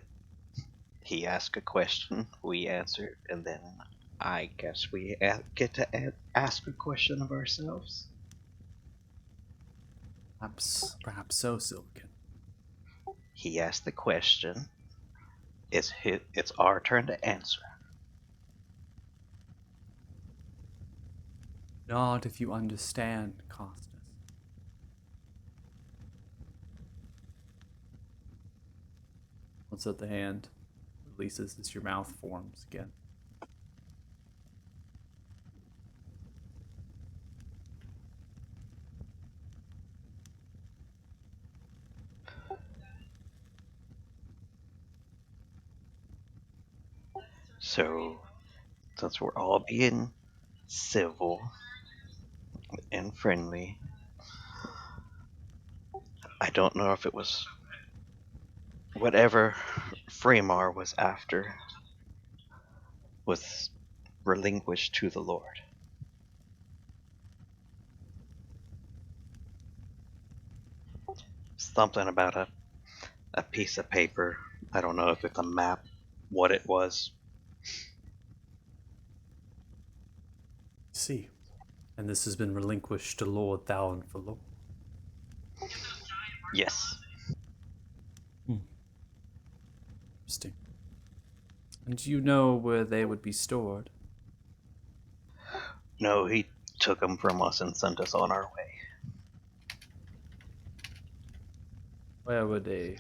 He asks a question, we answer, and then I guess we get to ask a question of ourselves. Perhaps so, Silverkin. He asked the question. It's our turn to answer. Not if you understand, Costas. Let's let the hand releases as your mouth forms again. So, since we're all being civil and friendly, I don't know if it was whatever Fremar was after was relinquished to the Lord. Something about a piece of paper. I don't know if it's a map, what it was. See. And this has been relinquished to Lord Thalon for Lord. Yes. Interesting. And do you know where they would be stored? No, he took them from us and sent us on our way. Where would a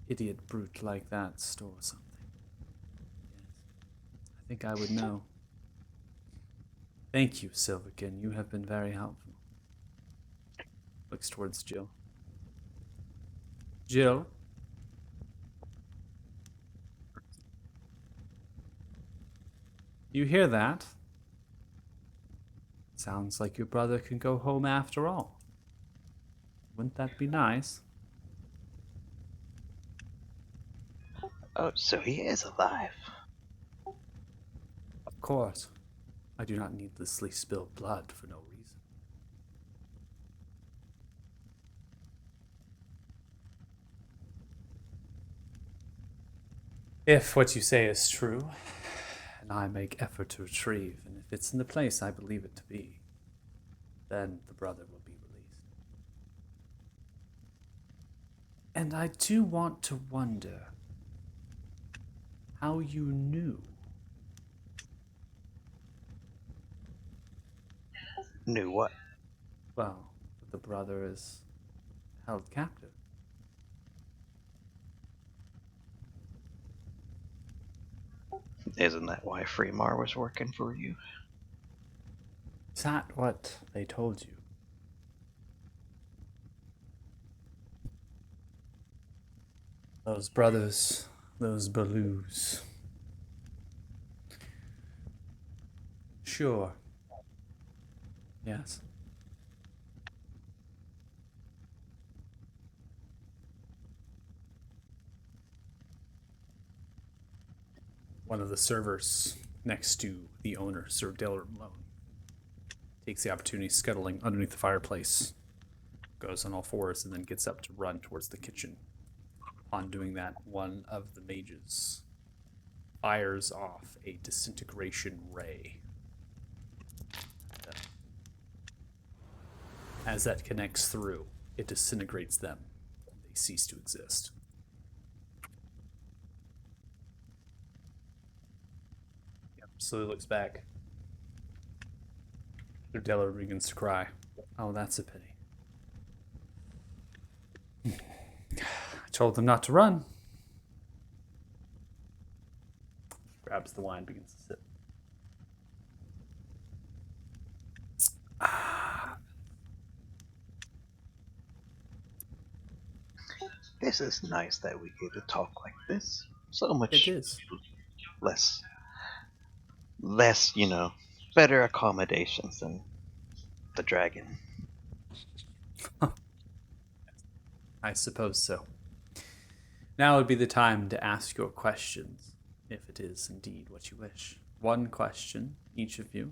idiot brute like that store something? Yes. I think I would know. Thank you, Silverkin. You have been very helpful. Looks towards Jill. Jill? You hear that? Sounds like your brother can go home after all. Wouldn't that be nice? Oh, so he is alive. Of course. I do not needlessly spill blood for no reason. If what you say is true, and I make effort to retrieve, and if it's in the place I believe it to be, then the brother will be released. And I do want to wonder how you knew. Knew what? Well, that the brother is held captive. Isn't that why Fremar was working for you? Is that what they told you? Those brothers, those Baloos. Sure. Yes. One of the servers next to the owner, Sir Dillard Malone, takes the opportunity scuttling underneath the fireplace, goes on all fours, and then gets up to run towards the kitchen. Upon doing that, one of the mages fires off a disintegration ray. As that connects through, it disintegrates them. They cease to exist. Yep, slowly looks back. Sir Dillard begins to cry. Oh, that's a pity. I told them not to run. Grabs the wine, begins to sip. This is nice that we get to talk like this. So much It is. less, better accommodations than the dragon. I suppose so. Now would be the time to ask your questions, if it is indeed what you wish. One question, each of you.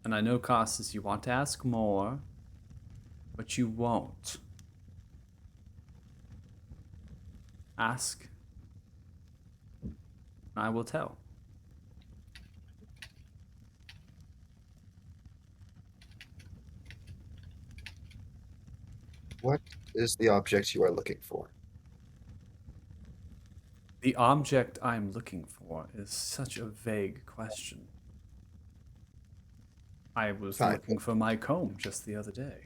And I know, Costas, you want to ask more, but you won't. Ask, and I will tell. What is the object you are looking for? The object I'm looking for is such a vague question. I was Fine. looking for my comb just the other day.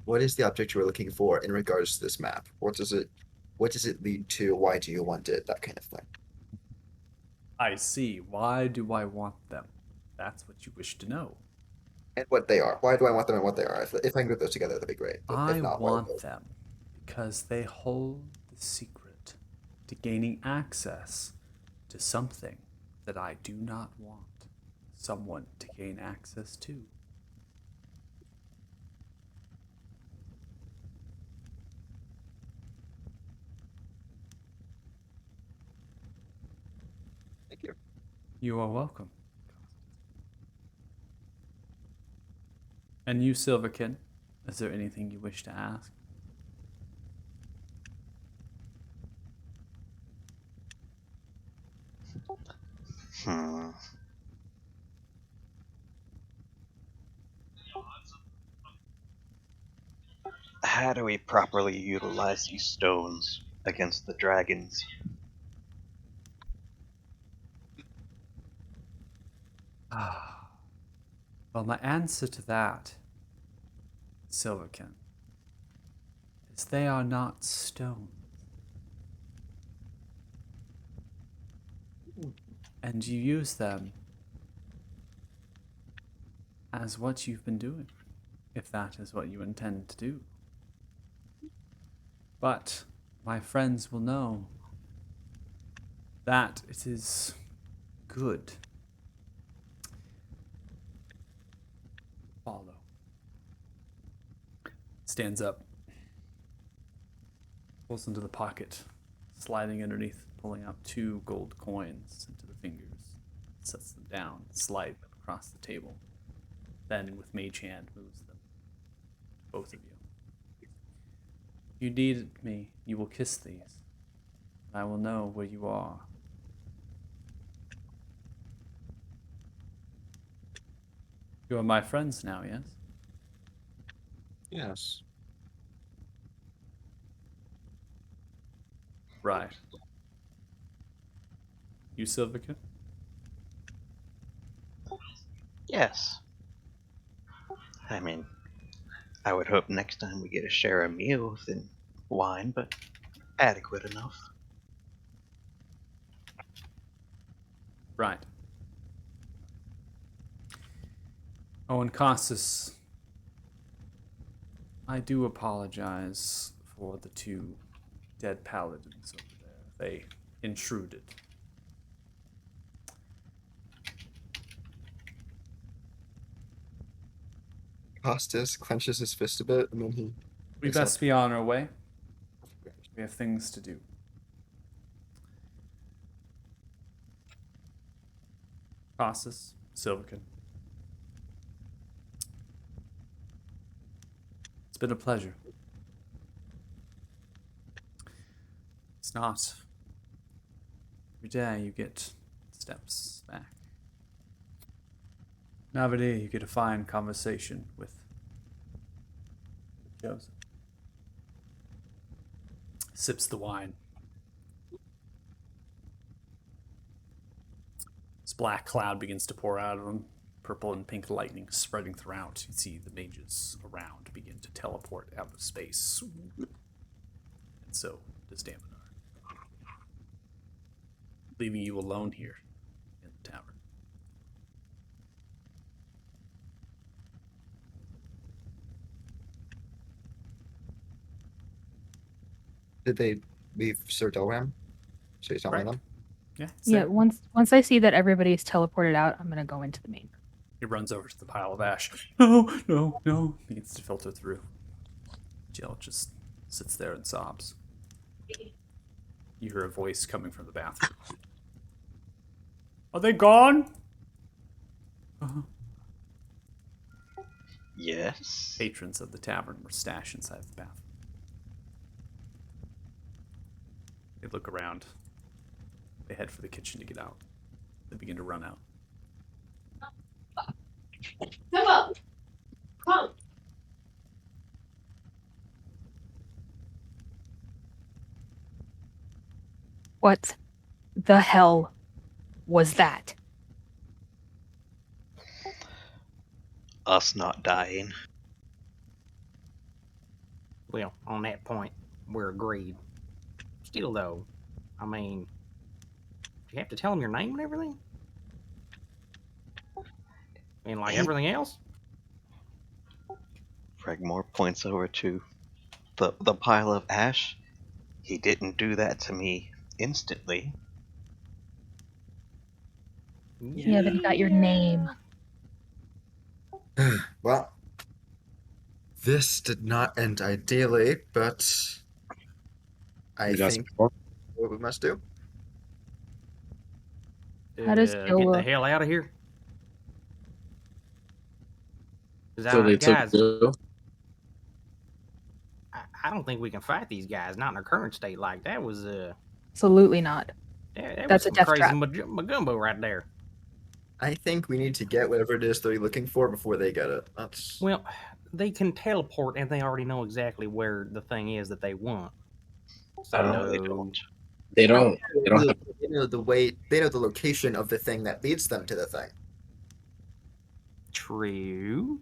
What is the object you are looking for in regards to this map? What does it lead to? Why do you want it? That kind of thing. I see. Why do I want them? That's what you wish to know. And what they are. Why do I want them and what they are? If I can group those together, that'd be great. But I if not, why want those? them because they hold the secret to gaining access to something that I do not want someone to gain access to. You are welcome. And you, Silverkin, is there anything you wish to ask? Hmm. How do we properly utilize these stones against the dragons? Ah. Well, my answer to that, Silverkin, is they are not stone. And you use them as what you've been doing, if that is what you intend to do. But my friends will know that it is good. Follow. Stands up. Pulls into the pocket, sliding underneath, pulling out 2 gold coins into the fingers. Sets them down, slide them across the table. Then, with Mage Hand, moves them to both of you. If you need me, you will kiss these. I will know where you are. You are my friends now, yes? Yes. Right. You, Silverkin? Yes. I mean, I would hope next time we get to share a meal than wine, but adequate enough. Right. Oh, and Costas, I do apologize for the 2 dead paladins over there. They intruded. Costas clenches his fist a bit, and then he. We Makes up. best be on our way. We have things to do. Costas, Silverkin. It's been a pleasure. It's not every day you get steps back. Not every day you get a fine conversation with Joseph. Sips the wine. This black cloud begins to pour out of him. Purple and pink lightning spreading throughout. You see the mages around begin to teleport out of space. And so does Daminar. Leaving you alone here in the tavern. Did they leave Sir Delram? So he's not one of Right. them? Yeah. Yeah, Sarah. once I see that everybody's teleported out, I'm gonna go into the main room. He runs over to the pile of ash. No, no, no. Begins to filter through. Jill just sits there and sobs. You hear a voice coming from the bathroom. Are they gone? Uh-huh. Yes. Patrons of the tavern were stashed inside the bathroom. They look around. They head for the kitchen to get out. They begin to run out. Come on. Come. What the hell was that? Us not dying. Well, on that point, we're agreed. Still, though, I mean, do you have to tell him your name and everything? And like everything else? Fragmore points over to the pile of ash. He didn't do that to me instantly. Yeah, but he got your name. Well, this did not end ideally, but I We got think some more. what we must do. How does get Jill the look? hell out of here. 'Cause So they took guys, Jill? I don't think we can fight these guys. Not in their current state. Like that was Absolutely not. that That's was a some death crazy trap. magumbo right there. I think we need to get whatever it is they're looking for before they get it. That's Well, they can teleport and they already know exactly where the thing is that they want. I don't No, they So don't. They don't. They don't have. they know the way. They know the location of the thing that leads them to the thing. true.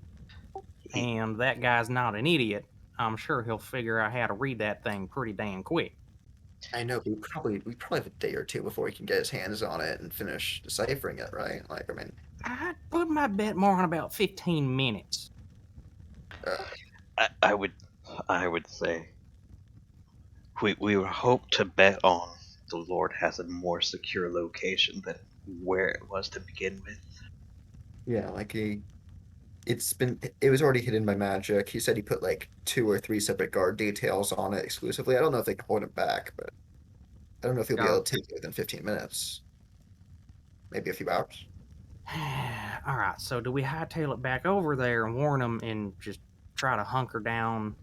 And that guy's not an idiot. I'm sure he'll figure out how to read that thing pretty damn quick. I know, but we probably have a day or two before he can get his hands on it and finish deciphering it, right? Like, I mean, I'd put my bet more on about 15 minutes. I would say we would hope to bet on the Lord has a more secure location than where it was to begin with. yeah, like it was already hidden by magic. He said he put like 2 or 3 separate guard details on it exclusively. I don't know if they can hold him back, but I don't know if he'll be able to take it within 15 minutes. Maybe a few hours. All right, so do we hightail it back over there and warn them and just try to hunker down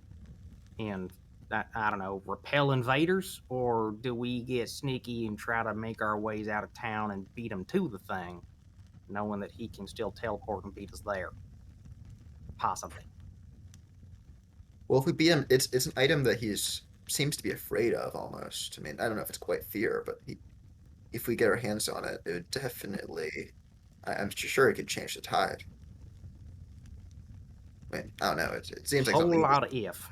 and, I don't know, repel invaders? Or do we get sneaky and try to make our ways out of town and beat him to the thing, knowing that he can still teleport and beat us there? Possibly. Well, if we beat him, it's an item that seems to be afraid of almost. I mean, I don't know if it's quite fear, but if we get our hands on it, it would definitely. I'm sure it could change the tide. I mean, I don't know. It seems like Whole something. lot of if.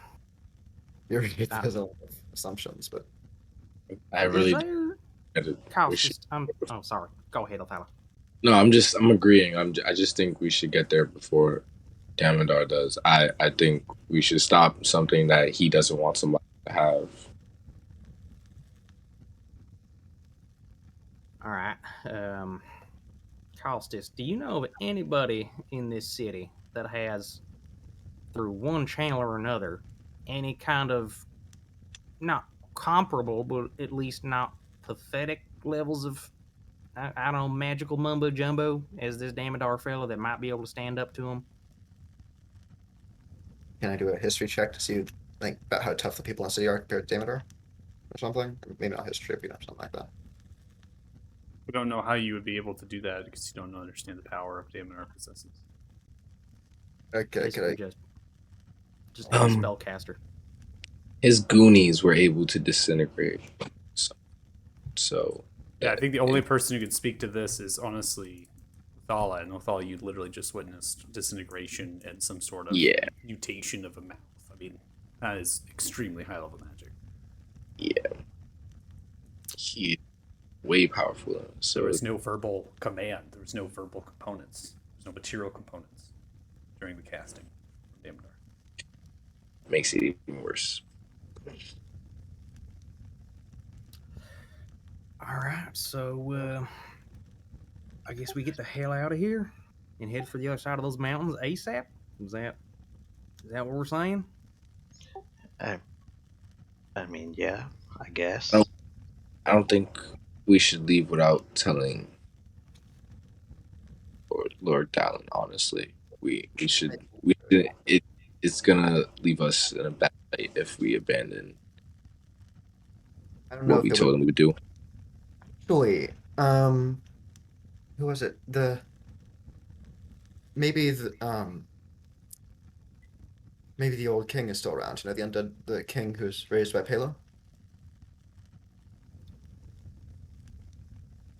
It has a lot of assumptions, but I really. Is there... don't. We should- oh, sorry. Go ahead, Othello. No, I'm agreeing. I just think we should get there before Damodar does. I think we should stop something that he doesn't want somebody to have. All right. Costas, do you know of anybody in this city that has, through one channel or another, any kind of, not comparable, but at least not pathetic levels of, I don't know, magical mumbo jumbo as this Damodar fella that might be able to stand up to him? can I do a history check to see like about how tough the people in the city are compared to Damodar or something? Maybe not history, but something like that. We don't know how you would be able to do that because you don't understand the power of Damodar possesses. Okay, Basically could just a spellcaster. His Goonies were able to disintegrate. So Yeah, I think the only person who can speak to this is honestly Thala, and Thala, you literally just witnessed disintegration and some sort of mutation of a mouth. I mean, that is extremely high level magic. Yeah, he way powerful. So there was no verbal command. There was no verbal components. There's no material components during the casting of Damodar. Makes it even worse. All right, so I guess we get the hell out of here and head for the other side of those mountains ASAP. Is that what we're saying? I mean, yeah, I guess. I don't think we should leave without telling Lord Dallin. Honestly, we should. It's gonna leave us in a bad light if we abandon I don't know what we told him we would do. Actually, who was it? Maybe the old king is still around. You know, the king who's raised by Palo.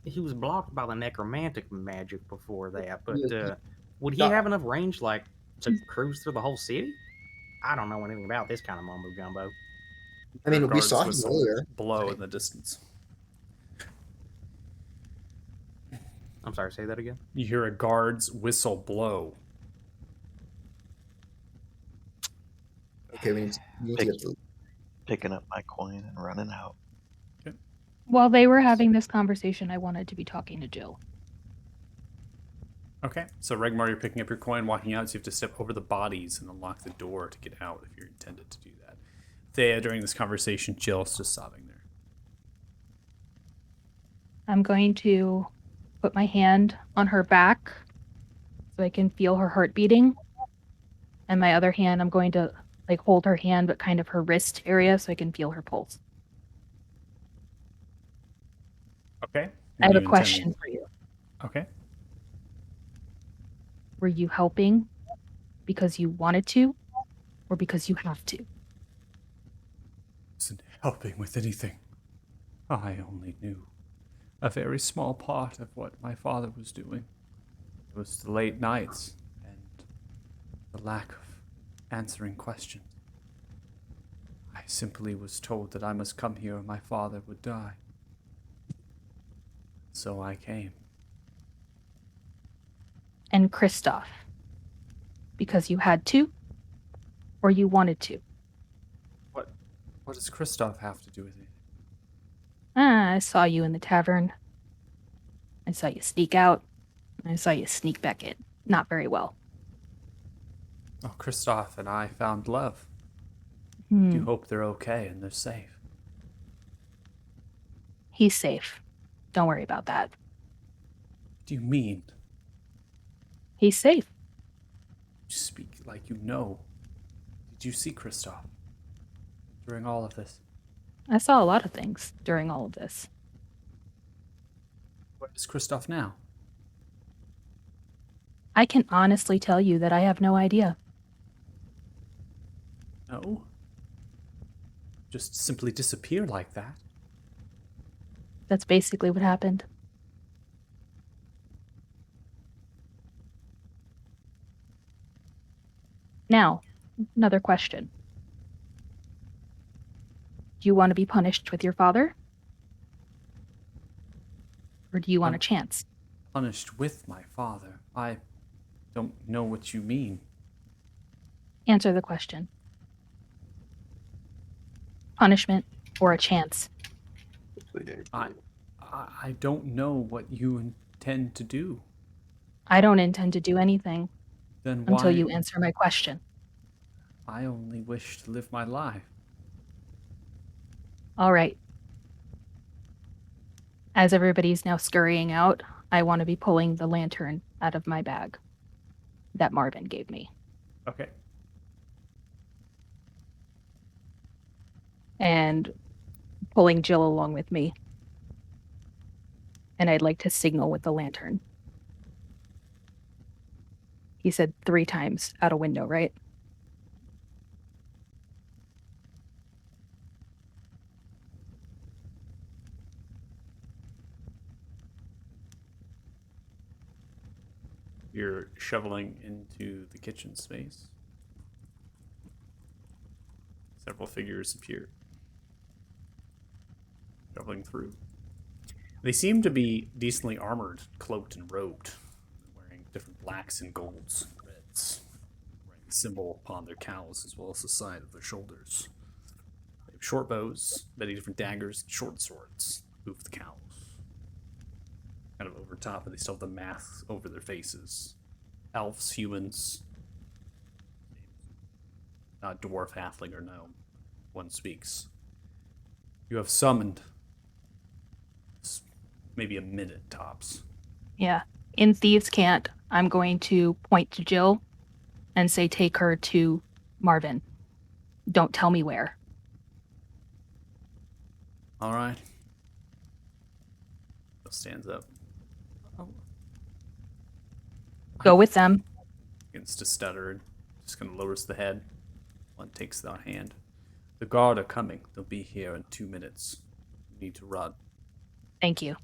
He was blocked by the necromantic magic before that, but would he have enough range, like, to cruise through the whole city? I don't know anything about this kind of mumbo jumbo. I mean, we saw him Guards earlier. Below in the distance. I'm sorry, say that again? You hear a guard's whistle blow. Okay, we need to get to... Picking up my coin and running out. Okay. While they were having this conversation, I wanted to be talking to Jill. Okay, so Regmar, you're picking up your coin, walking out, so you have to step over the bodies and unlock the door to get out if you're intended to do that. Thea, during this conversation, Jill's just sobbing there. I'm going to put my hand on her back so I can feel her heart beating. And my other hand, I'm going to like hold her hand, but kind of her wrist area so I can feel her pulse. Okay. I have You a intend- question for you. Okay. Were you helping because you wanted to or because you have to? Wasn't helping with anything. I only knew a very small part of what my father was doing. It was the late nights and the lack of answering questions. I simply was told that I must come here or my father would die. So I came. And Kristoff, because you had to or you wanted to? What does Kristoff have to do with it? I saw you in the tavern. I saw you sneak out. I saw you sneak back in. Not very well. Oh, Kristoff and I found love. Hmm. Do hope they're okay and they're safe. He's safe. Don't worry about that. What do you mean? He's safe. You speak like you know. Did you see Kristoff during all of this? I saw a lot of things during all of this. Where is Kristoff now? I can honestly tell you that I have no idea. No? Just simply disappear like that? That's basically what happened. Now, another question. Do you want to be punished with your father? Or do you want a chance? Punished with my father? I don't know what you mean. Answer the question. Punishment or a chance? I don't know what you intend to do. I don't intend to do anything Then until why? you answer my question. I only wish to live my life. All right. As everybody's now scurrying out, I want to be pulling the lantern out of my bag that Marvin gave me. Okay. And pulling Jill along with me. And I'd like to signal with the lantern. He said 3 times out a window, right? You're shoveling into the kitchen space. Several figures appear. Shoveling through. They seem to be decently armored, cloaked, and robed, wearing different blacks and golds and reds, wearing the symbol upon their cowls as well as the side of their shoulders. They have short bows, many different daggers, and short swords, move the cowls. Kind of over top, and they still have the masks over their faces. Elves, humans, not dwarf, halfling, or gnome. One speaks. You have summoned. Maybe a minute tops. Yeah. In Thieves' Cant, I'm going to point to Jill and say, take her to Marvin. Don't tell me where. All right. Jill stands up. Oh. Go with them. Begins to stutter and just kind of lowers the head. One takes the hand. The guard are coming. They'll be here in 2 minutes. You need to run. Thank you.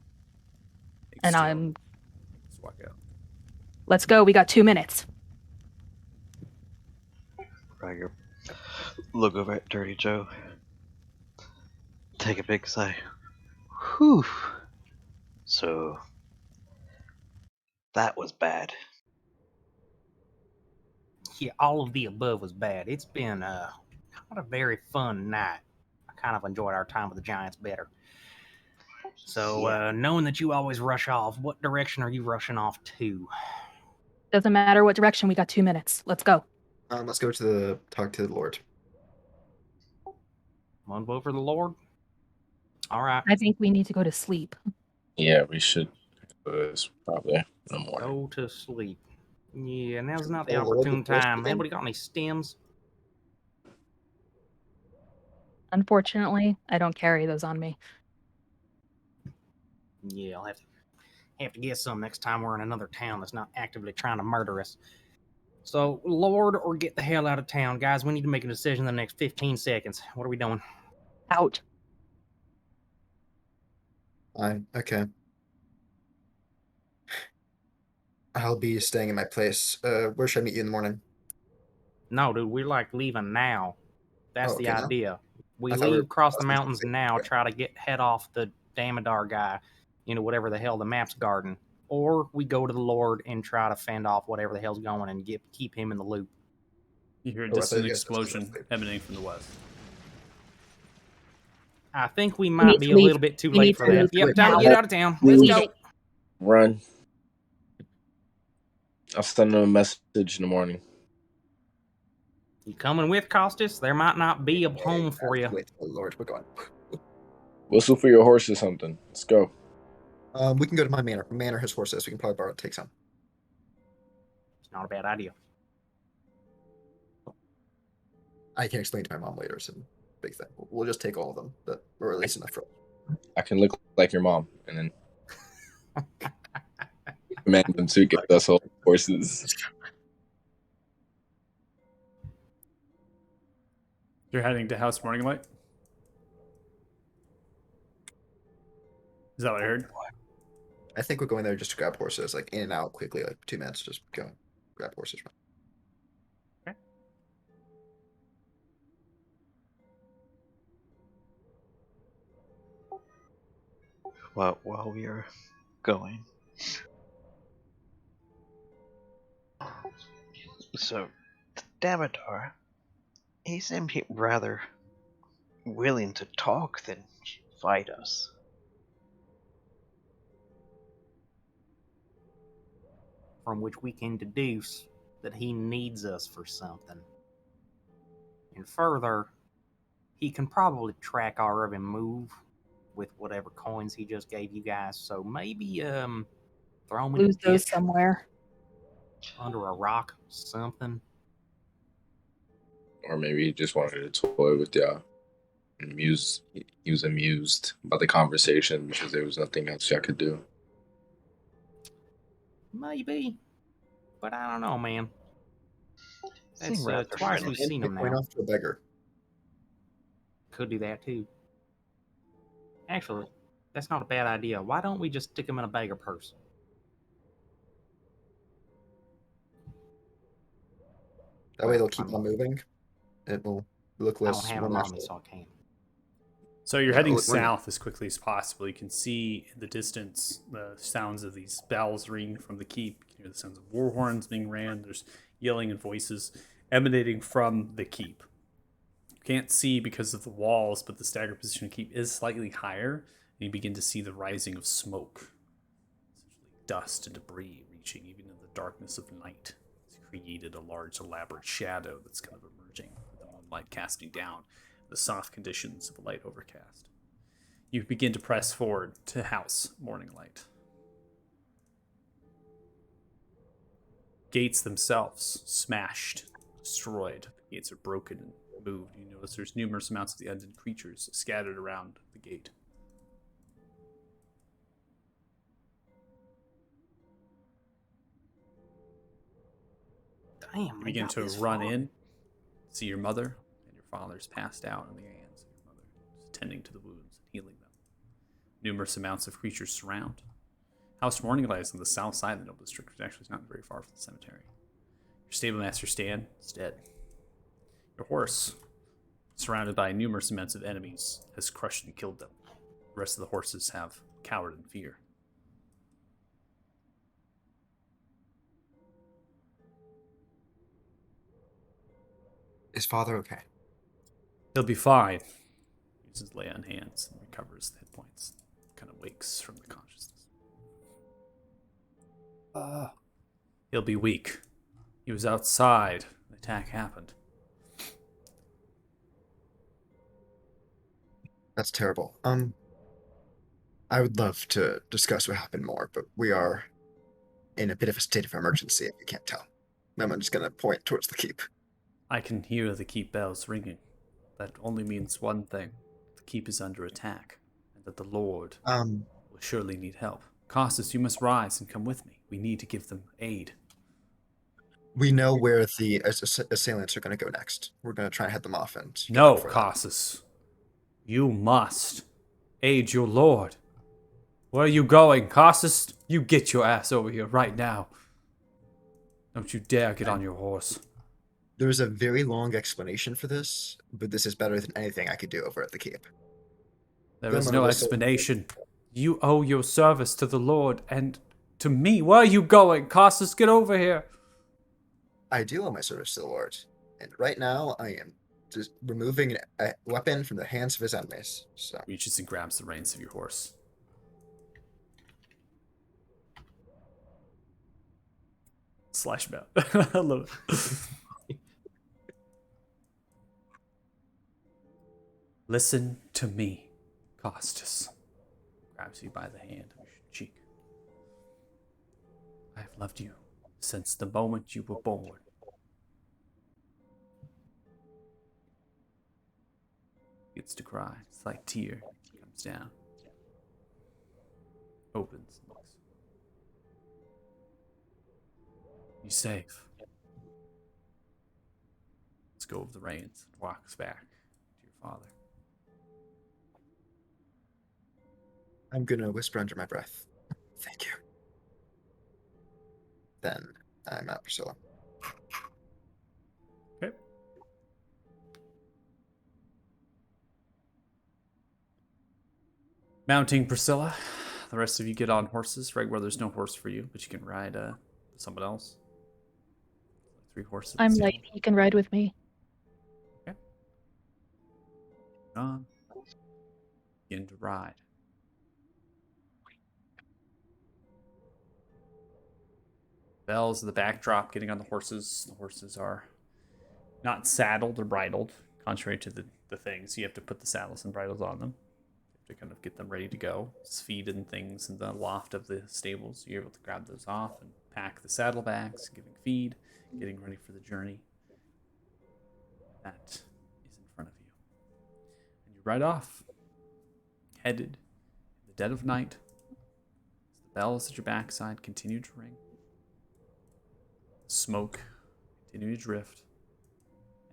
Takes And Jill. Just walk out. Let's go. We got 2 minutes. Rager, look over at Dirty Joe. Take a big sigh. Whew. So, that was bad. Yeah, all of the above was bad. It's been not a very fun night. I kind of enjoyed our time with the Giants better. So, knowing that you always rush off, what direction are you rushing off to? Doesn't matter what direction. We got 2 minutes. Let's go. Let's go to talk to the Lord. One vote for the Lord? All right. I think we need to go to sleep. Yeah, we should. It's probably in the morning. Go to sleep. Yeah, now's not the Oh, Lord, opportune the first time. thing? Anybody got any stems? Unfortunately, I don't carry those on me. Yeah, I'll have to get some next time we're in another town that's not actively trying to murder us. So, Lord, or get the hell out of town, guys. We need to make a decision in the next 15 seconds. What are we doing? Out. Fine. Okay. I'll be staying in my place. Where should I meet you in the morning? No, dude, we're like leaving now. That's Oh, the okay, now? idea. We I thought we leave were across the crossing mountains something. now, Okay. try to head off the Damodar guy, whatever the hell the map's guarding. Or we go to the Lord and try to fend off whatever the hell's going and keep him in the loop. You hear a Oh, I thought distant you guys said something explosion about sleep. emanating from the west. I think we We might need be to a leave. little bit too We late need for to that. leave Yep, now. time to get out of town. Let's go. Run. I'll send them a message in the morning. You coming with, Costas? There might not be a home for you. Wait, oh Lord, we're going. Whistle for your horse or something. Let's go. We can go to my manor. My manor has horses. We can probably borrow take some. It's not a bad idea. I can explain to my mom later. It's a big thing. We'll just take all of them, but or at least enough for. I can look like your mom, and then command them to get us all horses. You're heading to House Morning Light? Is that what I heard? I think we're going there just to grab horses, like in and out quickly, like 2 minutes. Just go grab horses. While we are going. So, Damodar, he seemed rather willing to talk than fight us. From which we can deduce that he needs us for something. And further, he can probably track our every move with whatever coins he just gave you guys. So maybe throw him in Lose a those ditch, somewhere. under a rock, something. Or maybe he just wanted to toy with y'all. He was amused by the conversation because there was nothing else y'all could do. Maybe, but I don't know, man. Seem That's rather twice friendly. we've seen him Point now. off to a beggar. Could do that too. Actually, that's not a bad idea. Why don't we just stick him in a beggar purse? That way they'll keep I'm- on moving. It will look I less. don't have more him on me, natural. so I can't. So you're Yeah, heading we're gonna- south as quickly as possible. You can see in the distance the sounds of these bells ring from the keep. You can hear the sounds of war horns being ran. There's yelling and voices emanating from the keep. You can't see because of the walls, but the staggered position of the keep is slightly higher, and you begin to see the rising of smoke. Essentially dust and debris reaching even in the darkness of night. It's created a large, elaborate shadow that's kind of emerging with the moonlight casting down the soft conditions of a light overcast. You begin to press forward to House Morning Light. Gates themselves smashed, destroyed. The gates are broken and moved. You notice there's numerous amounts of the undead creatures scattered around the gate. Damn, You they begin got to this run far. in, see your mother and your father's passed out in the hands of your mother, just tending to the wounds and healing them. Numerous amounts of creatures surround. House Morning Light is on the south side of the Noble District, which actually is not very far from the cemetery. Your stablemaster Stan is dead. Your horse, surrounded by numerous amounts of enemies, has crushed and killed them. The rest of the horses have cowered in fear. Is father okay? He'll be fine. He uses lay on hands and recovers the hit points. Kind of wakes from the consciousness. He'll be weak. He was outside. The attack happened. That's terrible. I would love to discuss what happened more, but we are in a bit of a state of emergency, if you can't tell. I'm just going to point towards the keep. I can hear the keep bells ringing. That only means one thing. The keep is under attack, and that the Lord will surely need help. Costas, you must rise and come with me. We need to give them aid. We know where the assailants are going to go next. We're going to try and head them off and get No, them for them. Costas. You must aid your Lord. Where are you going, Costas? You get your ass over here right now. Don't you dare get on your horse. There's a very long explanation for this, but this is better than anything I could do over at the keep. There is no explanation. You owe your service to the Lord and to me. Where are you going? Costas, get over here. I do owe my service to the Lord, and right now I am just removing a weapon from the hands of his enemies. So Reaches and grabs the reins of your horse. Slash mount. I love it. Listen to me, Costas. Grabs you by the hand on your cheek. I have loved you since the moment you were born. Gets to cry. Slight tear comes down. Opens, looks. You safe. Let's go of the reins and walks back to your father. I'm going to whisper under my breath, "Thank you." Then I'm at Priscilla. Okay. Mounting Priscilla. The rest of you get on horses, right where there's no horse for you, but you can ride someone else. 3 horses. I'm light. He can ride with me. Begin to ride. Bells in the backdrop, getting on the horses. The horses are not saddled or bridled, contrary to the things. You have to put the saddles and bridles on them. You have to kind of get them ready to go. There's feed and things in the loft of the stables. You're able to grab those off and pack the saddlebags, giving feed, getting ready for the journey that is in front of you. And you ride off, headed in the dead of night, as the bells at your backside continue to ring. Smoke continue to drift,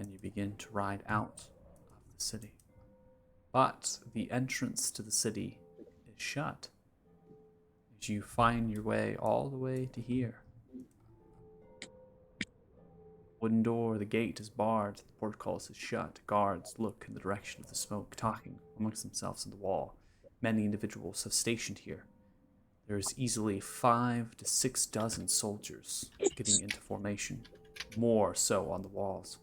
and you begin to ride out of the city. But the entrance to the city is shut as you find your way all the way to here. Wooden door, the gate is barred, the portcullis is shut. Guards look in the direction of the smoke, talking amongst themselves on the wall. Many individuals have stationed here. There's easily 5 to 6 dozen soldiers getting into formation, more so on the walls.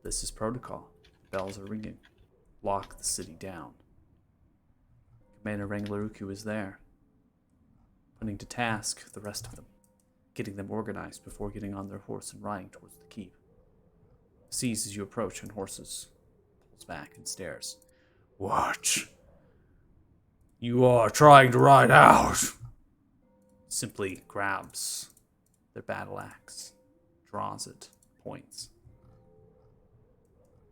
This is protocol. Bells are ringing. Lock the city down. Commander Ranglaruku is there, putting to task the rest of them, getting them organized before getting on their horse and riding towards the keep. Sees as you approach on horses, pulls back and stares. What? You are trying to ride out. Simply grabs their battle axe, draws it, points.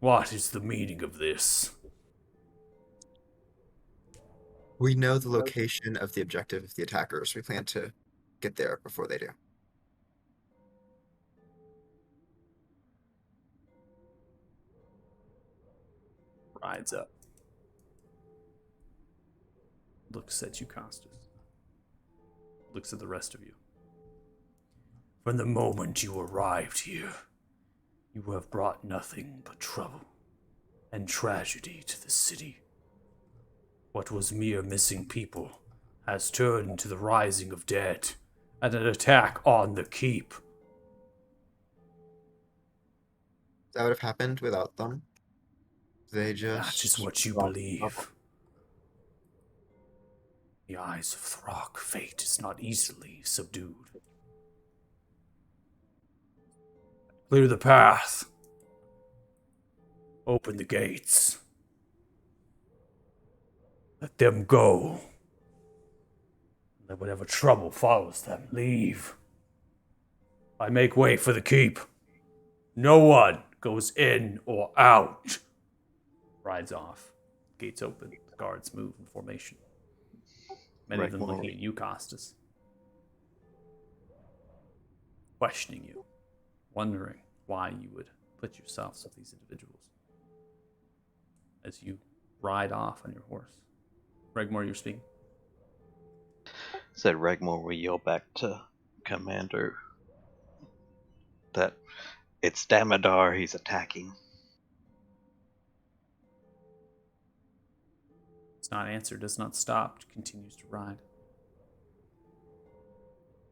What is the meaning of this? We know the location of the objective of the attackers. We plan to get there before they do. Rides up. Looks at you, Costas. Looks at the rest of you. From the moment you arrived here, you have brought nothing but trouble and tragedy to the city. What was mere missing people has turned into the rising of dead and an attack on the keep. That would have happened without them. They just... That is what you believe. The eyes of Throck, fate is not easily subdued. Clear the path. Open the gates. Let them go. Let whatever trouble follows them leave. I make way for the keep. No one goes in or out. Rides off. Gates open. The guards move in formation. Many of them looking at you, Costas. Questioning you. Wondering why you would put yourselves with these individuals. As you ride off on your horse. Regmore, you're speaking. Said Regmore will yell back to Commander that it's Damodar he's attacking. Does not answer, does not stop, continues to ride.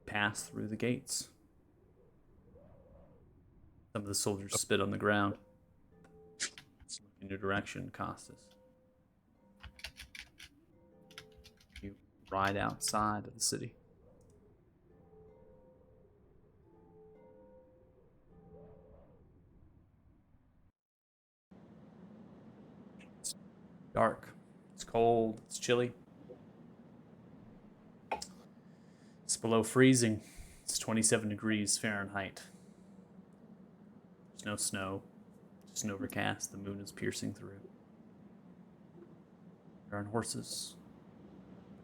Pass through the gates. Some of the soldiers spit on the ground. In your direction, Costas. You ride outside of the city. It's dark. It's cold. It's chilly. It's below freezing. It's 27 degrees Fahrenheit. There's no snow. Just an overcast. The moon is piercing through. You're on horses.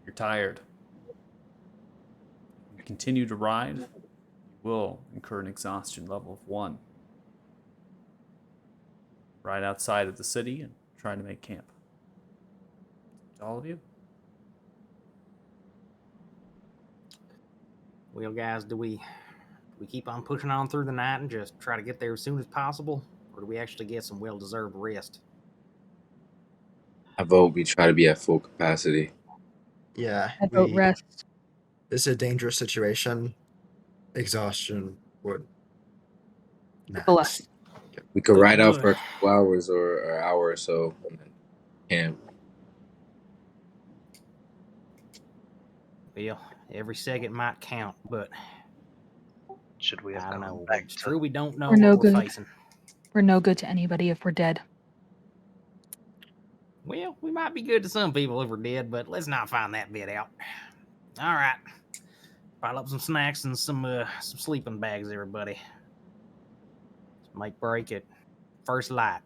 You're tired. If you continue to ride, you will incur an exhaustion level of 1. Ride outside of the city and try to make camp. To all of you. Well, guys, do we keep on pushing on through the night and just try to get there as soon as possible? Or do we actually get some well-deserved rest? I vote we try to be at full capacity. Yeah, I vote rest. This is a dangerous situation. Exhaustion would Triple max. us. We could ride out Good. for a couple hours or an hour or so and then camp. Well, every second might count, but Should we have I don't gone know. back It's to true we don't know We're no what we're good. facing. We're no good to anybody if we're dead. Well, we might be good to some people if we're dead, but let's not find that bit out. All right. Pile up some snacks and some sleeping bags, everybody. Let's make break at first light.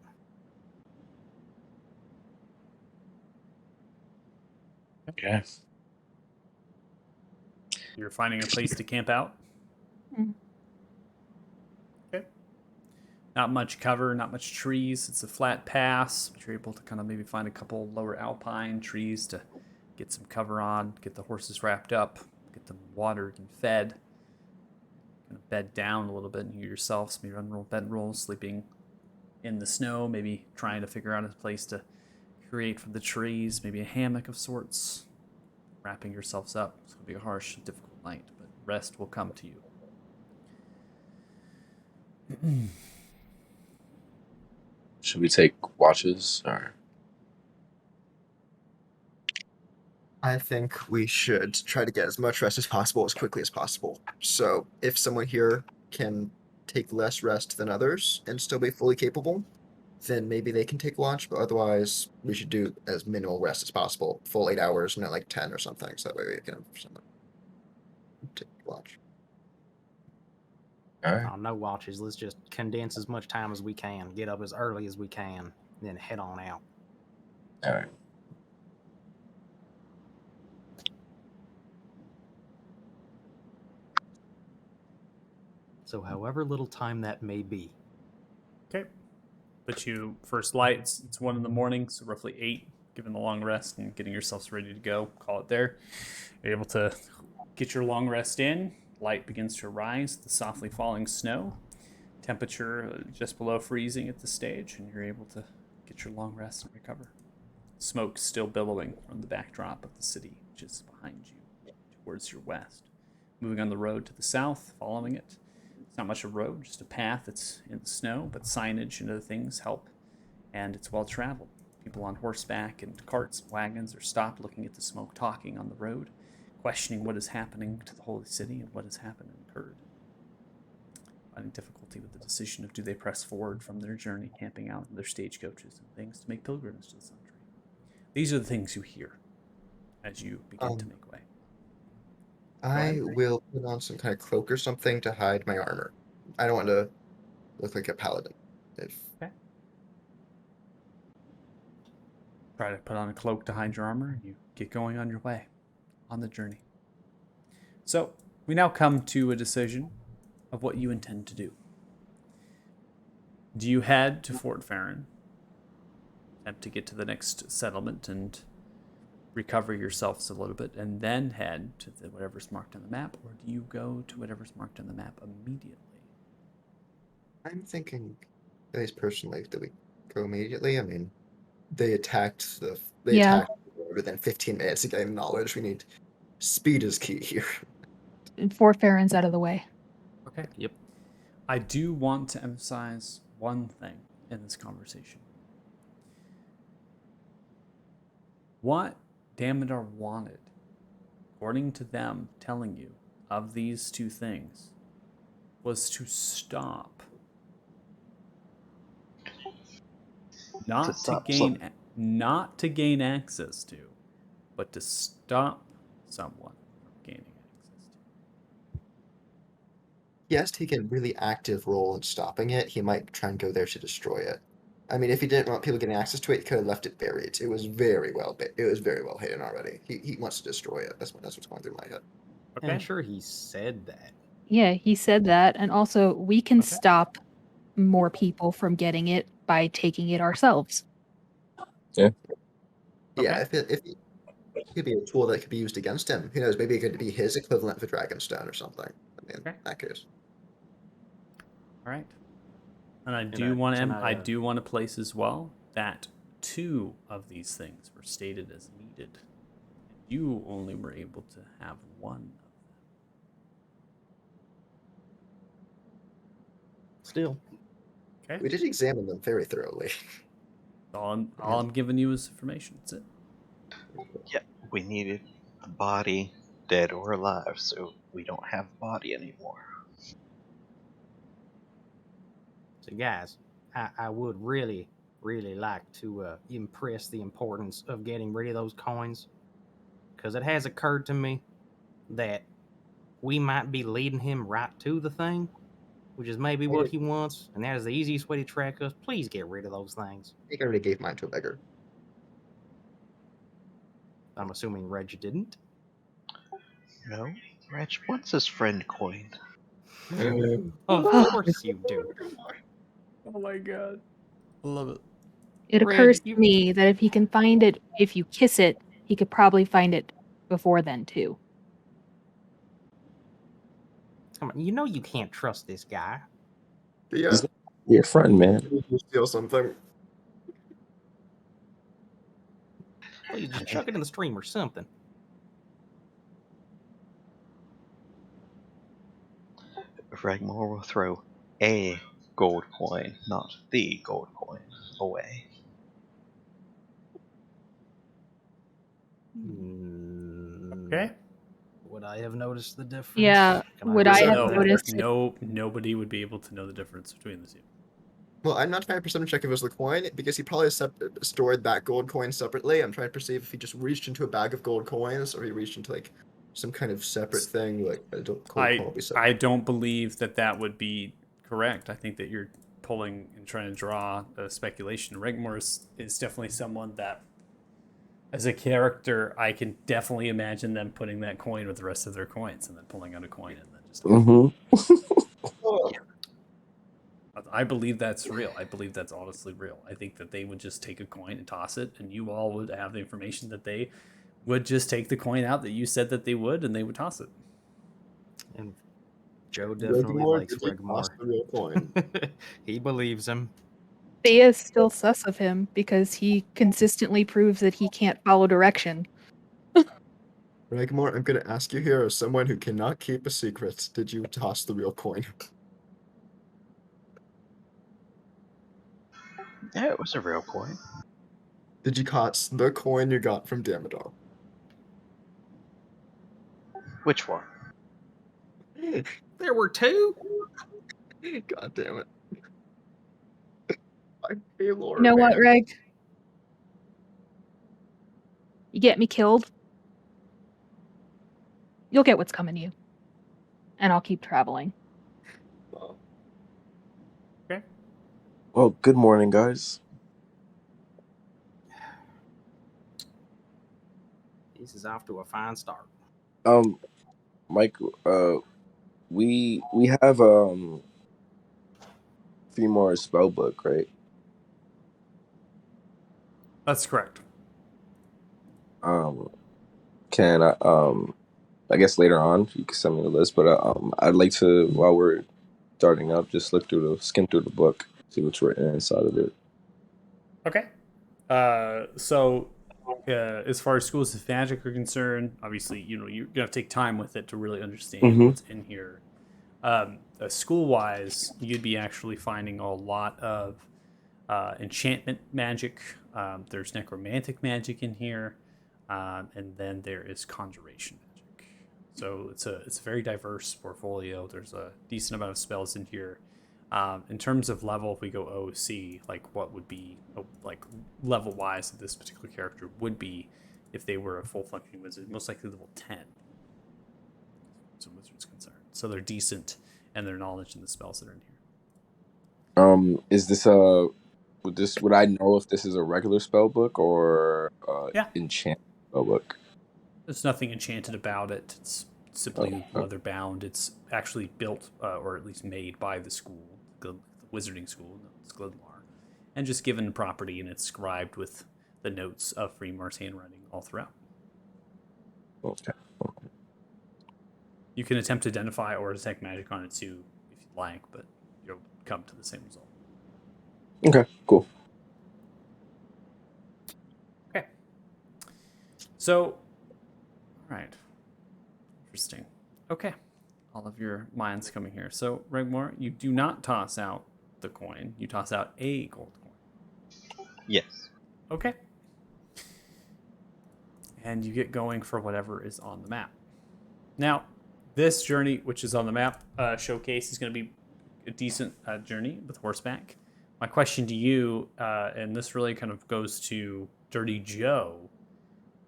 Yeah. You're finding a place to camp out? Mm. Okay. Not much cover, not much trees. It's a flat pass, but you're able to kind of maybe find a couple lower alpine trees to get some cover on, get the horses wrapped up, get them watered and fed. Kind of bed down a little bit and you yourselves maybe unroll bedrolls, sleeping in the snow, maybe trying to figure out a place to create from the trees, maybe a hammock of sorts, wrapping yourselves up. It's going to be a harsh, difficult night, but rest will come to you. Should we take watches or? I think we should try to get as much rest as possible as quickly as possible. So if someone here can take less rest than others and still be fully capable, then maybe they can take watch, but otherwise we should do as minimal rest as possible. Full 8 hours, not like 10 or something, so that way we can have someone take watch. All right. Oh, no watches. Let's just condense as much time as we can. Get up as early as we can, then head on out. All right. So however little time that may be. Okay. But you first light, it's 1 in the morning, so roughly 8, given the long rest and getting yourselves ready to go. Call it there. You're able to get your long rest in. Light begins to rise, the softly falling snow. Temperature just below freezing at this stage, and you're able to get your long rest and recover. Smoke still billowing from the backdrop of the city just behind you, towards your west. Moving on the road to the south, following it. It's not much of a road, just a path that's in the snow, but signage and other things help, and it's well traveled. People on horseback and carts and wagons are stopped looking at the smoke, talking on the road, questioning what is happening to the holy city and what has happened and occurred. Finding difficulty with the decision of do they press forward from their journey, camping out in their stagecoaches and things to make pilgrimage to the sun tree. These are the things you hear as you begin to make way. I will put on some kind of cloak or something to hide my armor. I don't want to look like a paladin. If Try to put on a cloak to hide your armor, and you get going on your way on the journey. So, we now come to a decision of what you intend to do. Do you head to Fort Farron, attempt to get to the next settlement and recover yourselves a little bit, and then head to whatever's marked on the map, or do you go to whatever's marked on the map immediately? I'm thinking, at least personally, that we go immediately. I mean, they attacked Yeah. within 15 minutes to gain knowledge. We need speed is key here. Fort Farron's out of the way. Okay. Yep. I do want to emphasize one thing in this conversation. What Damodar wanted, according to them telling you of these two things, was to stop. Not to gain access to, but to stop someone from gaining access to. Yes, he can really active role in stopping it. He might try and go there to destroy it. I mean, if he didn't want people getting access to it, he could have left it buried. It was very well hidden already. He wants to destroy it. That's what's going through my head. Okay. I'm sure he said that. Yeah, he said that. And also, we can Okay. stop more people from getting it by taking it ourselves. Yeah, Okay. if it could be a tool that could be used against him. Who knows? Maybe it could be his equivalent for Dragonstone or something. I mean, Okay. in that case. All right. And I And, do want can to I, I do want to place as well that 2 of these things were stated as needed. And you only were able to have 1 of them. Still. Okay. We did examine them very thoroughly. All I'm giving you is information. That's it. Yeah, we needed the body, dead or alive, so we don't have the body anymore. So, guys, I would really, really like to impress the importance of getting rid of those coins, because it has occurred to me that we might be leading him right to the thing, which is maybe what he wants, and that is the easiest way to track us. Please get rid of those things. I think I already gave mine to a beggar. I'm assuming Reg didn't. No, Reg wants his friend coin. Of course you do. Oh my god. I love it. It Reg, occurs you- to me that if he can find it, if you kiss it, he could probably find it before then, too. Come on, you know you can't trust this guy. Yeah. He's your friend, man. Steal something. Please just chuck it in the stream or something. Ragmore will throw a gold coin, not the gold coin, away. Okay. Would I have noticed the difference? Yeah, Can would I have No, noticed it? no, nobody would be able to know the difference between the two. Well, I'm not trying to perception check if it was the coin, because he probably stored that gold coin separately. I'm trying to perceive if he just reached into a bag of gold coins, or he reached into, like, some kind of separate thing, like a gold coin will be separate. I don't believe that would be correct. I think that you're pulling and trying to draw a speculation. Regmore is definitely someone that, as a character, I can definitely imagine them putting that coin with the rest of their coins and then pulling out a coin and then just. Mm-hmm. I believe that's real. I believe that's honestly real. I think that they would just take a coin and toss it, and you all would have the information that they would just take the coin out that you said that they would, and they would toss it. And Joe definitely likes Regmore. The real coin. He believes him. Thea's still sus of him because he consistently proves that he can't follow direction. Ragmore, I'm gonna ask you here, as someone who cannot keep a secret, did you toss the real coin? Yeah, it was a real coin. Did you toss the coin you got from Damodar? Which one? There were 2? God damn it. I feel Lord, You know what, man. Reg? You get me killed. You'll get what's coming to you. And I'll keep traveling. Okay. Well, good morning, guys. This is off to a fine start. Mike, we have Femore's spell book, right? That's correct. Can I guess later on you can send me the list, but I'd like to, while we're starting up, just skim through the book, see what's written inside of it. Okay. So as far as schools of magic are concerned, obviously, you're gonna have to take time with it to really understand what's in here. School-wise, you'd be actually finding a lot of enchantment magic. There's necromantic magic in here, and then there is conjuration magic. So it's a very diverse portfolio. There's a decent amount of spells in here. In terms of level, if we go OC, like what would be like level wise this particular character would be if they were a full functioning wizard, most likely level 10. So wizard's concerned. So they're decent and their knowledge in the spells that are in here. Is this would I know if this is a regular spell book or enchant spell book? There's nothing enchanted about it. It's simply leather bound. It's actually built or at least made by the school, the wizarding school, Skladmar, and just given property, and it's scribed with the notes of Freemar's handwriting all throughout. Okay. You can attempt to identify or detect magic on it too, if you'd like, but you'll come to the same result. Okay, cool. Okay. So, all right. Interesting. Okay. All of your minds coming here. So, Regmore, you do not toss out the coin. You toss out a gold coin. Yes. Okay. And you get going for whatever is on the map. Now, this journey, which is on the map showcase, is going to be a decent journey with horseback. My question to you, and this really kind of goes to Dirty Joe,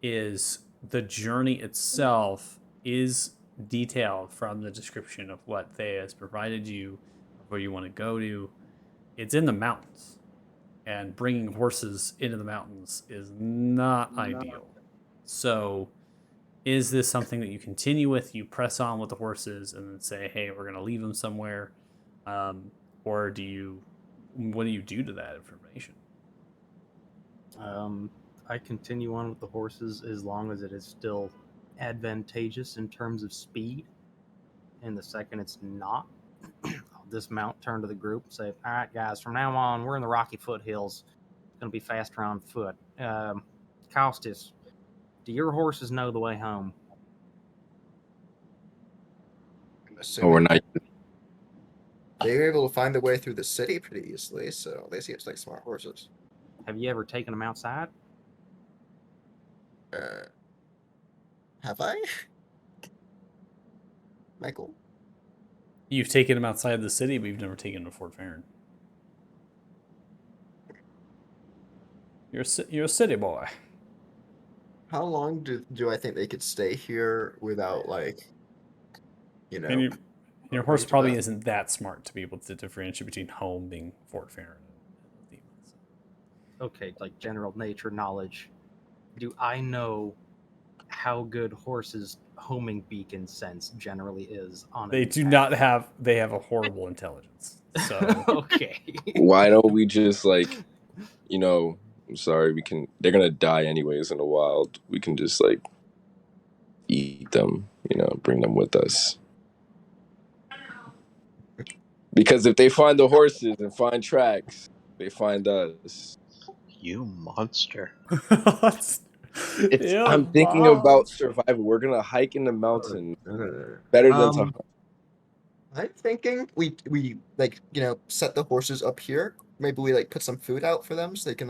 is the journey itself is detailed from the description of what Thea has provided you, where you want to go to. It's in the mountains, and bringing horses into the mountains is not ideal. So is this something that you continue with, you press on with the horses and then say, hey, we're going to leave them somewhere? Or what do you do to that information? I continue on with the horses as long as it is still advantageous in terms of speed. And the second it's not, I'll dismount, turn to the group, and say, all right, guys, from now on, we're in the Rocky Foothills. It's going to be faster on foot. Costas, do your horses know the way home? Oh, we're not. They were able to find their way through the city pretty easily, so they seem like smart horses. Have you ever taken them outside? Have I? Michael? You've taken them outside the city, but you've never taken them to Fort Farron. You're a city boy. How long do I think they could stay here without, like, And your horse probably isn't that smart to be able to differentiate between home being Fort Farron. Okay, like general nature knowledge. Do I know how good horses' homing beacon sense generally is on They do not have. They have a horrible intelligence. So okay. Why don't we just I'm sorry, they're gonna die anyways in the wild. We can just eat them, bring them with us. Because if they find the horses and find tracks, they find us. You monster. I'm thinking about survival. We're gonna hike in the mountain. Better than to hunt. I'm thinking we set the horses up here. Maybe we put some food out for them so they can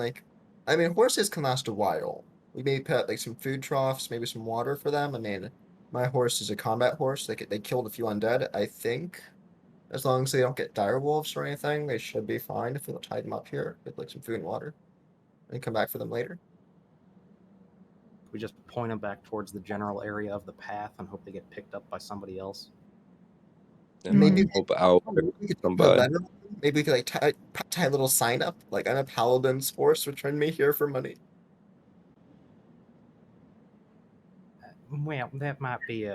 horses can last a while. We maybe put some food troughs, maybe some water for them. I mean, my horse is a combat horse. They killed a few undead. I think as long as they don't get dire wolves or anything, they should be fine if we'll tie them up here with some food and water and come back for them later. We just point them back towards the general area of the path and hope they get picked up by somebody else. And Maybe hope out we could put a somebody. letter. Maybe we could like tie a little sign up, like I'm a paladin's force, return me here for money. Well, that might be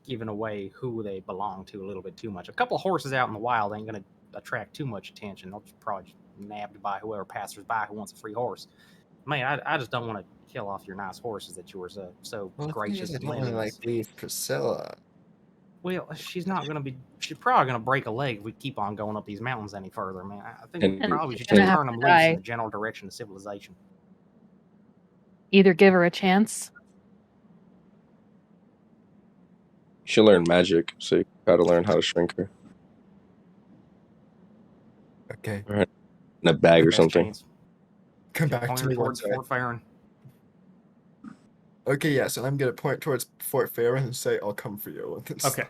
giving away who they belong to a little bit too much. A couple of horses out in the wild ain't going to attract too much attention. They'll just probably just nabbed by whoever passes by who wants a free horse. Man, I just don't want to kill off your nice horses that you were so Well, the thing gracious is, I and don't want to lending like us. leave Priscilla. Well, she's not going to be. She's probably going to break a leg if we keep on going up these mountains any further, man. I think we And- probably should Gonna just have turn to them die. loose in the general direction of civilization. Either give her a chance. She'll learn magic, so you gotta learn how to shrink her Okay, in a bag or Best something. chance. come back Point to her me one towards sec. Fort Farron. Okay, yeah, so I'm gonna point towards Fort Farron and say, "I'll come for you." Okay.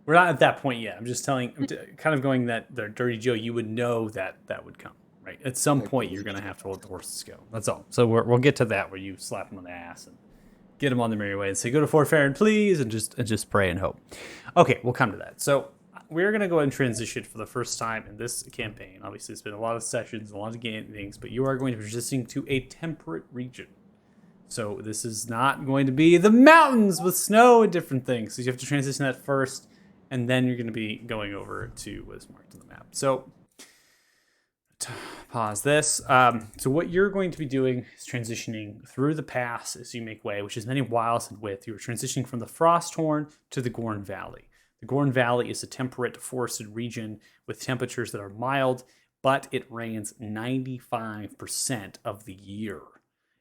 We're not at that point yet. I'm just telling, kind of going that the Dirty Joe, you would know that that would come, right? At some point, you're going to have to let the horses go. That's all. So we'll get to that where you slap them on the ass and get them on their merry way and say, go to Fort Farron, please, and just pray and hope. Okay, we'll come to that. So we're going to go and transition for the first time in this campaign. Obviously, it's been a lot of sessions, a lot of things, but you are going to be transitioning to a temperate region. So this is not going to be the mountains with snow and different things. So you have to transition that first, and then you're going to be going over to what is marked on the map. So pause this. So what you're going to be doing is transitioning through the pass as you make way, which is many miles in width. You're transitioning from the Frosthorn to the Gorn Valley. The Gorn Valley is a temperate forested region with temperatures that are mild, but it rains 95% of the year.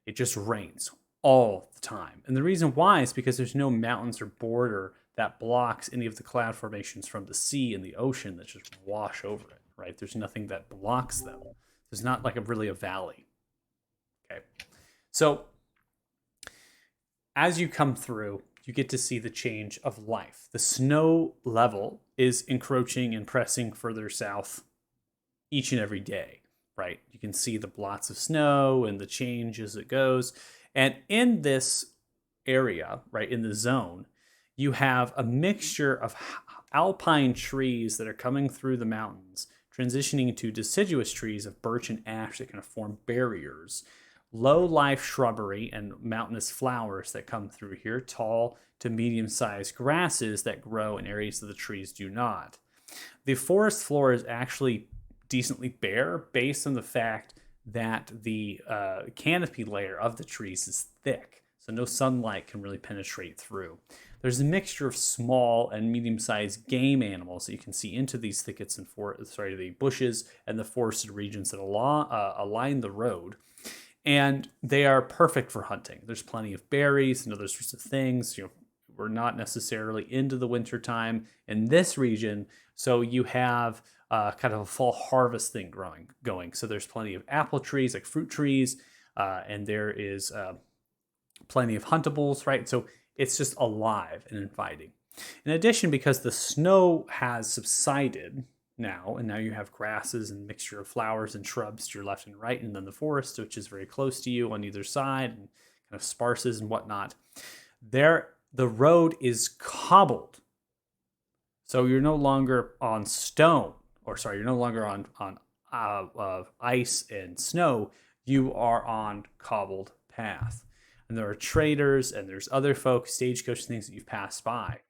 It just rains all the time. And the reason why is because there's no mountains or border that blocks any of the cloud formations from the sea and the ocean that just wash over it, right? There's nothing that blocks them. There's not like really a valley. Okay. So as you come through, you get to see the change of life. The snow level is encroaching and pressing further south each and every day, right? You can see the blots of snow and the change as it goes. And in this area, right, in the zone, you have a mixture of alpine trees that are coming through the mountains, transitioning to deciduous trees of birch and ash that kind of form barriers, low-life shrubbery and mountainous flowers that come through here, tall to medium-sized grasses that grow in areas that the trees do not. The forest floor is actually decently bare based on the fact that the canopy layer of the trees is thick, so no sunlight can really penetrate through. There's a mixture of small and medium-sized game animals that you can see into these thickets and the bushes and the forested regions that align the road. And they are perfect for hunting. There's plenty of berries and other sorts of things. We're not necessarily into the winter time in this region, so you have kind of a fall harvest thing going. So there's plenty of apple trees, like fruit trees, and there is plenty of huntables, right? So it's just alive and inviting. In addition, because the snow has subsided now, and now you have grasses and mixture of flowers and shrubs to your left and right, and then the forest, which is very close to you on either side, and kind of sparses and whatnot. The road is cobbled. So you're no longer on stone, you're no longer on ice and snow. You are on cobbled path. And there are traders and there's other folks, stagecoach things that you've passed by.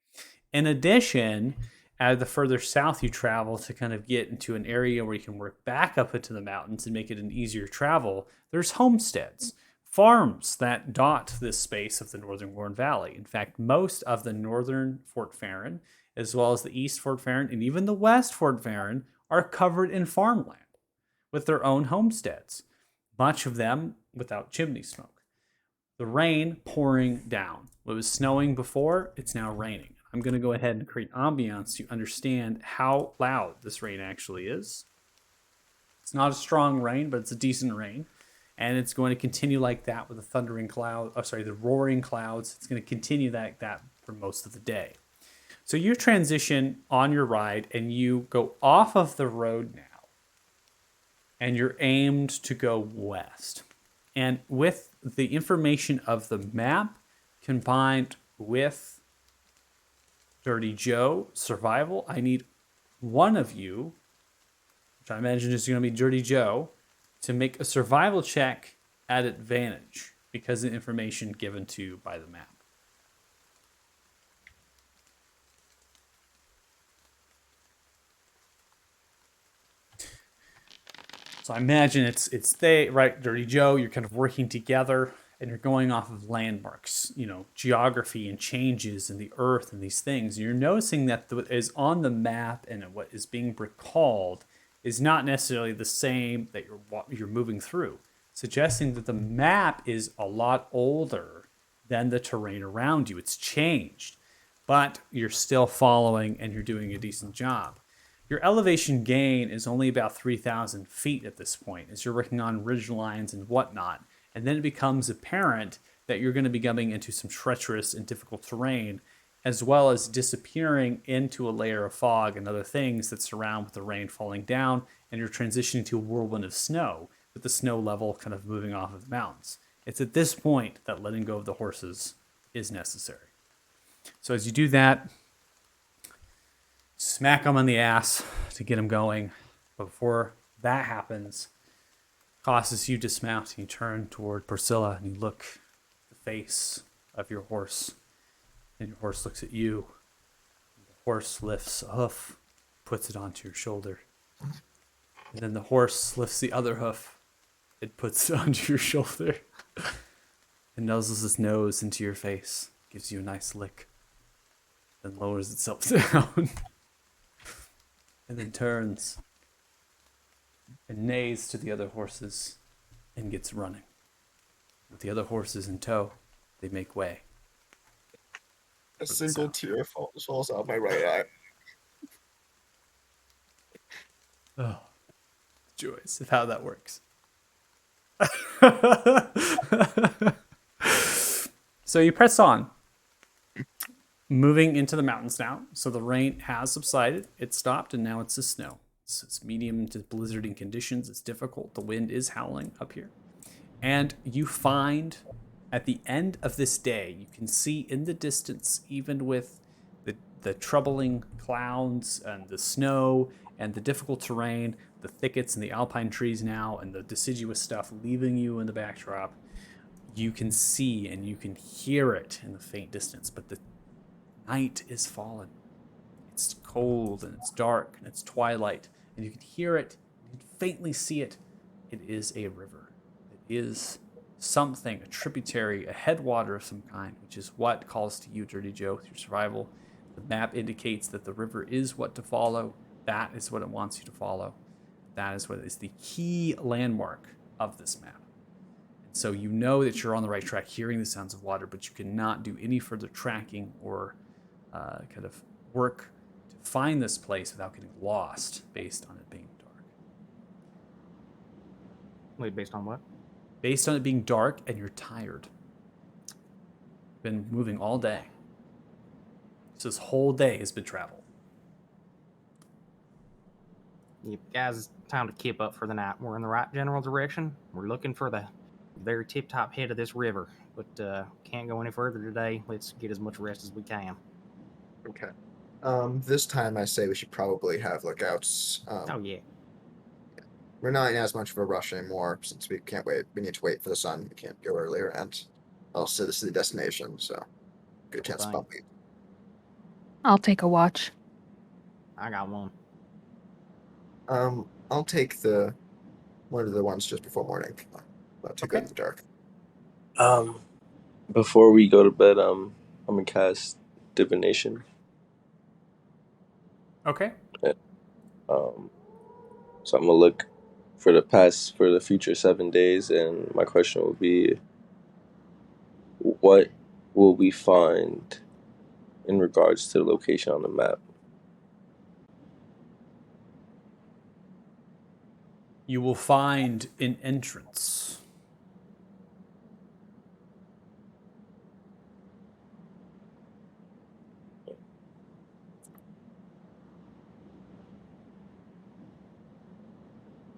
In addition, the further south you travel to kind of get into an area where you can work back up into the mountains and make it an easier travel, there's homesteads, farms that dot this space of the northern Gorn Valley. In fact, most of the northern Fort Farron, as well as the east Fort Farron and even the west Fort Farron, are covered in farmland with their own homesteads, much of them without chimney smoke. The rain pouring down. It was snowing before, it's now raining. I'm going to go ahead and create ambiance to understand how loud this rain actually is. It's not a strong rain, but it's a decent rain. And it's going to continue like that with the the roaring clouds. It's going to continue that for most of the day. So you transition on your ride and you go off of the road now. And you're aimed to go west. And with the information of the map combined with Dirty Joe, survival. I need one of you, which I imagine is going to be Dirty Joe, to make a survival check at advantage because of the information given to you by the map. So I imagine it's they, right, Dirty Joe, you're kind of working together and you're going off of landmarks, you know, geography and changes in the earth and these things. And you're noticing that what is on the map and what is being recalled is not necessarily the same that you're moving through, suggesting that the map is a lot older than the terrain around you. It's changed, but you're still following and you're doing a decent job. Your elevation gain is only about 3,000 feet at this point as you're working on ridge lines and whatnot. And then it becomes apparent that you're going to be coming into some treacherous and difficult terrain, as well as disappearing into a layer of fog and other things that surround with the rain falling down, and you're transitioning to a whirlwind of snow, with the snow level kind of moving off of the mountains. It's at this point that letting go of the horses is necessary. So as you do that, smack them on the ass to get them going. But before that happens, causes you dismount and you turn toward Priscilla and you look at the face of your horse. And your horse looks at you. The horse lifts a hoof, puts it onto your shoulder. And then the horse lifts the other hoof. It puts it onto your shoulder. And nuzzles its nose into your face. Gives you a nice lick. Then lowers itself down. And then turns. And neighs to the other horses. And gets running. With the other horses in tow, they make way. A single tear falls out my right eye. Oh, joys of how that works. So you press on, moving into the mountains now. So the rain has subsided. It stopped, and now it's the snow. It's medium to blizzarding conditions. It's difficult. The wind is howling up here. And you find at the end of this day, you can see in the distance, even with the troubling clouds and the snow and the difficult terrain, the thickets and the alpine trees now, and the deciduous stuff leaving you in the backdrop, you can see and you can hear it in the faint distance. But the night is fallen. It's cold and it's dark and it's twilight, and you can hear it, you can faintly see it. It is a river. It is something, a tributary, a headwater of some kind, which is what calls to you, Dirty Joe, through survival. The map indicates that the river is what to follow. That is what it wants you to follow. That is what is the key landmark of this map. And so you know that you're on the right track, hearing the sounds of water, but you cannot do any further tracking or kind of work to find this place without getting lost based on it being dark. Wait, based on what? Based on it being dark and you're tired. Been moving all day. So this whole day has been travel. You guys, it's time to keep up for the night. We're in the right general direction. We're looking for the very tip-top head of this river, but can't go any further today. Let's get as much rest as we can. Okay. This time I say we should probably have lookouts. Oh, yeah. We're not in as much of a rush anymore since we can't wait. We need to wait for the sun. We can't go earlier, and also this is the destination, so good chance to Fine. bump it. I'll take a watch. I got one. I'll take one of the ones just before morning. Not too good in the dark. Before we go to bed, I'm gonna cast divination. Okay. So I'm gonna look for the future 7 days, and my question will be, what will we find in regards to the location on the map? You will find an entrance.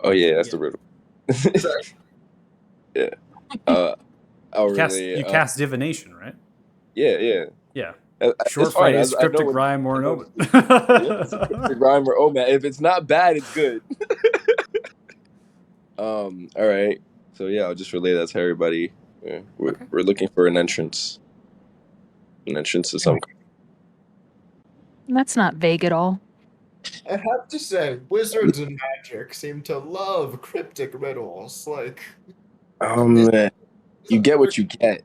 Oh yeah, that's the riddle. Yeah. I'll You cast divination, right? Yeah. Yeah. It's Short fine. phrase, I know cryptic when, rhyme, or I an know, omen. yeah, it's a cryptic rhyme or omen. If it's not bad, it's good. All right. So yeah, I'll just relay that to everybody. Yeah, Okay. we're looking for an entrance to some. That's not vague at all. I have to say, wizards and magic seem to love cryptic riddles. Like, Man, you get what you get.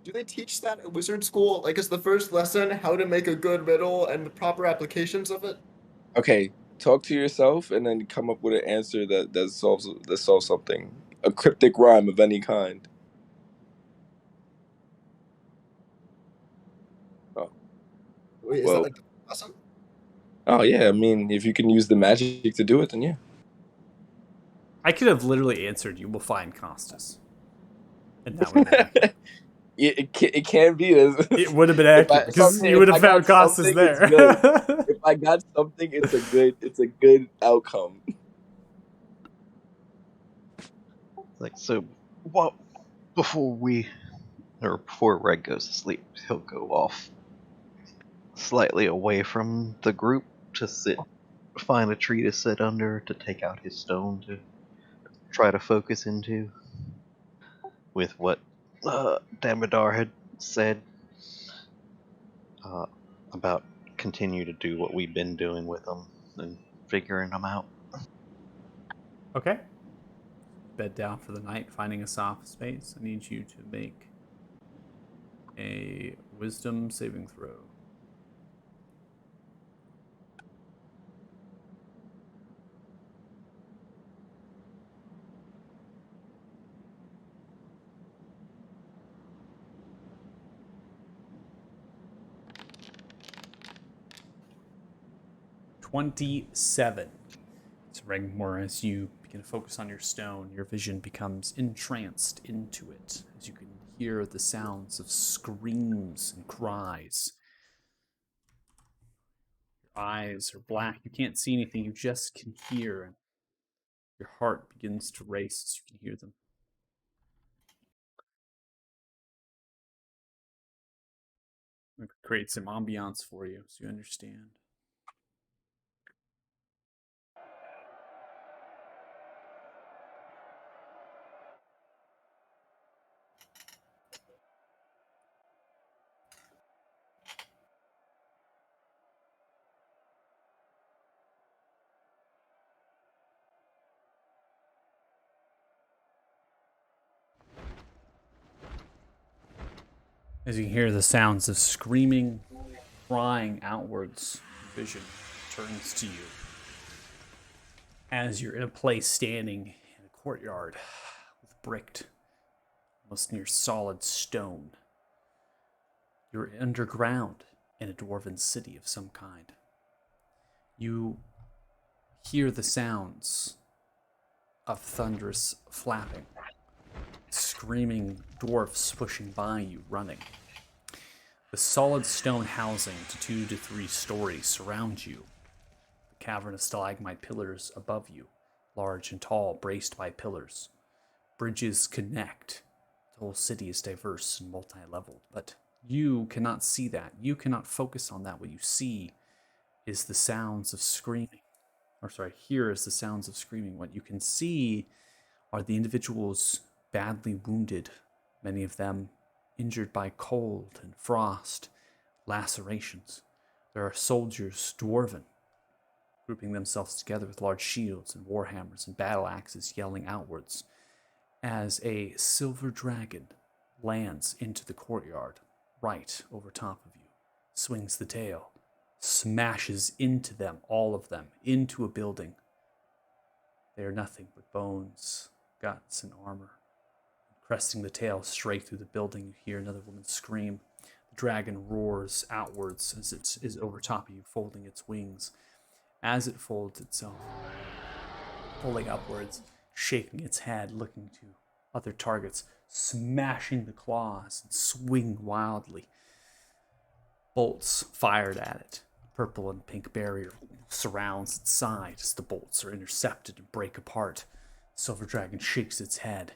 do they teach that at wizard school? Like, is the first lesson how to make a good riddle and the proper applications of it? Okay, talk to yourself and then come up with an answer that solves something. A cryptic rhyme of any kind. Oh, Wait, is that well. like the lesson? Oh yeah, I mean, if you can use the magic to do it, then yeah. I could have literally answered, "You will find Costas," and that would have been accurate. It can be this. It would have been accurate because you would have found Costas there. It's good. If I got something, it's a good outcome. Like, so, what? Before Reg goes to sleep, he'll go off slightly away from the group to find a tree to sit under, to take out his stone to try to focus into, with what Damodar had said about continue to do what we've been doing with them and figuring them out. Okay. Bed down for the night, finding a soft space. I need you to make a wisdom saving throw. $27. So Regmore, as you begin to focus on your stone, your vision becomes entranced into it as you can hear the sounds of screams and cries. Your eyes are black. You can't see anything. You just can hear. And your heart begins to race as you can hear them. I'm going to create some ambiance for you so you understand. As you hear the sounds of screaming, crying outwards, vision turns to you. As you're in a place standing in a courtyard with bricked, almost near solid stone. You're underground in a dwarven city of some kind. You hear the sounds of thunderous flapping, screaming dwarfs pushing by you, running. The solid stone housing to 2 to 3 stories surround you. The cavernous stalagmite pillars above you, large and tall, braced by pillars. Bridges connect. The whole city is diverse and multi-leveled, but you cannot see that. You cannot focus on that. What you see is the sounds of screaming. Here is the sounds of screaming. What you can see are the individuals badly wounded, many of them injured by cold and frost, lacerations. There are soldiers, dwarven, grouping themselves together with large shields and warhammers and battle axes, yelling outwards as a silver dragon lands into the courtyard right over top of you, swings the tail, smashes into them, all of them, into a building. They are nothing but bones, guts, and armor. Cresting the tail straight through the building, you hear another woman scream. The dragon roars outwards as it is over top of you, folding its wings. As it folds itself, pulling upwards, shaking its head, looking to other targets, smashing the claws and swinging wildly. Bolts fired at it. Purple and pink barrier surrounds its side as the bolts are intercepted and break apart. Silver Dragon shakes its head,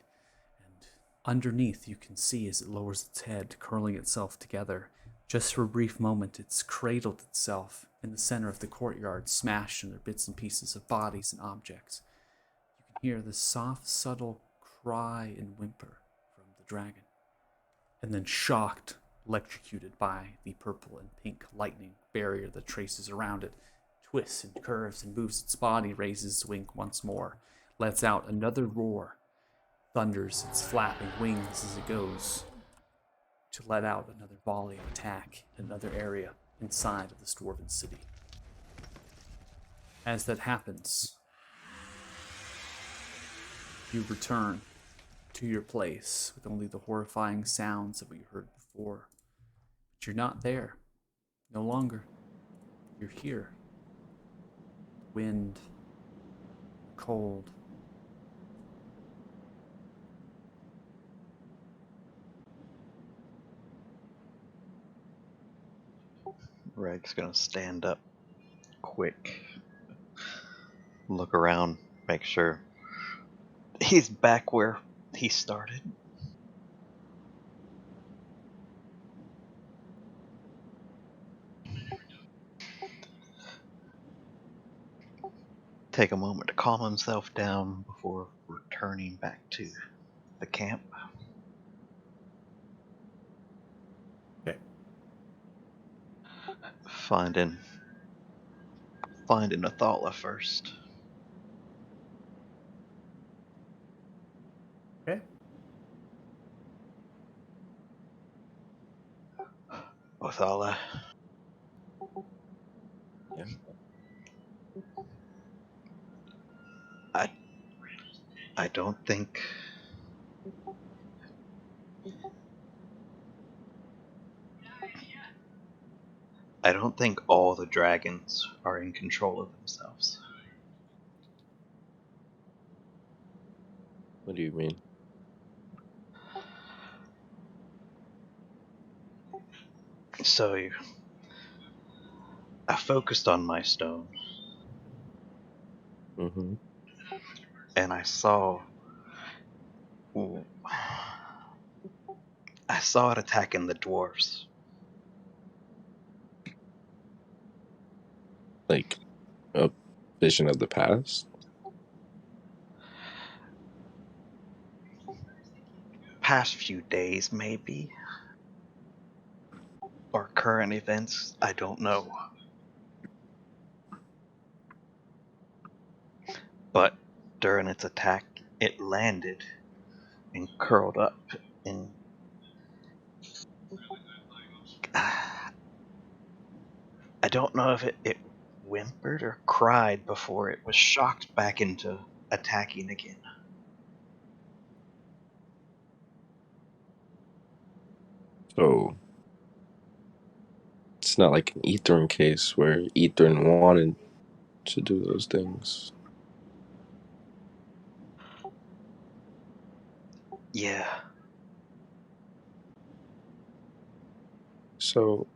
and Underneath, you can see as it lowers its head, curling itself together. Just for a brief moment, it's cradled itself in the center of the courtyard, smashed into bits and pieces of bodies and objects. You can hear the soft, subtle cry and whimper from the dragon. And then, shocked, electrocuted by the purple and pink lightning barrier that traces around it, twists and curves and moves its body, raises its wing once more, lets out another roar, thunders its flapping wings as it goes to let out another volley of attack in another area inside of the Dwarven city. As that happens, you return to your place with only the horrifying sounds of what you heard before. But you're not there. No longer. You're here. Wind, cold. Reg's gonna stand up quick, look around, make sure he's back where he started. Take a moment to calm himself down before returning back to the camp. Okay. Finding Athala first. Okay. Athala. Yeah. I don't think all the dragons are in control of themselves. What do you mean? So I focused on my stone, Mm-hmm. and I saw it attacking the dwarves. Like a vision of the past. Past few days, maybe, or current events, I don't know. But during its attack, it landed and curled up and I don't know if it whimpered or cried before it was shocked back into attacking again. So it's not like an Ethern case where Ethern wanted to do those things. Yeah. So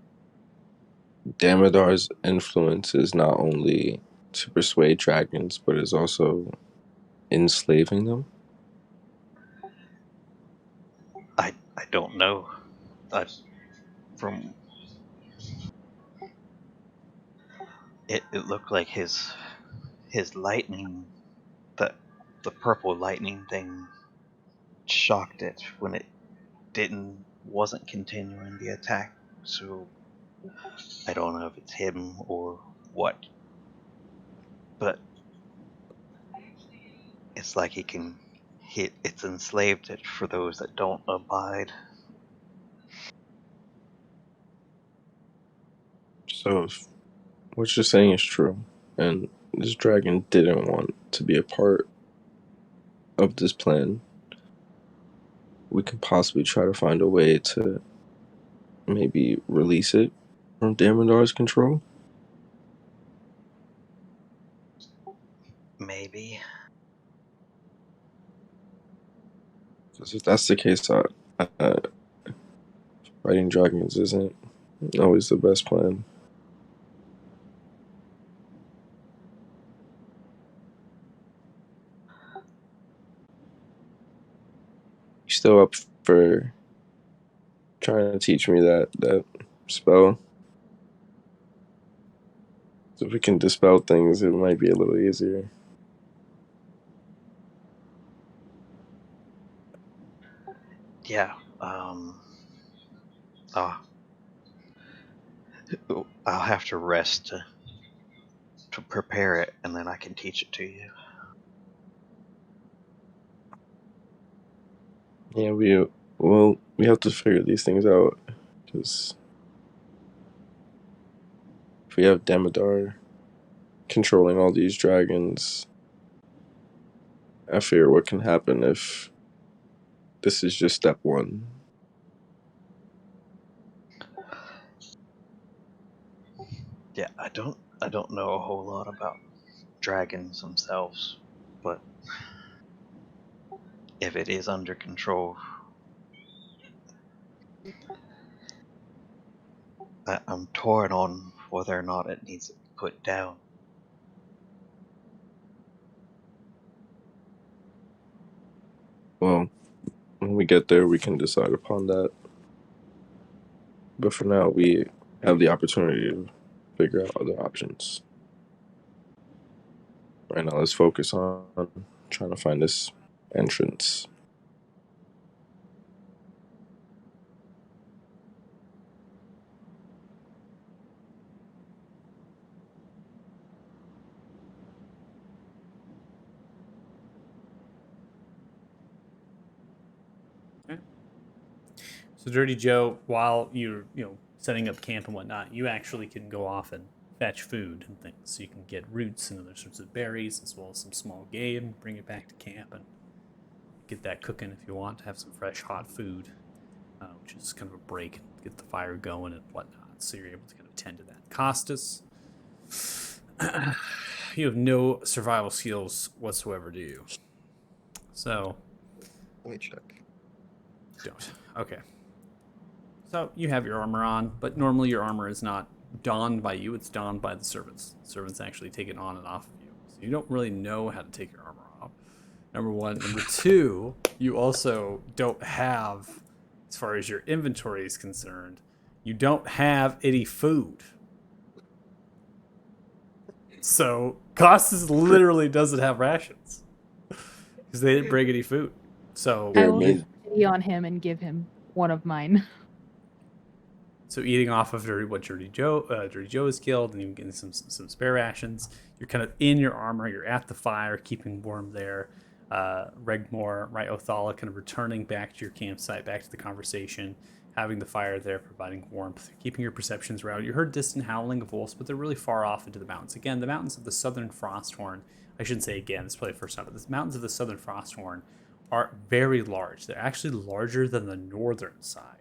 Damodar's influence is not only to persuade dragons, but is also enslaving them. I don't know. From it looked like his lightning, the purple lightning thing, shocked it when it wasn't continuing the attack. So I don't know if it's him or what, but it's like it's enslaved it for those that don't abide. So if what you're saying is true, and this dragon didn't want to be a part of this plan, we can possibly try to find a way to maybe release it from Damodar's control. Maybe. Because if that's the case, fighting dragons isn't always the best plan. still up for trying to teach me that spell? So if we can dispel things, it might be a little easier. Yeah. I'll have to rest to prepare it, and then I can teach it to you. Yeah, we have to figure these things out, because if we have Damodar controlling all these dragons, I fear what can happen if this is just step one. Yeah, I don't know a whole lot about dragons themselves, but if it is under control, I'm torn on whether or not it needs to be put down. Well, when we get there, we can decide upon that. But for now, we have the opportunity to figure out other options. Right now, let's focus on trying to find this entrance. So Dirty Joe, while you're setting up camp and whatnot, you actually can go off and fetch food and things. So you can get roots and other sorts of berries, as well as some small game, bring it back to camp, and get that cooking if you want to have some fresh hot food, which is kind of a break, get the fire going and whatnot. So you're able to kind of tend to that. Costas, you have no survival skills whatsoever, do you? So Let me check. don't. Okay. So you have your armor on, but normally your armor is not donned by you, it's donned by the servants. The servants actually take it on and off of you. So you don't really know how to take your armor off. Number one. Number two, you also don't have, as far as your inventory is concerned, you don't have any food. So Costas literally doesn't have rations because they didn't bring any food. So I will amazing. pity on him and give him one of mine. So eating off of what Dirty Joe has killed, and even getting some spare rations. You're kind of in your armor. You're at the fire, keeping warm there. Regmore, right, Othala, kind of returning back to your campsite, back to the conversation, having the fire there, providing warmth, keeping your perceptions around. You heard distant howling of wolves, but they're really far off into the mountains. Again, the mountains of the Southern Frosthorn. I shouldn't say again. This is probably the first time, but the mountains of the Southern Frosthorn are very large. They're actually larger than the northern side.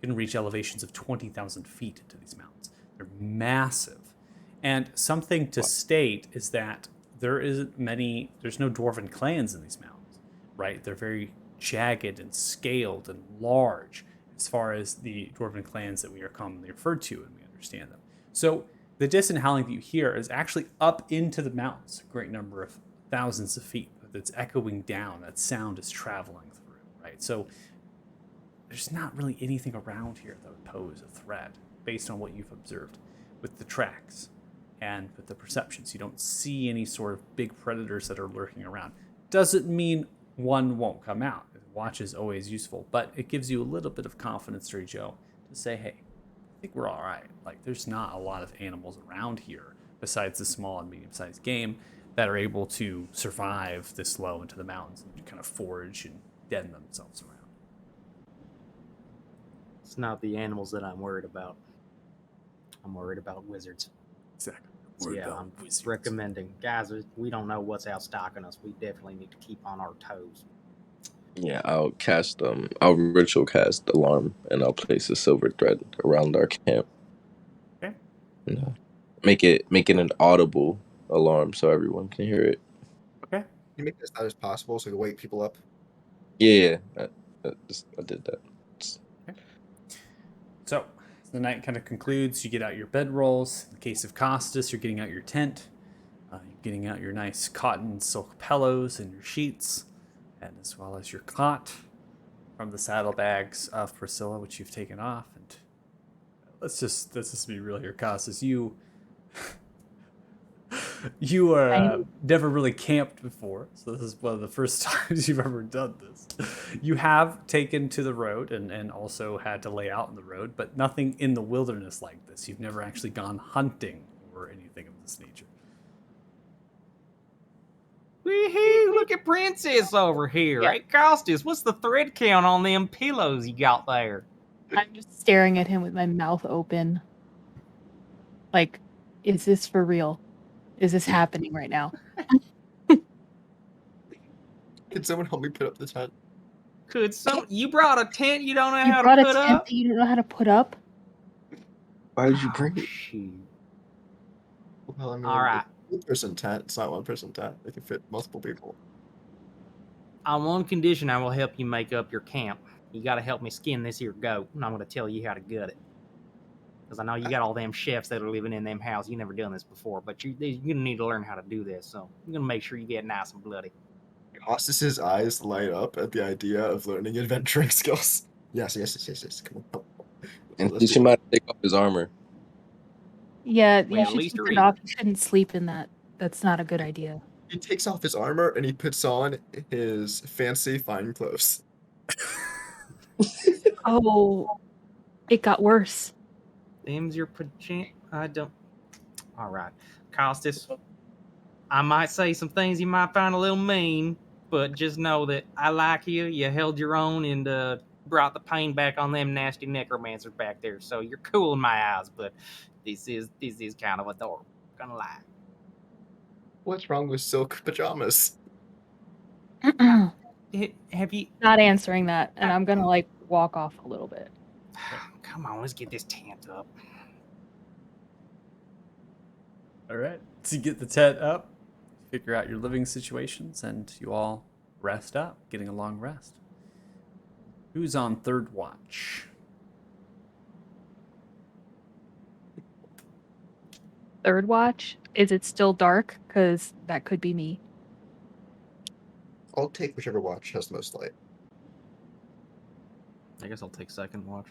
You can reach elevations of 20,000 feet into these mountains. They're massive. And something to state is that there's no dwarven clans in these mountains, right? They're very jagged and scaled and large as far as the dwarven clans that we are commonly referred to, and we understand them. So the distant howling that you hear is actually up into the mountains, a great number of thousands of feet. That's echoing down. That sound is traveling through, right? So there's not really anything around here that would pose a threat based on what you've observed with the tracks and with the perceptions. You don't see any sort of big predators that are lurking around. Doesn't mean one won't come out. Watch is always useful, but it gives you a little bit of confidence, Dirty Joe, to say, hey, I think we're all right. Like, there's not a lot of animals around here besides the small and medium-sized game that are able to survive this low into the mountains and kind of forage and den themselves around. It's not the animals that I'm worried about. I'm worried about wizards. Exactly. So yeah, I'm recommending, guys, we don't know what's outstocking us. We definitely need to keep on our toes. Yeah, I'll ritual cast alarm, and I'll place a silver thread around our camp. Okay. And, make it an audible alarm so everyone can hear it. Okay. Can you make this as loud as possible so we wake people up? Yeah, I did that. Okay. So the night kind of concludes. You get out your bedrolls. In the case of Costas, you're getting out your tent. You're getting out your nice cotton silk pillows and your sheets, and as well as your cot. from the saddlebags of Priscilla, which you've taken off, and let's just be real here, Costas. You are never really camped before, so this is one of the first times you've ever done this. You have taken to the road and also had to lay out in the road, but nothing in the wilderness like this. You've never actually gone hunting or anything of this nature. Wee-hoo, look at Princess over here. Yeah. Hey, Costas, what's the thread count on them pillows you got there? I'm just staring at him with my mouth open. Like, is this for real? Is this happening right now? Can someone help me put up the tent? You brought a tent you don't know You how brought to a put tent up? that you don't know how to put up? Why did you bring it? Shoot. Well, I mean, All right. it's a two-person tent. It's not one-person tent. It can fit multiple people. On one condition, I will help you make up your camp. You got to help me skin this here goat, and I'm going to tell you how to gut it. Because I know you got all them chefs that are living in them houses. You never done this before, but you're going to need to learn how to do this. So I'm going to make sure you get nice and bloody. Costas's eyes light up at the idea of learning adventuring skills. Yes. Come on. And Let's teach do him how to take off his armor. Yeah, Well, you at should least keep you're it off. You shouldn't sleep in that. That's not a good idea. He takes off his armor and he puts on his fancy fine clothes. Oh, it got worse. Them's your pajama. I don't. All right. Costas, I might say some things you might find a little mean, but just know that I like you. You held your own and brought the pain back on them nasty necromancers back there. So you're cool in my eyes, but this is kind of adorable. Gonna lie. What's wrong with silk pajamas? Have you? Not answering that, and I'm gonna like walk off a little bit. Come on, let's get this tent up. All right. So you get the tent up, figure out your living situations, and you all rest up, getting a long rest. Who's on third watch? Third watch? Is it still dark? Because that could be me. I'll take whichever watch has the most light. I guess I'll take second watch.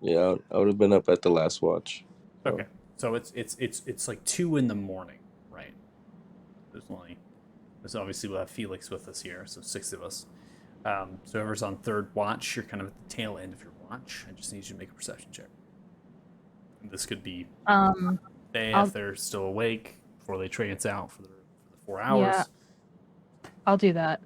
Yeah, I would have been up at the last watch. So. Okay. So it's like 2 a.m, right? There's obviously we'll have Felix with us here, so 6 of us. So whoever's on third watch, you're kind of at the tail end of your watch. I just need you to make a perception check. And this could be if they're still awake before they trance out for the 4 hours. Yeah, I'll do that.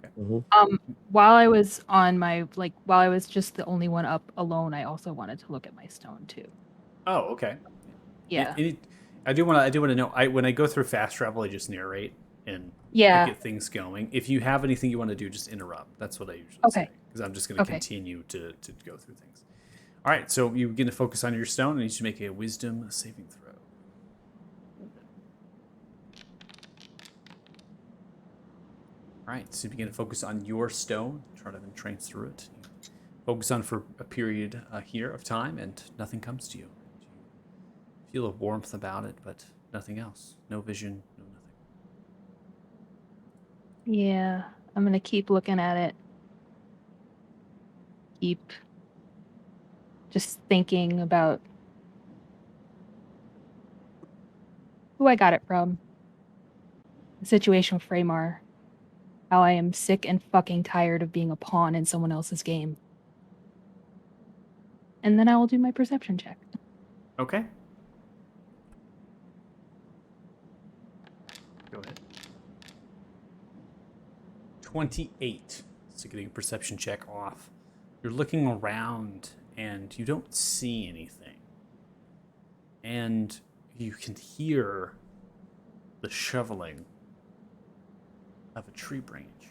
Okay. Mm-hmm. While I was while I was just the only one up alone, I also wanted to look at my stone too. Oh, okay. Yeah. I do want to know. When I go through fast travel, I just narrate and get things going. If you have anything you want to do, just interrupt. That's what I usually say. Because I'm just going to continue to go through things. All right, so you begin to focus on your stone, and you should make a wisdom saving throw. All right, so you begin to focus on your stone, try to then trace through it. You focus on for a period here of time, and nothing comes to you. You feel a warmth about it, but nothing else. No vision, no nothing. Yeah, I'm gonna keep looking at it. Keep just thinking about who I got it from. The situation with Freymar. How I am sick and fucking tired of being a pawn in someone else's game. And then I will do my perception check. Okay. Go ahead. 28. So getting a perception check off. You're looking around and you don't see anything. And you can hear the shoveling of a tree branch.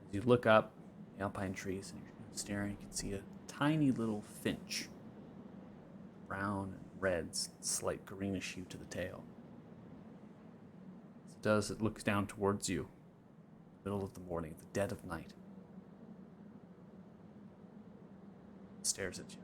As you look up the alpine trees and you're staring, you can see a tiny little finch. Brown and reds, slight greenish hue to the tail. As it does, it looks down towards you. Middle of the morning, the dead of night. It stares at you.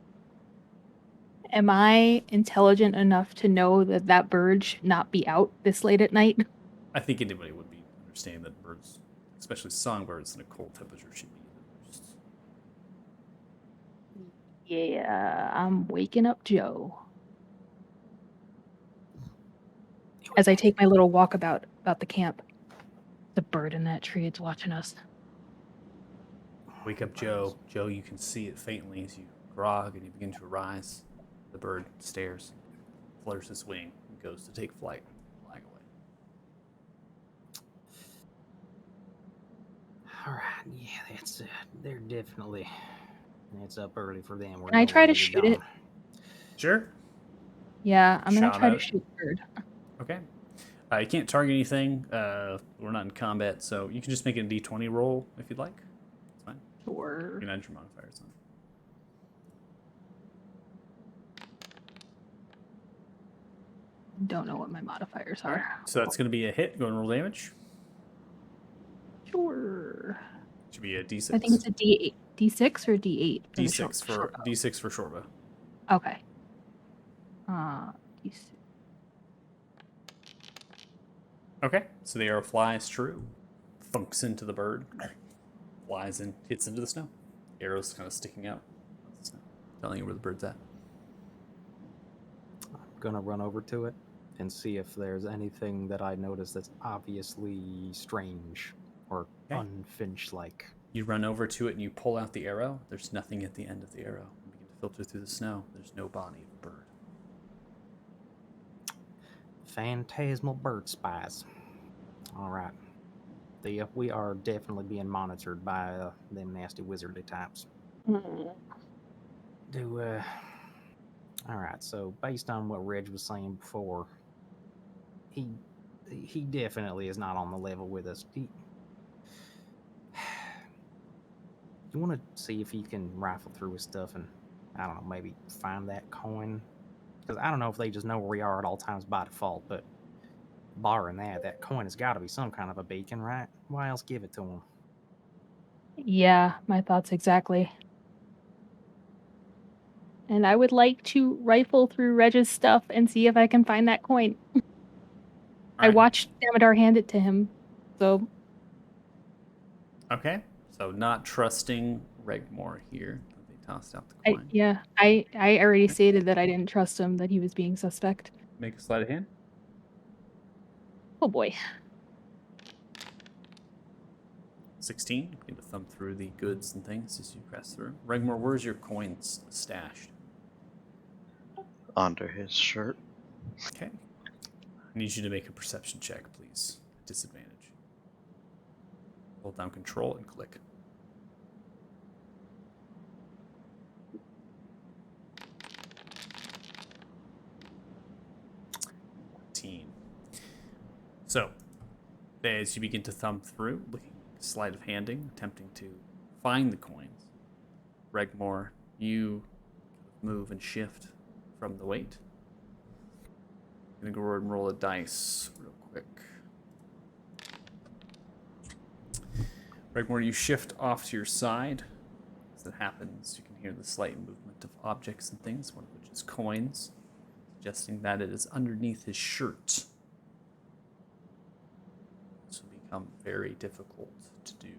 Am I intelligent enough to know that that bird should not be out this late at night? I think anybody would understand that birds especially songbirds in a cold temperature should be the worst. Yeah, I'm waking up Joe. As I take my little walk about the camp. The bird in that tree, it's watching us. Wake up Joe. Joe, you can see it faintly as you grog and you begin to rise. The bird stares, flutters its wing, and goes to take flight, flying away. All right, yeah, that's they're definitely. It's up early for them. We're Can I try nowhere to near shoot it? dawn. Sure. Yeah, I'm gonna Shot try at to it. shoot the bird. Okay. You can't target anything. We're not in combat, so you can just make a d20 roll if you'd like. It's fine. Sure. You can add your modifiers on. Don't know what my modifiers are. So that's going to be a hit. Go and roll damage. Sure. Should be a d6. I think it's a D8, D6 or D8. For the short- d6 for short bow. d6 for short bow. Okay. D6. Okay, so the arrow flies true, thunks into the bird, flies and hits into the snow. Arrow's kind of sticking out, of the snow, telling you where the bird's at. I'm gonna run over to it and see if there's anything that I notice that's obviously strange or Okay. unfinch-like. You run over to it and you pull out the arrow. There's nothing at the end of the arrow. You begin to filter through the snow. There's no body of a bird. Phantasmal bird spies. All right. We are definitely being monitored by them nasty wizardly types. All right. So based on what Reg was saying before, he definitely is not on the level with us. You want to see if he can rifle through his stuff and I don't know, maybe find that coin. Because I don't know if they just know where we are at all times by default, but barring that coin has got to be some kind of a beacon, right? Why else give it to him? Yeah, my thoughts exactly. And I would like to rifle through Reg's stuff and see if I can find that coin. I Alright. watched Damodar hand it to him, so Okay, so not trusting Regmore here. They tossed out the coin. I already stated that I didn't trust him, that he was being suspect. Make a sleight of hand. Oh boy. 16. Begin to thumb through the goods and things as you press through. Regmore, where's your coins stashed? Under his shirt. Okay. I need you to make a perception check, please. Disadvantage. Hold down control and click. So, as you begin to thumb through, looking sleight of handing, attempting to find the coins, Regmore, you move and shift from the weight. I'm gonna go ahead and roll a dice real quick. Regmore, you shift off to your side. As that happens, you can hear the slight movement of objects and things, one of which is coins, suggesting that it is underneath his shirt. This will become very difficult to do.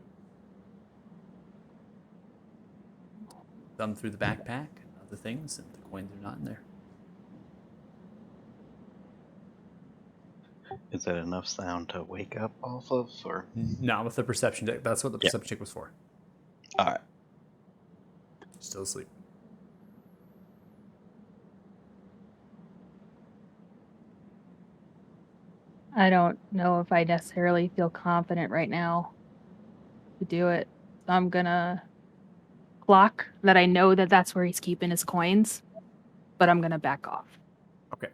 Thumb through the backpack and other things, and the coins are not in there. Is that enough sound to wake up off of, or? Not with the perception check. That's what the perception check was for. All right. Still asleep. I don't know if I necessarily feel confident right now to do it. So I'm gonna clock that I know that that's where he's keeping his coins, but I'm gonna back off. Okay.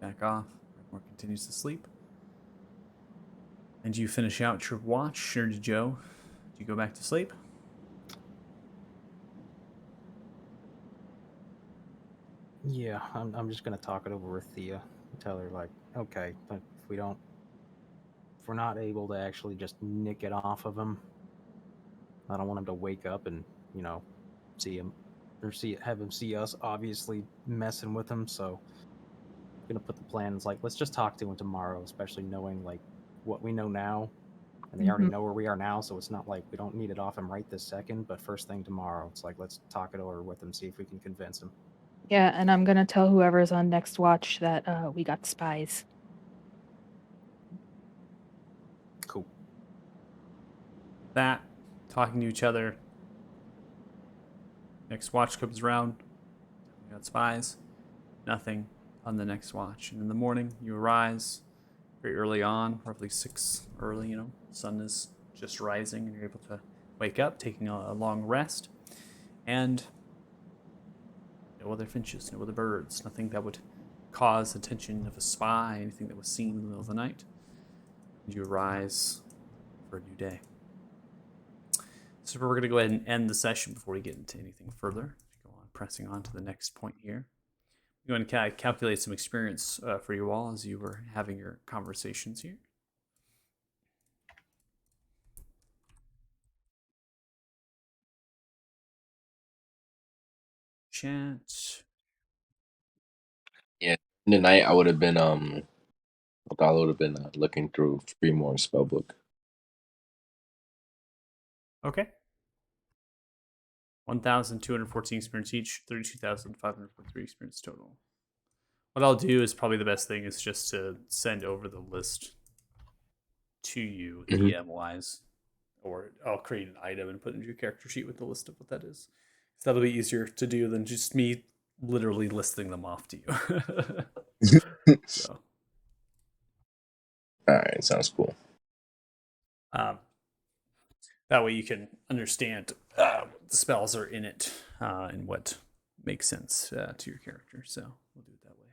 Back off. Regmore continues to sleep. And you finish out your watch, or did Joe? Do you go back to sleep? Yeah, I'm just gonna talk it over with Thea. Tell her like, okay, but if we're not able to actually just nick it off of him, I don't want him to wake up and see him or have him see us obviously messing with him. So I'm gonna put the plans like, let's just talk to him tomorrow, especially knowing like what we know now, and they already know where we are now, so it's not like we don't need it off him right this second. But first thing tomorrow, it's like let's talk it over with him, see if we can convince him. Yeah, and I'm gonna tell whoever's on next watch that we got spies. Cool. That, talking to each other. Next watch comes around. We got spies. Nothing on the next watch. And in the morning, you arise very early on, roughly 6 early, sun is just rising, and you're able to wake up, taking a long rest. And no other finches, no other birds, nothing that would cause attention of a spy, anything that was seen in the middle of the night. And you arise for a new day. So we're going to go ahead and end the session before we get into anything further. Go on, pressing on to the next point here. I'm going to calculate some experience for you all as you were having your conversations here. Chat. Yeah, in the night I would have been I thought I would have been looking through Freemore's spellbook. Okay. 1,214 experience each, 32,543 experience total. What I'll do is probably the best thing is just to send over the list to you, DM-wise. Or I'll create an item and put it into your character sheet with the list of what that is. So that'll be easier to do than just me literally listing them off to you. So. All right, sounds cool. That way you can understand what spells are in it and what makes sense to your character. So we'll do it that way.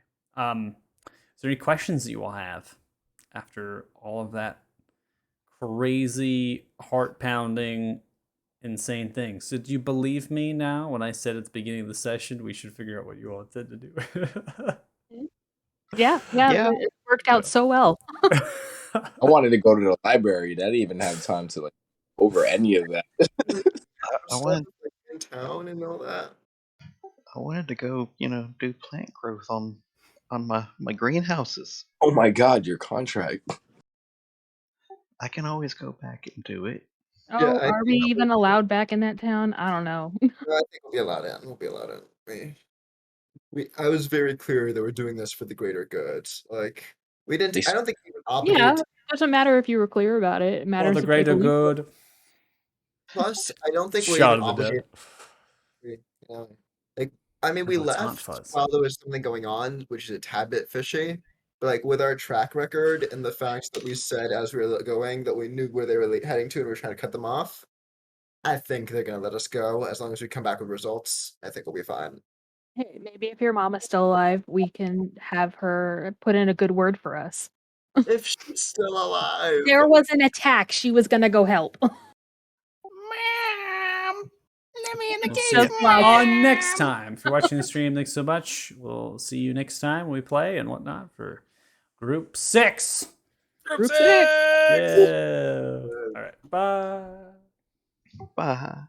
Is there any questions that you all have after all of that crazy, heart-pounding, insane things? So do you believe me now when I said at the beginning of the session we should figure out what you all intend to do? Yeah, it worked out so well. I wanted to go to the library. I didn't even have time to over any of that. I wanted in town and all that. I wanted to go, do plant growth on my greenhouses. Oh my god, your contract. I can always go back and do it. Oh, are we even allowed back in that town? I don't know. I think we'll be allowed in. We'll be allowed in. I was very clear that we're doing this for the greater good. Like we didn't. I don't think we were obligated. Yeah, it doesn't matter if you were clear about it. It matters For the if greater people good. Plus, I don't think we're Shot even in the dead. obligated. I mean, we That's not left fuzz. while there was something going on, which is a tad bit fishy. But with our track record and the facts that we said as we were going that we knew where they were heading to and we were trying to cut them off, I think they're gonna let us go as long as we come back with results. I think we'll be fine. Hey, maybe if your mom is still alive, we can have her put in a good word for us. If she's still alive. There was an attack. She was gonna go help. Mom, let me in the We'll cage. see you on next time. If you're watching the stream, thanks so much. We'll see you next time when we play and whatnot for Group 6. Group 6. Yeah. All right. Bye. Bye.